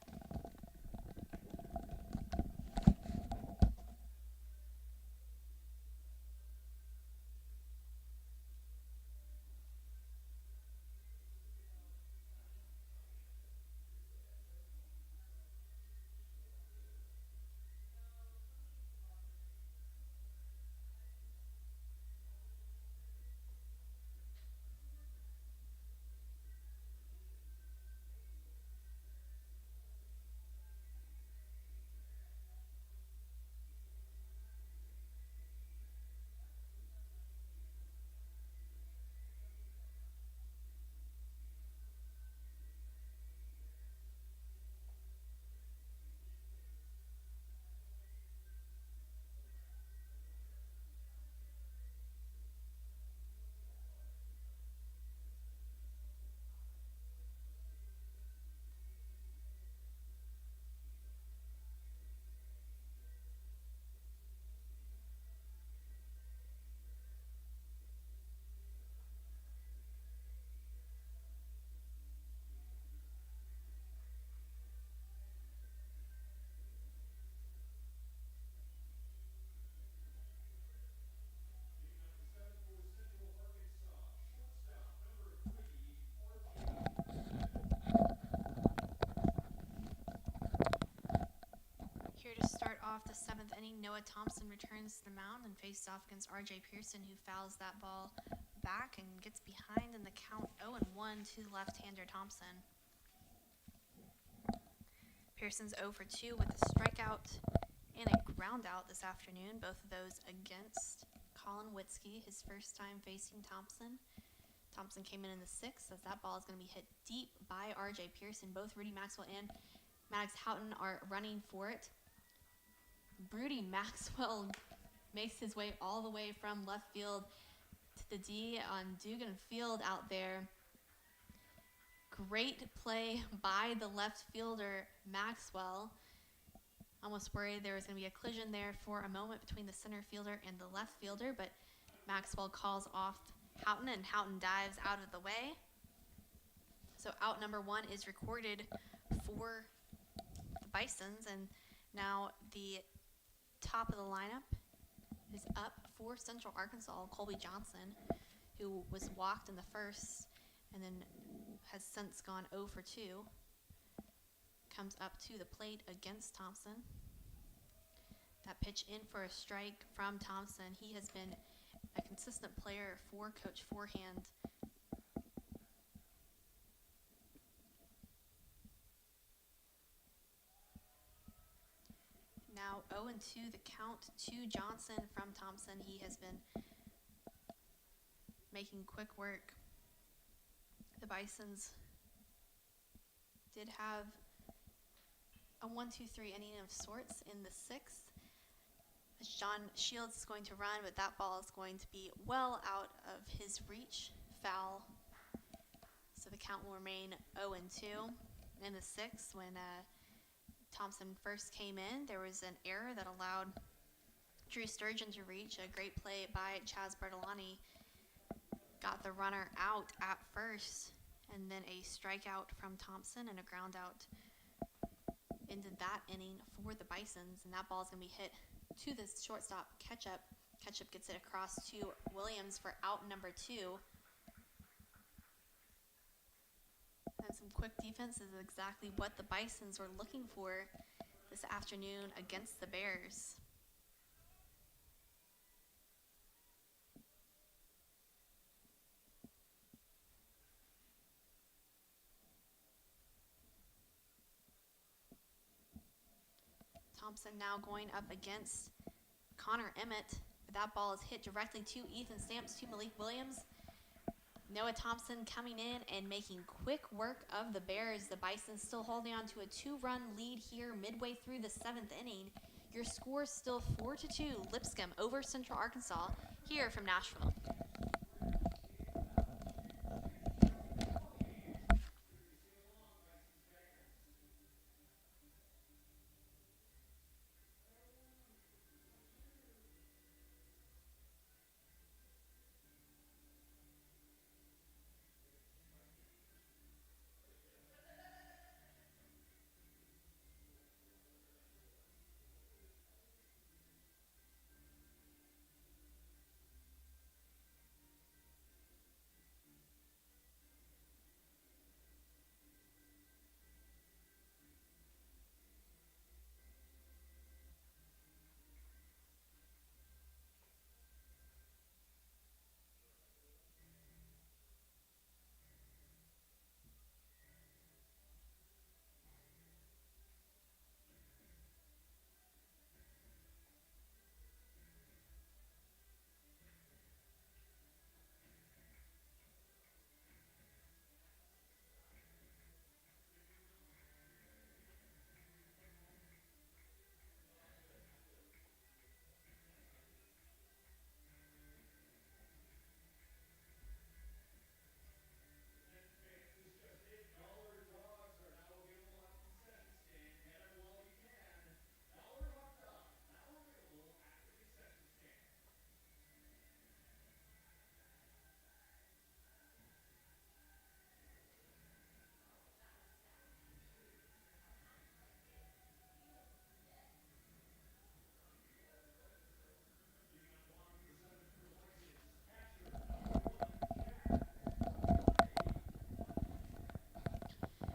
Off the 7th inning, Noah Thompson returns to the mound and faces off against R.J. Pearson, who fouls that ball back and gets behind in the count 0-1 to left-hander Thompson. Pearson's 0 for 2 with a strikeout and a ground out this afternoon, both of those against Colin Witzke, his first time facing Thompson. Thompson came in the 6th as that ball is going to be hit deep by R.J. Pearson. Both Rudy Maxwell and Maddox Houghton are running for it. Rudy Maxwell makes his way all the way from left field to the D on Dugan Field out there. Great play by the left fielder Maxwell. Almost worried there was going to be a collision there for a moment between the center fielder and the left fielder, but Maxwell calls off Houghton, and Houghton dives out of the way. So out number 1 is recorded for the Bisons, and now the top of the lineup is up for Central Arkansas. Colby Johnson, who was walked in the first and then has since gone 0 for 2, comes up to the plate against Thompson. That pitch in for a strike from Thompson. He has been a consistent player for Coach Forehand. Now 0-2 the count to Johnson from Thompson. He has been making quick work. The Bisons did have a 1-2-3 inning of sorts in the 6th. As John Shields is going to run, but that ball is going to be well out of his reach. Foul. So the count will remain 0-2. In the 6th, when Thompson first came in, there was an error that allowed Drew Sturgeon to reach. A great play by Chaz Bertolani got the runner out at first, and then a strikeout from Thompson and a ground out ended that inning for the Bisons, and that ball is going to be hit to the shortstop, Ketchup. Ketchup gets it across to Williams for out number 2. And some quick defense is exactly what the Bisons were looking for this afternoon against the Bears. Thompson now going up against Connor Emmett. That ball is hit directly to Ethan Stamps, to Malik Williams. Noah Thompson coming in and making quick work of the Bears. The Bisons still holding on to a 2-run lead here midway through the 7th inning. Your score is still 4-2, Lipscomb over Central Arkansas here from Nashville.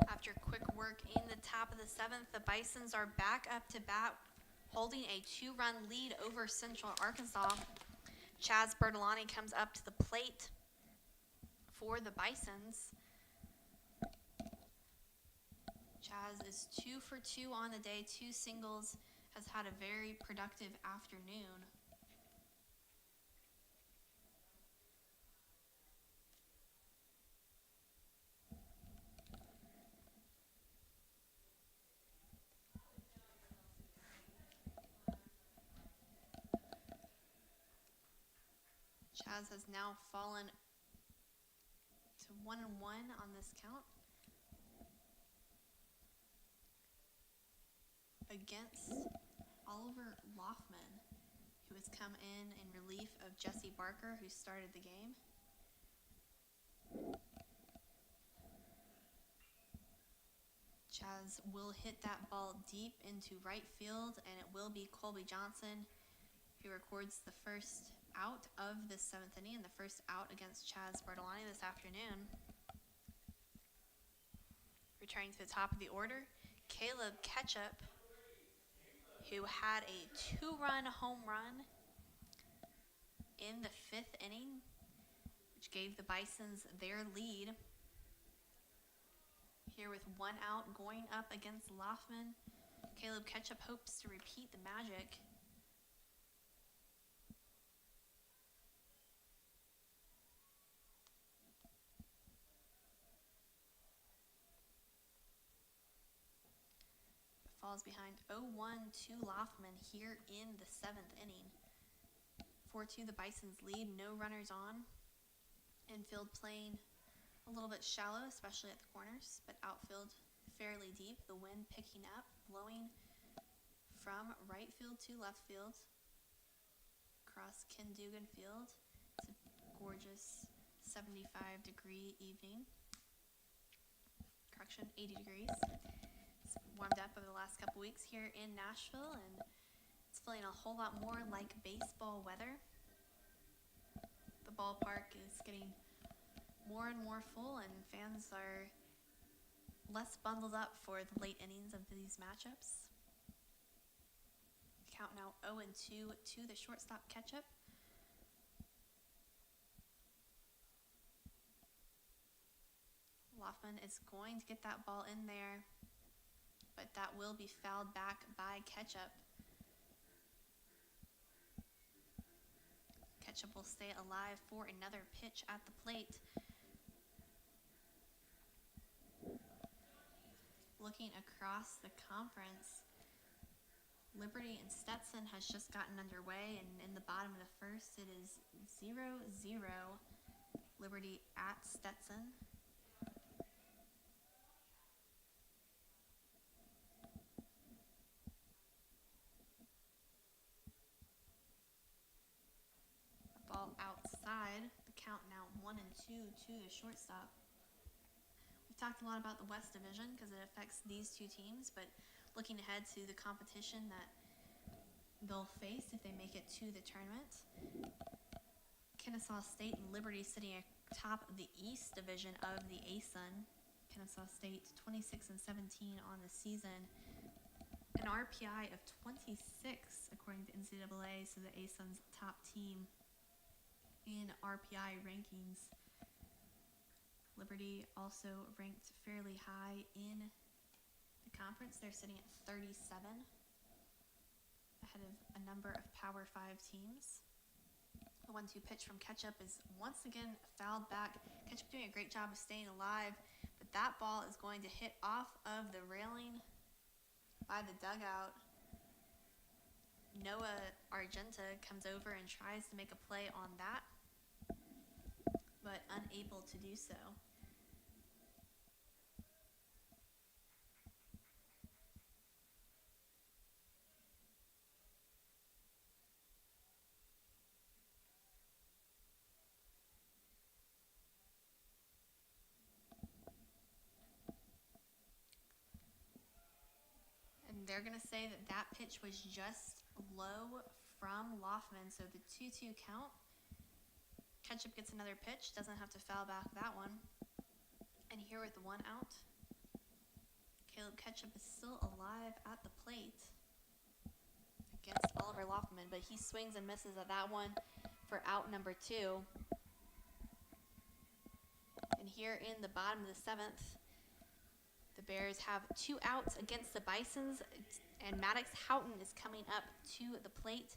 After quick work in the top of the 7th, the Bisons are back up to bat, holding a 2-run lead over Central Arkansas. Chaz Bertolani comes up to the plate for the Bisons. Chaz is 2 for 2 on the day, 2 singles, has had a very productive afternoon. Chaz has now fallen to 1-1 on this count. against Oliver Loffman, who has come in relief of Jesse Barker, who started the game. Chaz will hit that ball deep into right field, and it will be Colby Johnson who records the first out of the 7th inning and the first out against Chaz Bartolani this afternoon. Returning to the top of the order, Caleb Ketchup, who had a 2-run home run in the 5th inning, which gave the Bisons their lead. Here with 1 out going up against Loffman, Caleb Ketchup hopes to repeat the magic. Falls behind 0-1 to Loffman here in the 7th inning. 4-2 the Bisons lead, no runners on. Infield playing a little bit shallow, especially at the corners, but outfield fairly deep. The wind picking up, blowing from right field to left field across Ken Dugan Field. It's a gorgeous 75-degree evening. Correction, 80 degrees. It's warmed up over the last couple weeks here in Nashville, and it's feeling a whole lot more like baseball weather. The ballpark is getting more and more full, and fans are less bundled up for the late innings of these matchups. Count now 0-2 to the shortstop Ketchup. Loffman is going to get that ball in there, but that will be fouled back by Ketchup. Ketchup will stay alive for another pitch at the plate. Looking across the conference, Liberty and Stetson has just gotten underway, and in the bottom of the first, it is 0-0. Liberty at Stetson. The ball outside. The count now 1-2 to the shortstop. We've talked a lot about the West Division because it affects these two teams, but looking ahead to the competition that they'll face if they make it to the tournament, Kennesaw State and Liberty sitting atop of the East Division of the ASUN. Kennesaw State 26-17 on the season, an RPI of 26 according to NCAA, so the ASUN's top team in RPI rankings. Liberty also ranked fairly high in the conference. They're sitting at 37, ahead of a number of Power 5 teams. The 1-2 pitch from Ketchup is once again fouled back. Ketchup doing a great job of staying alive, but that ball is going to hit off of the railing by the dugout. Noah Argenta comes over and tries to make a play on that, but unable to do so. And they're going to say that that pitch was just low from Loffman, so the 2-2 count. Ketchup gets another pitch, doesn't have to foul back that one. And here with the 1 out, Caleb Ketchup is still alive at the plate against Oliver Loffman, but he swings and misses at that one for out number 2. And here in the bottom of the 7th, the Bears have 2 outs against the Bisons, and Maddox Houghton is coming up to the plate.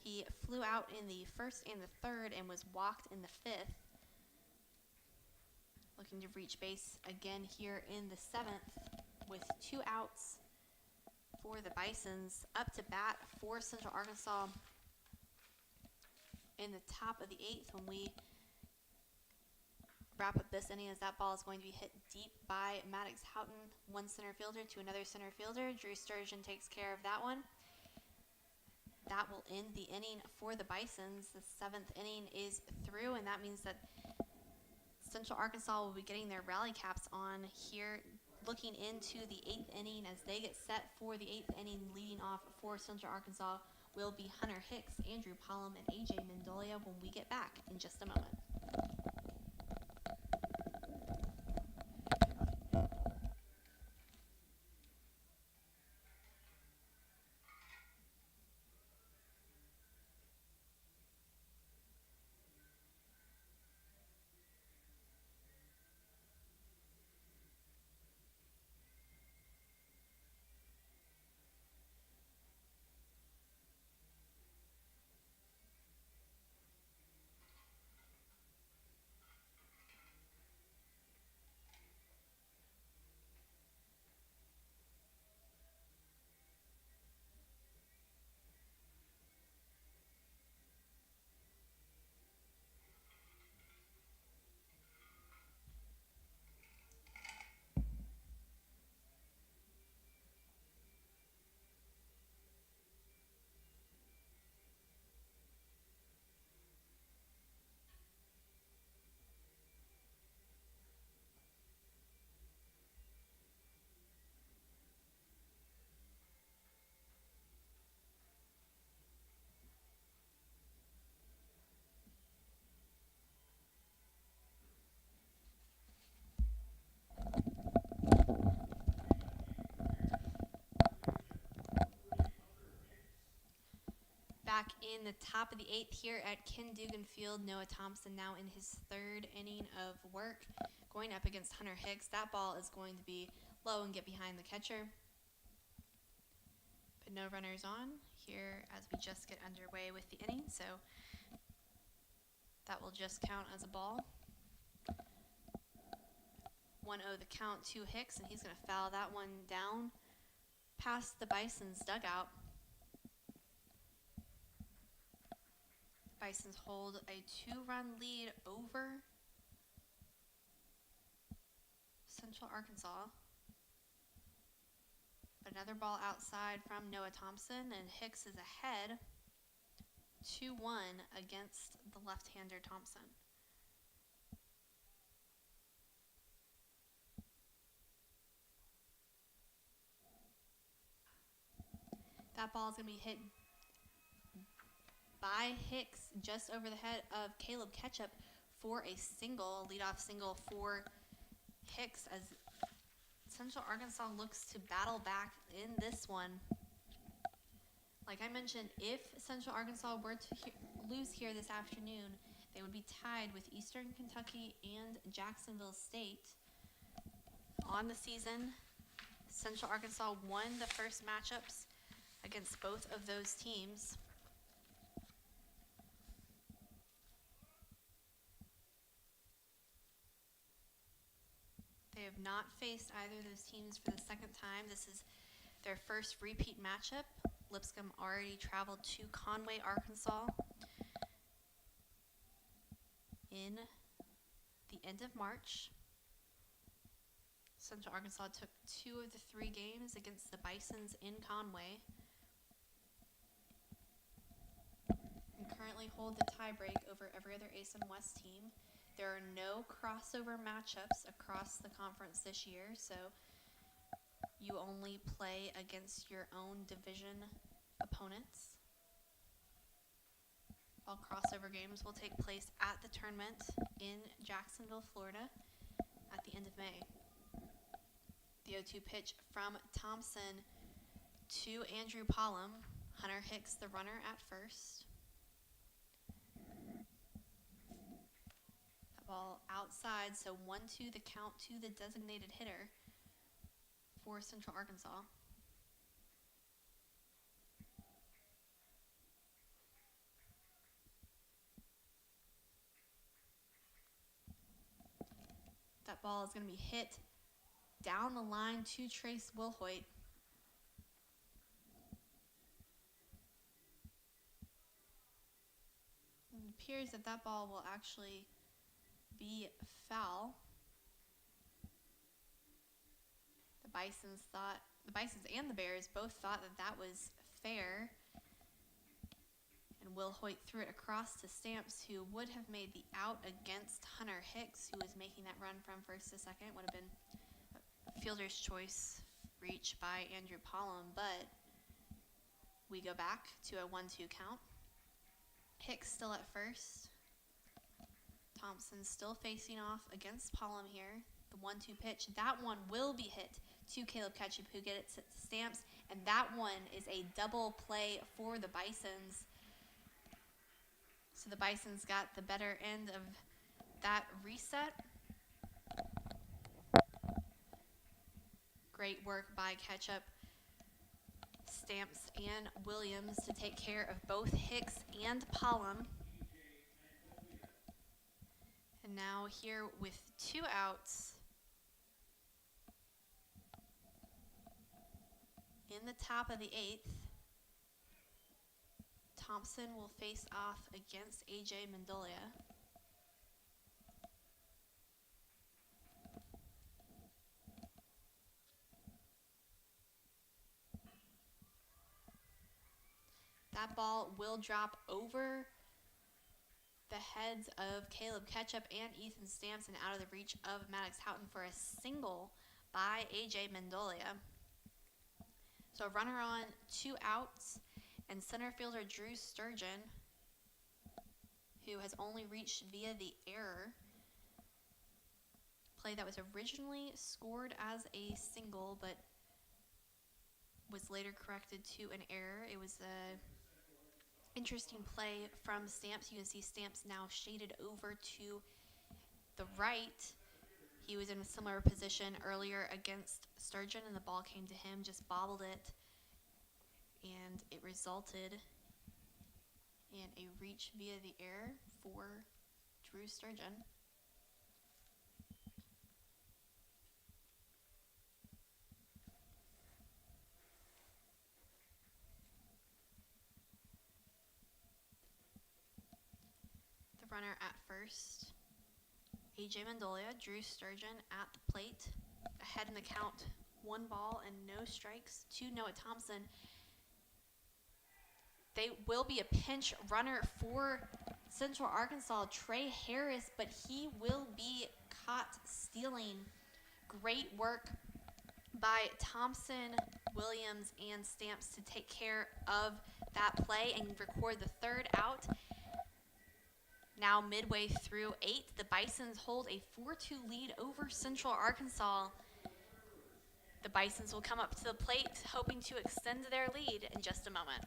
He flew out in the 1st and the 3rd and was walked in the 5th. Looking to reach base again here in the 7th with 2 outs for the Bisons. Up to bat for Central Arkansas in the top of the 8th when we wrap up this inning as that ball is going to be hit deep by Maddox Houghton, one center fielder to another center fielder. Drew Sturgeon takes care of that one. That will end the inning for the Bisons. The 7th inning is through, and that means that Central Arkansas will be getting their rally caps on here, looking into the 8th inning as they get set for the 8th inning. Leading off for Central Arkansas will be Hunter Hicks, Andrew Pollum, and AJ Mendolia when we get back in just a moment. Back in the top of the 8th here at Ken Dugan Field, Noah Thompson now in his 3rd inning of work, going up against Hunter Hicks. That ball is going to be low and get behind the catcher. But no runners on here as we just get underway with the inning, so that will just count as a ball. 1-0 the count to Hicks, and he's going to foul that one down past the Bison's dugout. Bisons hold a 2-run lead over Central Arkansas. Another ball outside from Noah Thompson, and Hicks is ahead 2-1 against the left-hander Thompson. That ball is going to be hit by Hicks just over the head of Caleb Ketchup for a single, a leadoff single for Hicks as Central Arkansas looks to battle back in this one. Like I mentioned, if Central Arkansas were to lose here this afternoon, they would be tied with Eastern Kentucky and Jacksonville State. On the season, Central Arkansas won the first matchups against both of those teams. They have not faced either of those teams for the second time. This is their first repeat matchup. Lipscomb already traveled to Conway, Arkansas in the end of March. Central Arkansas took 2 of the 3 games against the Bisons in Conway and currently hold the tiebreak over every other ASUN West team. There are no crossover matchups across the conference this year, so you only play against your own division opponents. All crossover games will take place at the tournament in Jacksonville, Florida at the end of May. The 0-2 pitch from Thompson to Andrew Pollum. Hunter Hicks, the runner at first. That ball outside, so 1-2 the count to the designated hitter for Central Arkansas. That ball is going to be hit down the line to Trace Wilhoit. It appears that that ball will actually be foul. The Bisons and the Bears both thought that was fair. And Will Hoyt threw it across to Stamps, who would have made the out against Hunter Hicks, who was making that run from first to second. Would have been a fielder's choice reach by Andrew Pollum, but we go back to a 1-2 count. Hicks still at first. Thompson still facing off against Pollum here. The 1-2 pitch. That one will be hit to Caleb Ketchup, who gets it to Stamps, and that one is a double play for the Bisons. So the Bisons got the better end of that reset. Great work by Ketchup, Stamps, and Williams to take care of both Hicks and Pollum. And now here with 2 outs in the top of the 8th, Thompson will face off against A.J. Mendolia. That ball will drop over the heads of Caleb Ketchup and Ethan Stamps and out of the reach of Maddox Houghton for a single by A.J. Mendolia. So a runner on, 2 outs, and center fielder Drew Sturgeon, who has only reached via the error. Play that was originally scored as a single, but was later corrected to an error. It was a interesting play from Stamps. You can see Stamps now shaded over to the right. He was in a similar position earlier against Sturgeon, and the ball came to him, just bobbled it, and it resulted in a reach via the air for Drew Sturgeon. The runner at first, A.J. Mendolia. Drew Sturgeon at the plate. Ahead in the count, 1 ball and no strikes to Noah Thompson. They will be a pinch runner for Central Arkansas, Trey Harris, but he will be caught stealing. Great work by Thompson, Williams, and Stamps to take care of that play and record the 3rd out. Now midway through 8th, the Bisons hold a 4-2 lead over Central Arkansas. The Bisons will come up to the plate, hoping to extend their lead in just a moment.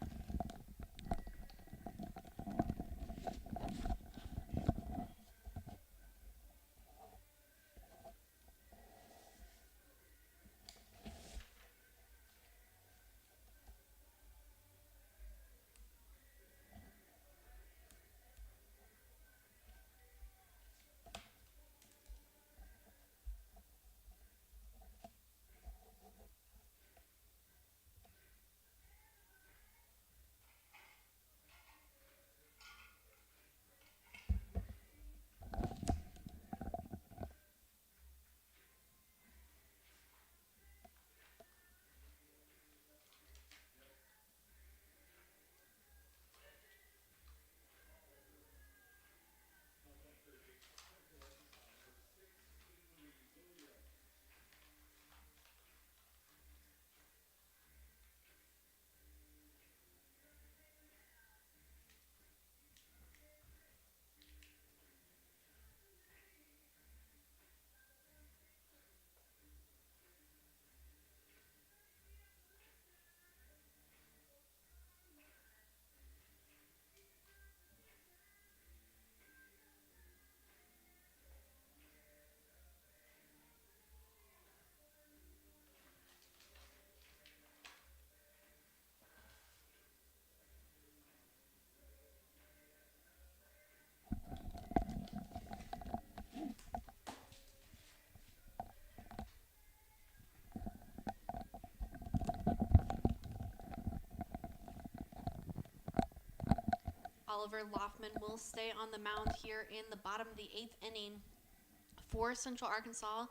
Oliver Loffman will stay on the mound here in the bottom of the 8th inning for Central Arkansas.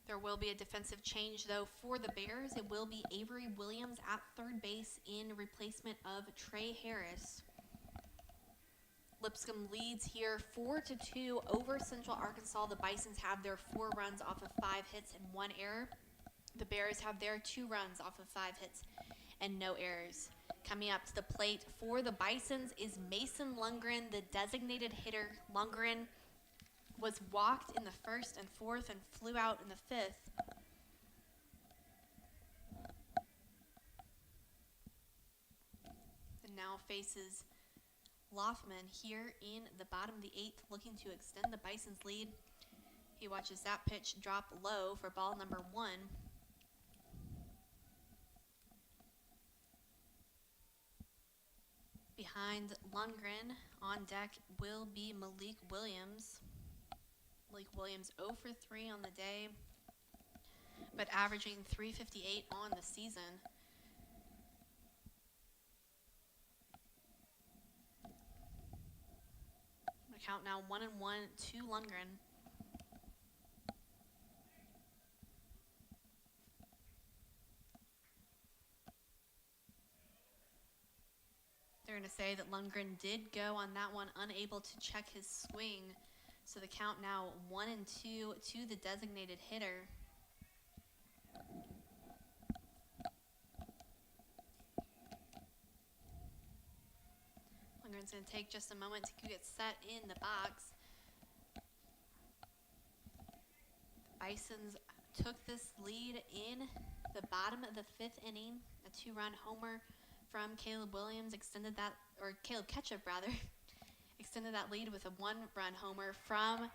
There will be a defensive change, though, for the Bears. It will be Avery Williams at third base in replacement of Trey Harris. Lipscomb leads here 4-2 over Central Arkansas. The Bisons have their 4 runs off of 5 hits and 1 error. The Bears have their 2 runs off of 5 hits and no errors. Coming up to the plate for the Bisons is Mason Lundgren, the designated hitter. Lundgren was walked in the 1st and 4th and flew out in the 5th. And now faces Loffman here in the bottom of the 8th, looking to extend the Bison's lead. He watches that pitch drop low for ball number 1. Behind Lundgren on deck will be Malik Williams. Malik Williams 0 for 3 on the day, but averaging .358 on the season. The count now 1-1 to Lundgren. They're going to say that Lundgren did go on that one, unable to check his swing. So the count now 1-2 to the designated hitter. Lundgren's going to take just a moment to get set in the box. The Bisons took this lead in the bottom of the 5th inning. A 2-run homer from Caleb Williams Caleb Ketchup rather, extended that lead with a 1-run homer from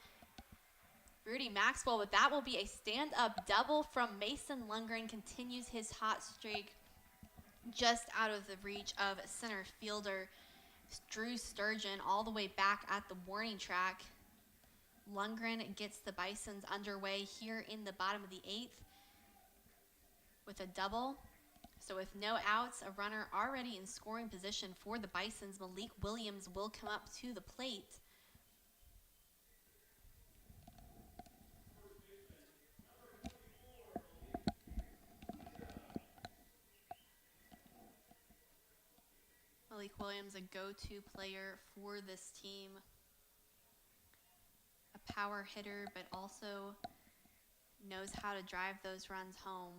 Rudy Maxwell, but that will be a stand-up double from Mason Lundgren. Continues his hot streak just out of the reach of center fielder Drew Sturgeon, all the way back at the warning track. Lundgren gets the Bisons underway here in the bottom of the 8th with a double. So with no outs, a runner already in scoring position for the Bisons, Malik Williams will come up to the plate. Malik Williams, a go-to player for this team. A power hitter, but also knows how to drive those runs home.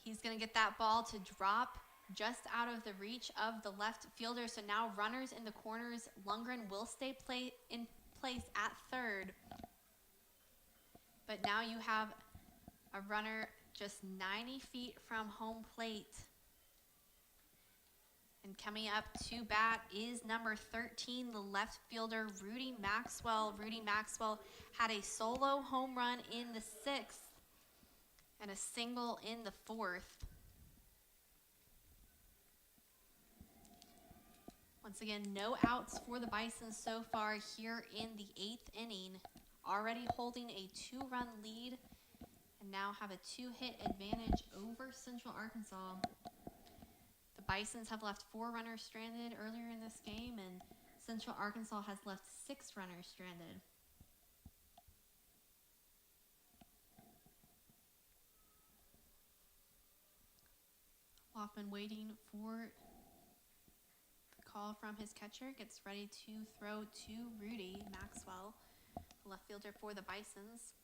He's going to get that ball to drop just out of the reach of the left fielder. So now runners in the corners. Lundgren will stay in place at third. But now you have a runner just 90 feet from home plate. And coming up to bat is number 13, the left fielder, Rudy Maxwell. Rudy Maxwell had a solo home run in the 6th. And a single in the 4th. Once again, no outs for the Bisons so far here in the 8th inning. Already holding a 2-run lead and now have a 2-hit advantage over Central Arkansas. The Bisons have left 4 runners stranded earlier in this game, and Central Arkansas has left 6 runners stranded. Loffman waiting for the call from his catcher. Gets ready to throw to Rudy Maxwell, left fielder for the Bisons.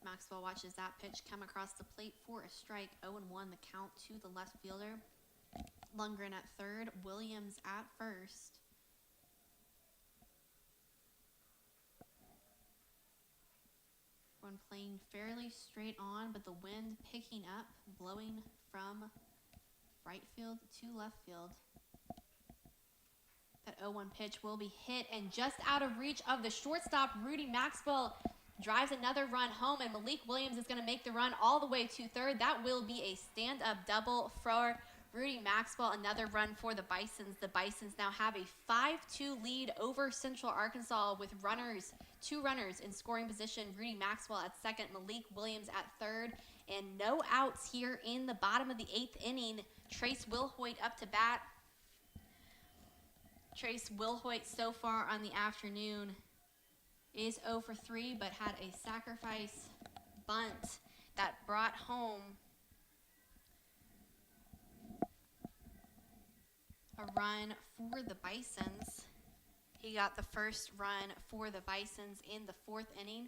Maxwell watches that pitch come across the plate for a strike. 0-1 the count to the left fielder. Lundgren at third. Williams at first. One playing fairly straight on, but the wind picking up, blowing from right field to left field. That 0-1 pitch will be hit and just out of reach of the shortstop. Rudy Maxwell drives another run home, and Malik Williams is going to make the run all the way to third. That will be a stand-up double for Rudy Maxwell. Another run for the Bisons. The Bisons now have a 5-2 lead over Central Arkansas with two runners in scoring position. Rudy Maxwell at second, Malik Williams at third, and no outs here in the bottom of the 8th inning. Trace Wilhoit up to bat. Trace Wilhoit so far on the afternoon is 0 for 3, but had a sacrifice bunt that brought home a run for the Bisons. He got the first run for the Bisons in the 4th inning.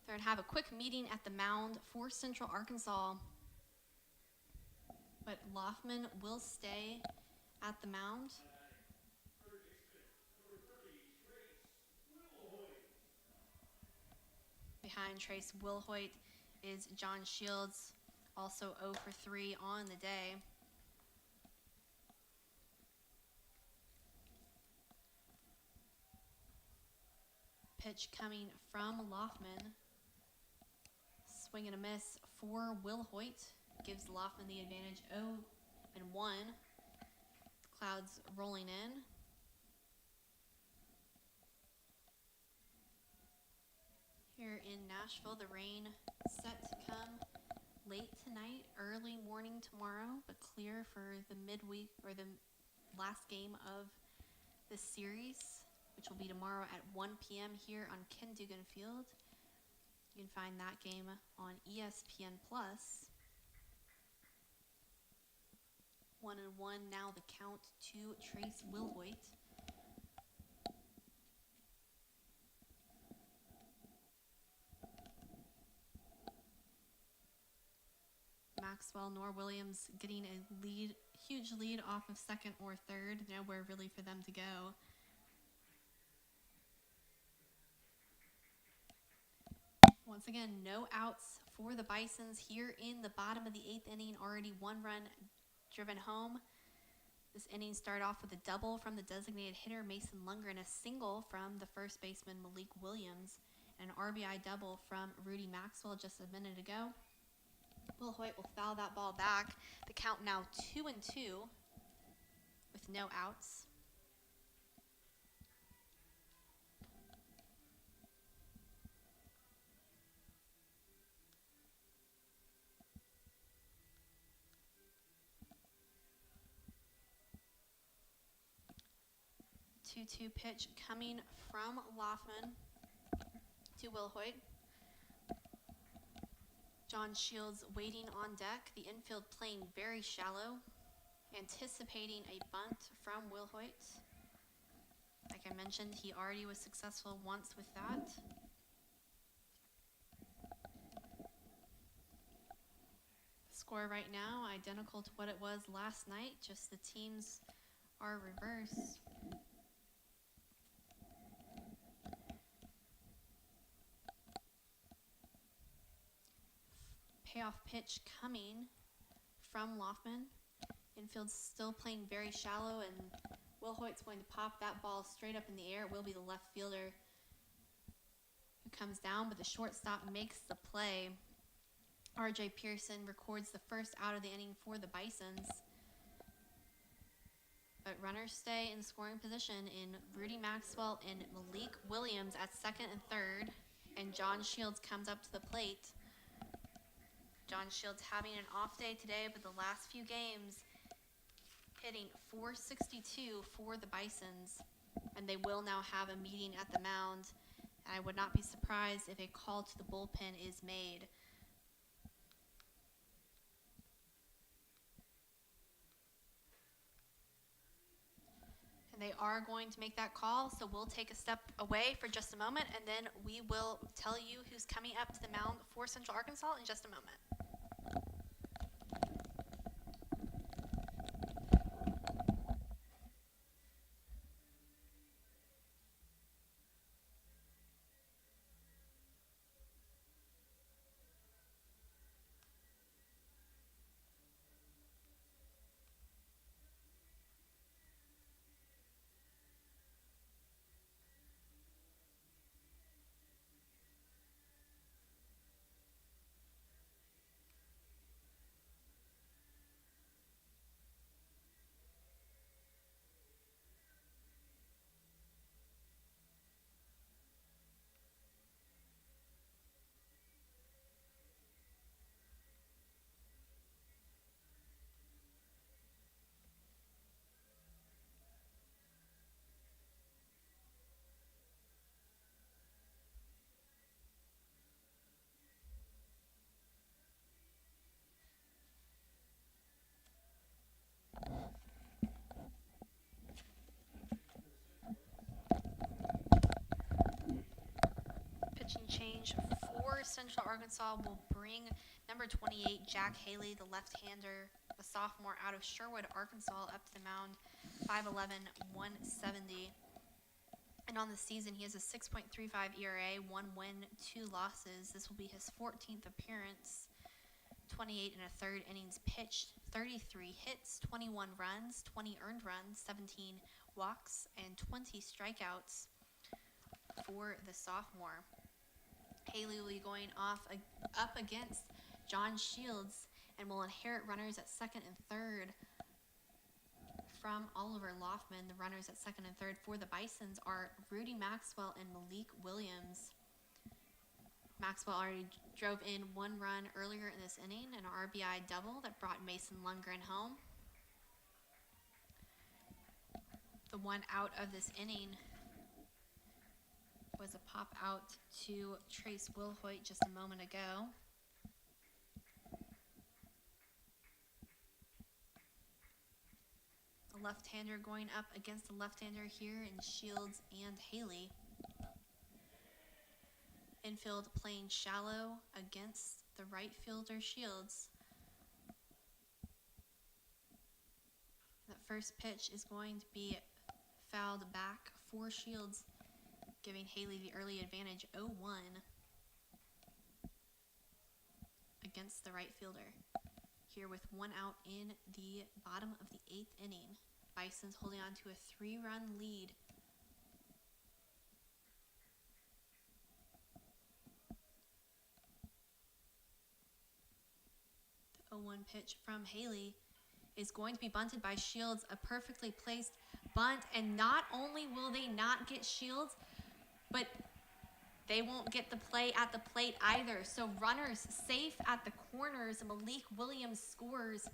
They're going to have a quick meeting at the mound for Central Arkansas, but Loffman will stay at the mound. Behind Trace Wilhoit is John Shields, also 0 for 3 on the day. Pitch coming from Loffman. Swing and a miss for Wilhoit. Gives Loffman the advantage, 0-1. Clouds rolling in. Here in Nashville, the rain set to come late tonight, early morning tomorrow, but clear for the midweek or the last game of the series, which will be tomorrow at 1 p.m. here on Ken Dugan Field. You can find that game on ESPN+. 1-1 now the count to Trace Wilhoit. Maxwell nor Williams getting a huge lead off of second or third. Nowhere really for them to go. Once again, no outs for the Bisons here in the bottom of the 8th inning. Already 1 run driven home. This inning started off with a double from the designated hitter Mason Lundgren, a single from the first baseman Malik Williams, and an RBI double from Rudy Maxwell just a minute ago. Wilhoit will foul that ball back. The count now 2-2 with no outs. Two-two pitch coming from Loffman to Wilhoit. John Shields waiting on deck. The infield playing very shallow, anticipating a bunt from Wilhoit. Like I mentioned, he already was successful once with that. The score right now identical to what it was last night, just the teams are reversed. Payoff pitch coming from Loffman. Infield's still playing very shallow, and Wilhoit's going to pop that ball straight up in the air. It will be the left fielder who comes down, but the shortstop makes the play. R.J. Pearson records the first out of the inning for the Bisons. But runners stay in scoring position in Rudy Maxwell and Malik Williams at second and third, and John Shields comes up to the plate. John Shields having an off day today, but the last few games hitting .462 for the Bisons, and they will now have a meeting at the mound. And I would not be surprised if a call to the bullpen is made. And they are going to make that call, so we'll take a step away for just a moment, and then we will tell you who's coming up to the mound for Central Arkansas in just a moment. Central Arkansas will bring number 28, Jack Haley, the left-hander, the sophomore out of Sherwood, Arkansas, up to the mound, 5'11", 170. And on the season, he has a 6.35 ERA, 1 win, 2 losses. This will be his 14th appearance. 28 and a third innings pitched, 33 hits, 21 runs, 20 earned runs, 17 walks, and 20 strikeouts for the sophomore. Haley will be going up against John Shields and will inherit runners at second and third from Oliver Loffman. The runners at second and third for the Bisons are Rudy Maxwell and Malik Williams. Maxwell already drove in 1 run earlier in this inning, an RBI double that brought Mason Lundgren home. The one out of this inning was a pop out to Trace Wilhoit just a moment ago. The left-hander going up against the left-hander here in Shields and Haley. Infield playing shallow against the right fielder Shields. That first pitch is going to be fouled back for Shields, giving Haley the early advantage, 0-1 against the right fielder. Here with 1 out in the bottom of the 8th inning. Bison's holding on to a 3-run lead. The 0-1 pitch from Haley is going to be bunted by Shields, a perfectly placed bunt, and not only will they not get Shields, but they won't get the play at the plate either. So runners safe at the corners. Malik Williams scores,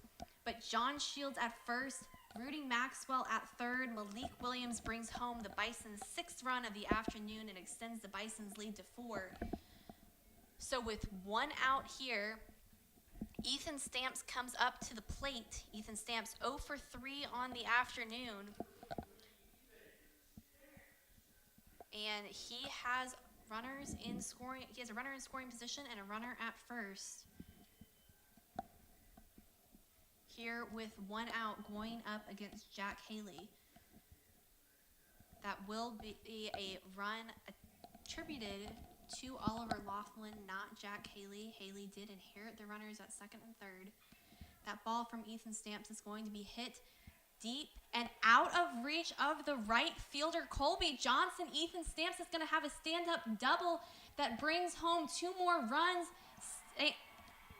but John Shields at first, Rudy Maxwell at third. Malik Williams brings home the Bison's 6th run of the afternoon and extends the Bison's lead to 4. So with 1 out here, Ethan Stamps comes up to the plate. Ethan Stamps 0 for 3 on the afternoon. And he has runners in scoring. He has a runner in scoring position and a runner at first. Here with 1 out, going up against Jack Haley. That will be a run attributed to Oliver Loffman, not Jack Haley. Haley did inherit the runners at second and third. That ball from Ethan Stamps is going to be hit deep and out of reach of the right fielder, Colby Johnson. Ethan Stamps is going to have a stand-up double that brings home 2 more runs.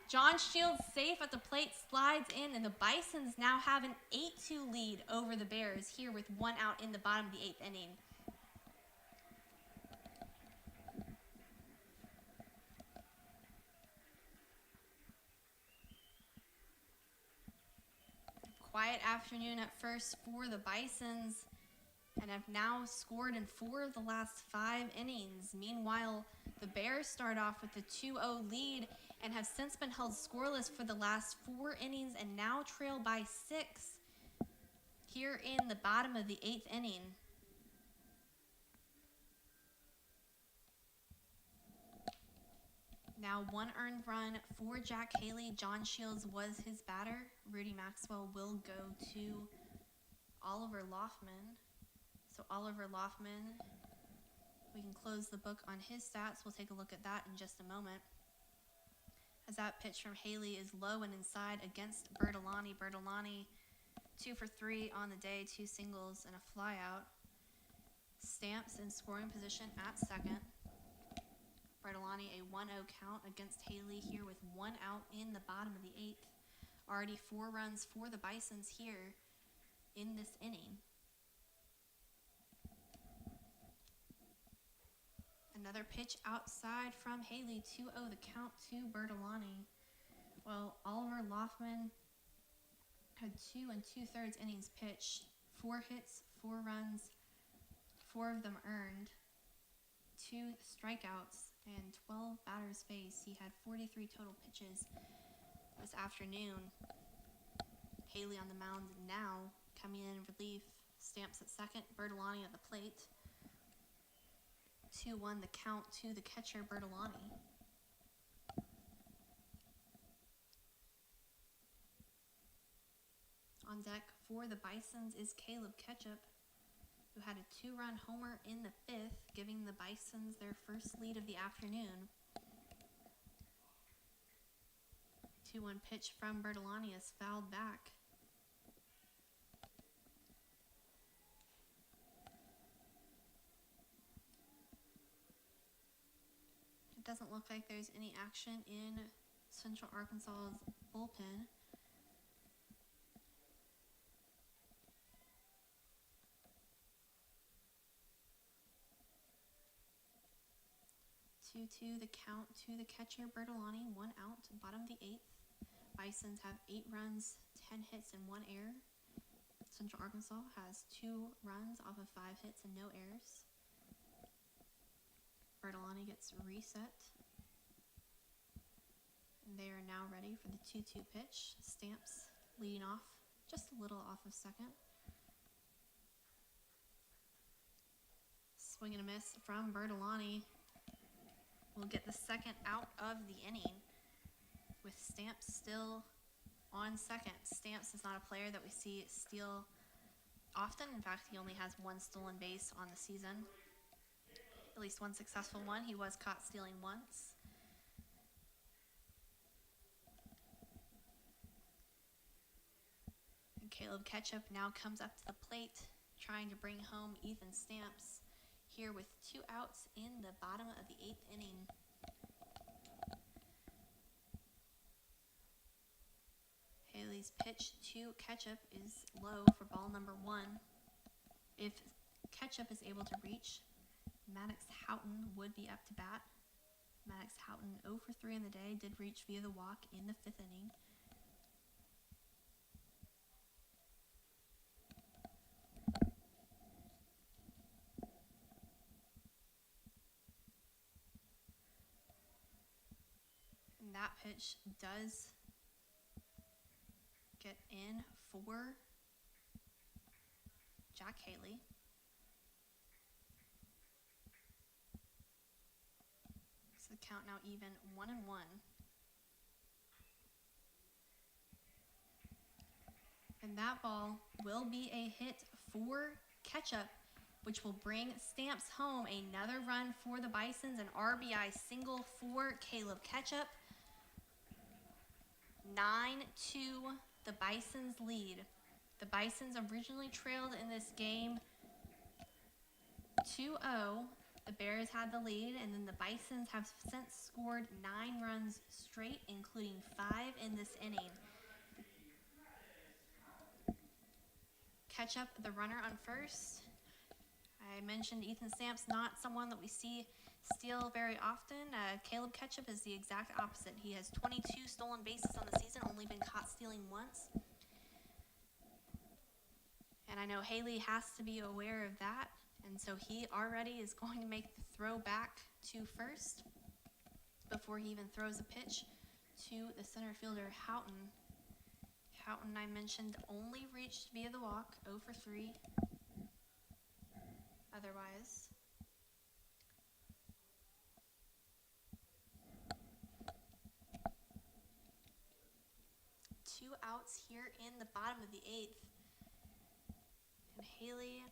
John Shields safe at the plate, slides in, and the Bisons now have an 8-2 lead over the Bears here with 1 out in the bottom of the 8th inning. Quiet afternoon at first for the Bisons, and have now scored in 4 of the last 5 innings. Meanwhile, the Bears start off with a 2-0 lead and have since been held scoreless for the last 4 innings and now trail by 6 here in the bottom of the 8th inning. Now 1 earned run for Jack Haley. John Shields was his batter. Rudy Maxwell will go to Oliver Loffman. So Oliver Loffman, we can close the book on his stats. We'll take a look at that in just a moment. As that pitch from Haley is low and inside against Bertolani. Bertolani 2 for 3 on the day, 2 singles and a flyout. Stamps in scoring position at second. Bertolani a 1-0 count against Haley here with 1 out in the bottom of the 8th. Already 4 runs for the Bisons here in this inning. Another pitch outside from Haley, 2-0 the count to Bertolani. Well, Oliver Loffman had 2 2/3 innings pitched, 4 hits, 4 runs, 4 of them earned, 2 strikeouts, and 12 batters faced. He had 43 total pitches this afternoon. Haley on the mound now, coming in relief. Stamps at second, Bertolani at the plate. 2-1 the count to the catcher, Bertolani. On deck for the Bisons is Caleb Ketchup, who had a 2-run homer in the 5th, giving the Bisons their first lead of the afternoon. 2-1 pitch from Bertolani is fouled back. It doesn't look like there's any action in Central Arkansas's bullpen. The count to the catcher Bertolani, 1 out, bottom of the 8th. Bisons have 8 runs, 10 hits, and 1 error. Central Arkansas has 2 runs off of 5 hits and no errors. Bertolani gets reset. And they are now ready for the 2-2 pitch. Stamps leading off just a little off of second. Swing and a miss from Bertolani. We'll get the second out of the inning with Stamps still on second. Stamps is not a player that we see steal often. In fact, he only has 1 stolen base on the season. At least 1 successful one. He was caught stealing once. And Caleb Ketchup now comes up to the plate, trying to bring home Ethan Stamps. Here with 2 outs in the bottom of the 8th inning. Haley's pitch to Ketchup is low for ball number 1. If Ketchup is able to reach, Maddox Houghton would be up to bat. Maddox Houghton 0 for 3 in the day, did reach via the walk in the 5th inning. That pitch does get in for Jack Haley. So the count now even 1-1. And that ball will be a hit for Ketchup, which will bring Stamps home. Another run for the Bisons, an RBI single for Caleb Ketchup. 9-2, the Bisons lead. The Bisons originally trailed in this game 2-0. The Bears had the lead, and then the Bisons have since scored 9 runs straight, including 5 in this inning. Ketchup, the runner on first. I mentioned Ethan Stamps, not someone that we see steal very often. Caleb Ketchup is the exact opposite. He has 22 stolen bases on the season, only been caught stealing once. And I know Haley has to be aware of that, and so he already is going to make the throw back to first before he even throws a pitch to the center fielder, Houghton. Houghton, I mentioned, only reached via the walk, 0 for 3. Otherwise, two outs here in the bottom of the 8th. And Haley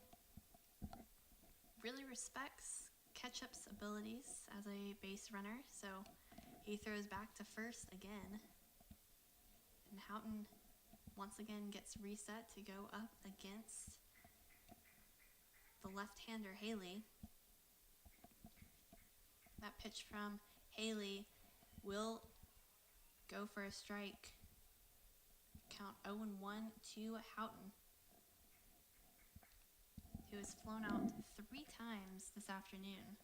really respects Ketchup's abilities as a base runner, so he throws back to first again. And Houghton once again gets reset to go up against the left-hander Haley. That pitch from Haley will go for a strike. Count 0-1 to Houghton, who has flown out 3 times this afternoon.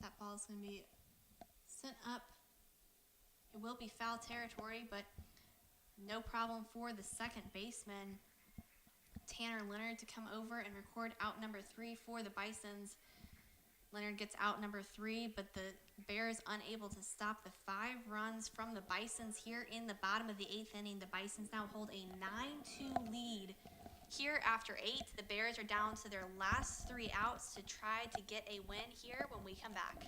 That ball is going to be sent up. It will be foul territory, but no problem for the second baseman, Tanner Leonard, to come over and record out number 3 for the Bisons. Leonard gets out number 3, but the Bears unable to stop the 5 runs from the Bisons here in the bottom of the 8th inning. The Bisons now hold a 9-2 lead Here after 8, the Bears are down to their last 3 outs to try to get a win here when we come back.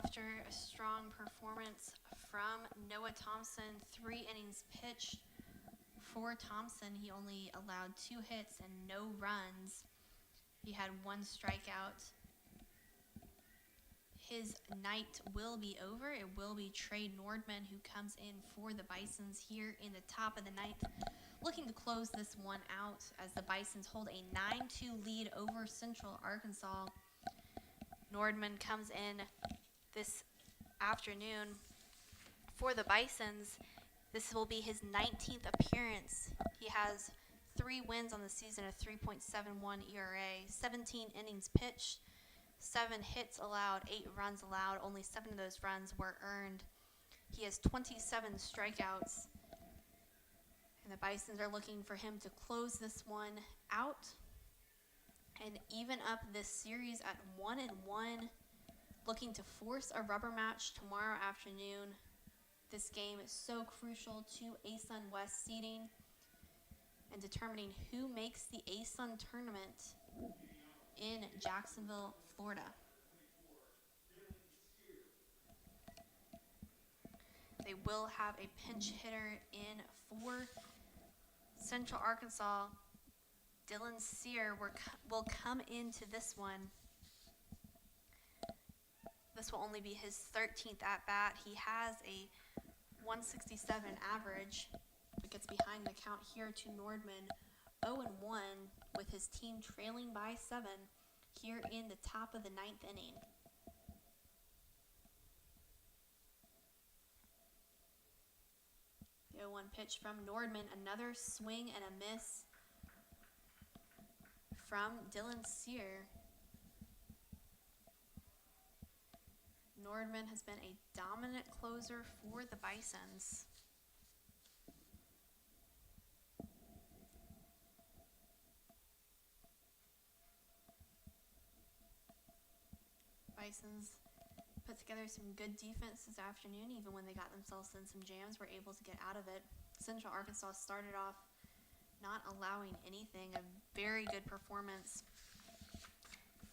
After a strong performance from Noah Thompson, 3 innings pitched for Thompson, he only allowed 2 hits and no runs. He had 1 strikeout. His night will be over. It will be Trey Nordman who comes in for the Bisons here in the top of the 9th, looking to close this one out as the Bisons hold a 9-2 lead over Central Arkansas. Nordman comes in this afternoon for the Bisons. This will be his 19th appearance. He has 3 wins on the season, a 3.71 ERA, 17 innings pitched, 7 hits allowed, 8 runs allowed. Only 7 of those runs were earned. He has 27 strikeouts, and the Bisons are looking for him to close this one out and even up this series at 1-1, looking to force a rubber match tomorrow afternoon. This game is so crucial to ASUN West seeding and determining who makes the ASUN tournament in Jacksonville, Florida. They will have a pinch hitter in for Central Arkansas. Dylan Sear will come into this one. This will only be his 13th at-bat. He has a 167 average, but gets behind the count here to Nordman, 0-1, with his team trailing by 7 here in the top of the 9th inning. The 0-1 pitch from Nordman, another swing and a miss from Dylan Sear. Nordman has been a dominant closer for the Bisons. Bisons put together some good defense this afternoon. Even when they got themselves in some jams, were able to get out of it. Central Arkansas started off not allowing anything. A very good performance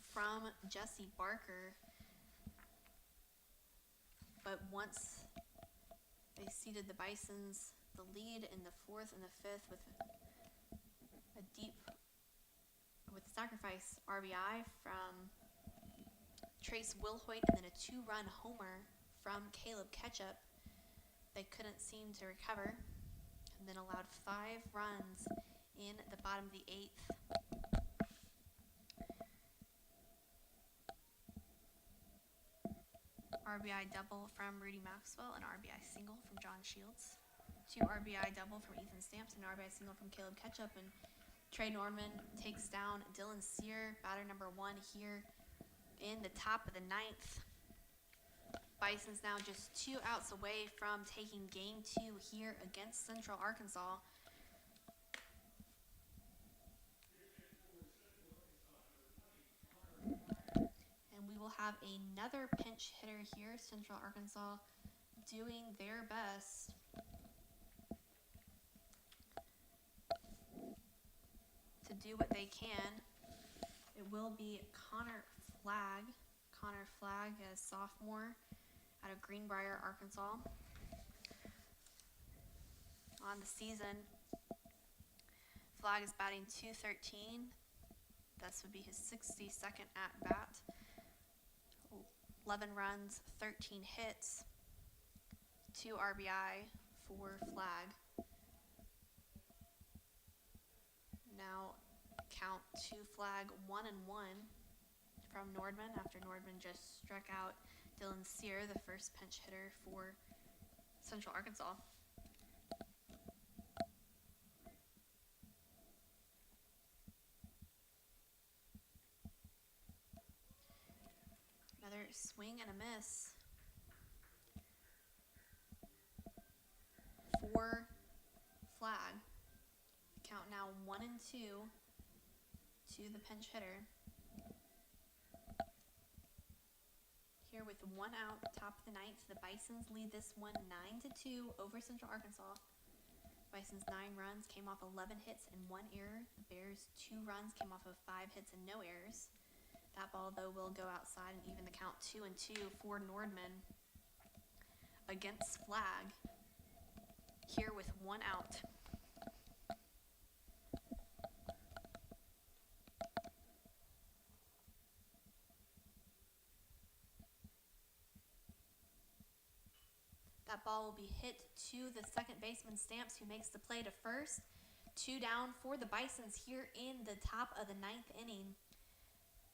from Jesse Barker. But once they ceded the Bisons the lead in the 4th and the 5th with a sacrifice RBI from Trace Wilhoit and then a 2-run homer from Caleb Ketchup, they couldn't seem to recover, and then allowed 5 runs in the bottom of the 8th. RBI double from Rudy Maxwell, an RBI single from John Shields, 2 RBI double from Ethan Stamps, and an RBI single from Caleb Ketchup, and Trey Nordman takes down Dylan Sear, batter number 1 here in the top of the 9th. Bison's now just 2 outs away from taking game 2 here against Central Arkansas. And we will have another pinch hitter here, Central Arkansas doing their best to do what they can. It will be Connor Flagg, a sophomore out of Greenbrier, Arkansas. On the season, Flagg is batting .213. This would be his 62nd at-bat. 11 runs, 13 hits, 2 RBI for Flagg. Now count to Flagg 1-1 from Nordman after Nordman just struck out Dylan Sear, the first pinch hitter for Central Arkansas. Another swing and a miss for Flagg. Count now 1-2 to the pinch hitter. Here with 1 out, top of the ninth, the Bisons lead this one 9-2 over Central Arkansas. Bisons 9 runs came off 11 hits and 1 error. The Bears 2 runs came off of 5 hits and no errors. That ball, though, will go outside and even the count 2-2 for Nordman against Flagg. Here with 1 out. That ball will be hit to the second baseman, Stamps, who makes the play to first. 2 down for the Bisons here in the top of the 9th inning.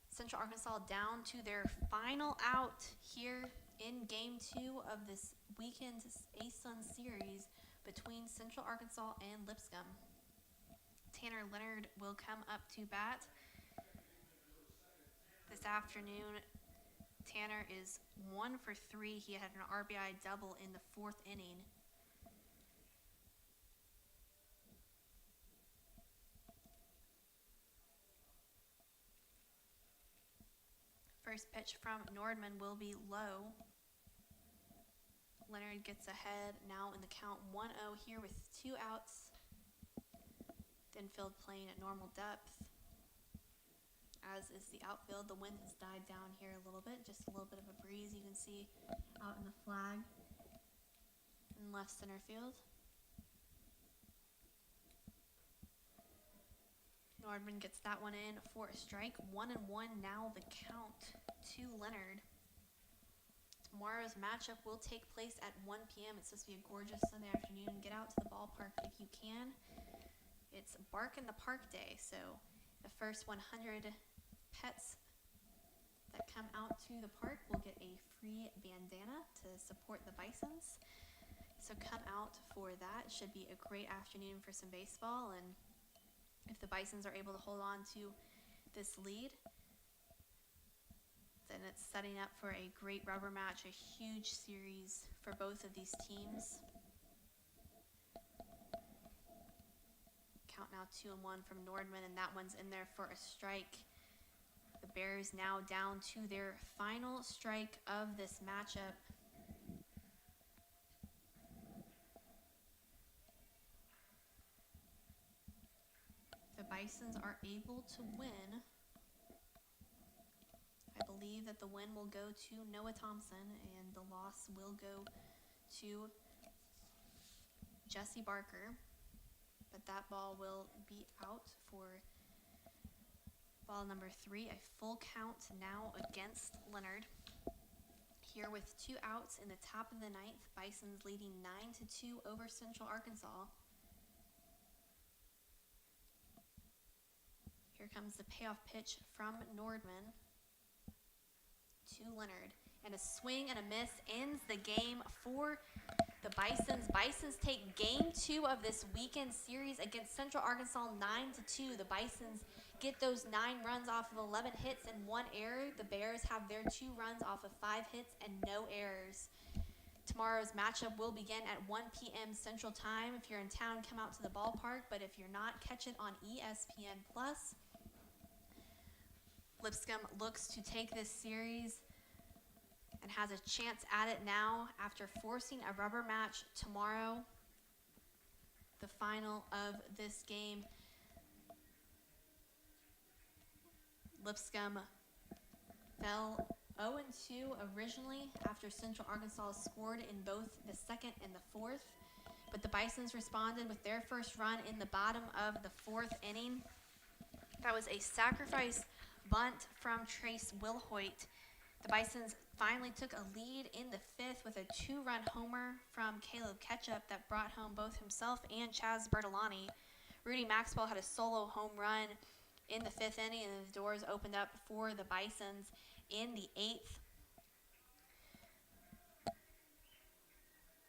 Central Arkansas down to their final out here in Game 2 of this weekend's ASUN series between Central Arkansas and Lipscomb. Tanner Leonard will come up to bat this afternoon. Tanner is 1 for 3. He had an RBI double in the 4th inning. First pitch from Nordman will be low. Leonard gets ahead now in the count 1-0 here with 2 outs. The infield playing at normal depth, as is the outfield. The wind has died down here a little bit, just a little bit of a breeze you can see out in the flag in left center field. Nordman gets that one in for a strike. 1-1 now the count to Leonard. Tomorrow's matchup will take place at 1 p.m. It's supposed to be a gorgeous Sunday afternoon. Get out to the ballpark if you can. It's Bark in the Park Day, so the first 100 pets that come out to the park will get a free bandana to support the Bisons. So come out for that. It should be a great afternoon for some baseball, and if the Bisons are able to hold on to this lead, then it's setting up for a great rubber match, a huge series for both of these teams. Count now 2-1 from Nordman, and that one's in there for a strike. The Bears now down to their final strike of this matchup. The Bisons are able to win. I believe that the win will go to Noah Thompson and the loss will go to Jesse Barker. But that ball will be out for ball number 3. A full count now against Leonard. Here with 2 outs in the top of the 9th, Bisons leading 9-2 over Central Arkansas. Here comes the payoff pitch from Nordman to Leonard. And a swing and a miss ends the game for the Bisons take game 2 of this weekend series against Central Arkansas 9-2. The Bisons get those 9 runs off of 11 hits and 1 error. The Bears have their 2 runs off of 5 hits and no errors. Tomorrow's matchup will begin at 1 p.m. Central Time. If you're in town, come out to the ballpark, but if you're not, catch it on ESPN+. Lipscomb looks to take this series and has a chance at it now after forcing a rubber match tomorrow, the final of this game. Lipscomb fell 0-2 originally after Central Arkansas scored in both the second and the fourth, but the Bisons responded with their first run in the bottom of the 4th inning. That was a sacrifice bunt from Trace Wilhoit. The Bisons finally took a lead in the 5th with a 2-run homer from Caleb Ketchup that brought home both himself and Chaz Bertolani. Rudy Maxwell had a solo home run in the 5th inning, and the doors opened up for the Bisons in the 8th.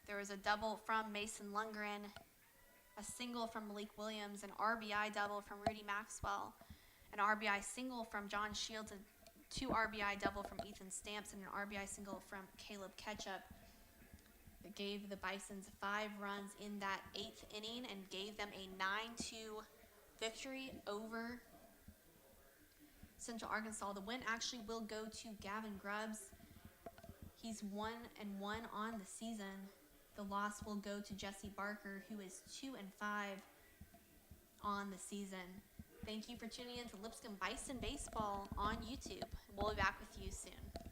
There was a double from Mason Lundgren, a single from Malik Williams, an RBI double from Rudy Maxwell, an RBI single from John Shields, and 2 RBI double from Ethan Stamps, and an RBI single from Caleb Ketchup. That gave the Bisons 5 runs in that 8th inning and gave them a 9-2 victory over Central Arkansas. The win actually will go to Gavin Grubbs. He's 1-1 on the season. The loss will go to Jesse Barker, who is 2-5 on the season. Thank you for tuning in to Lipscomb Bison Baseball on YouTube. We'll be back with you soon.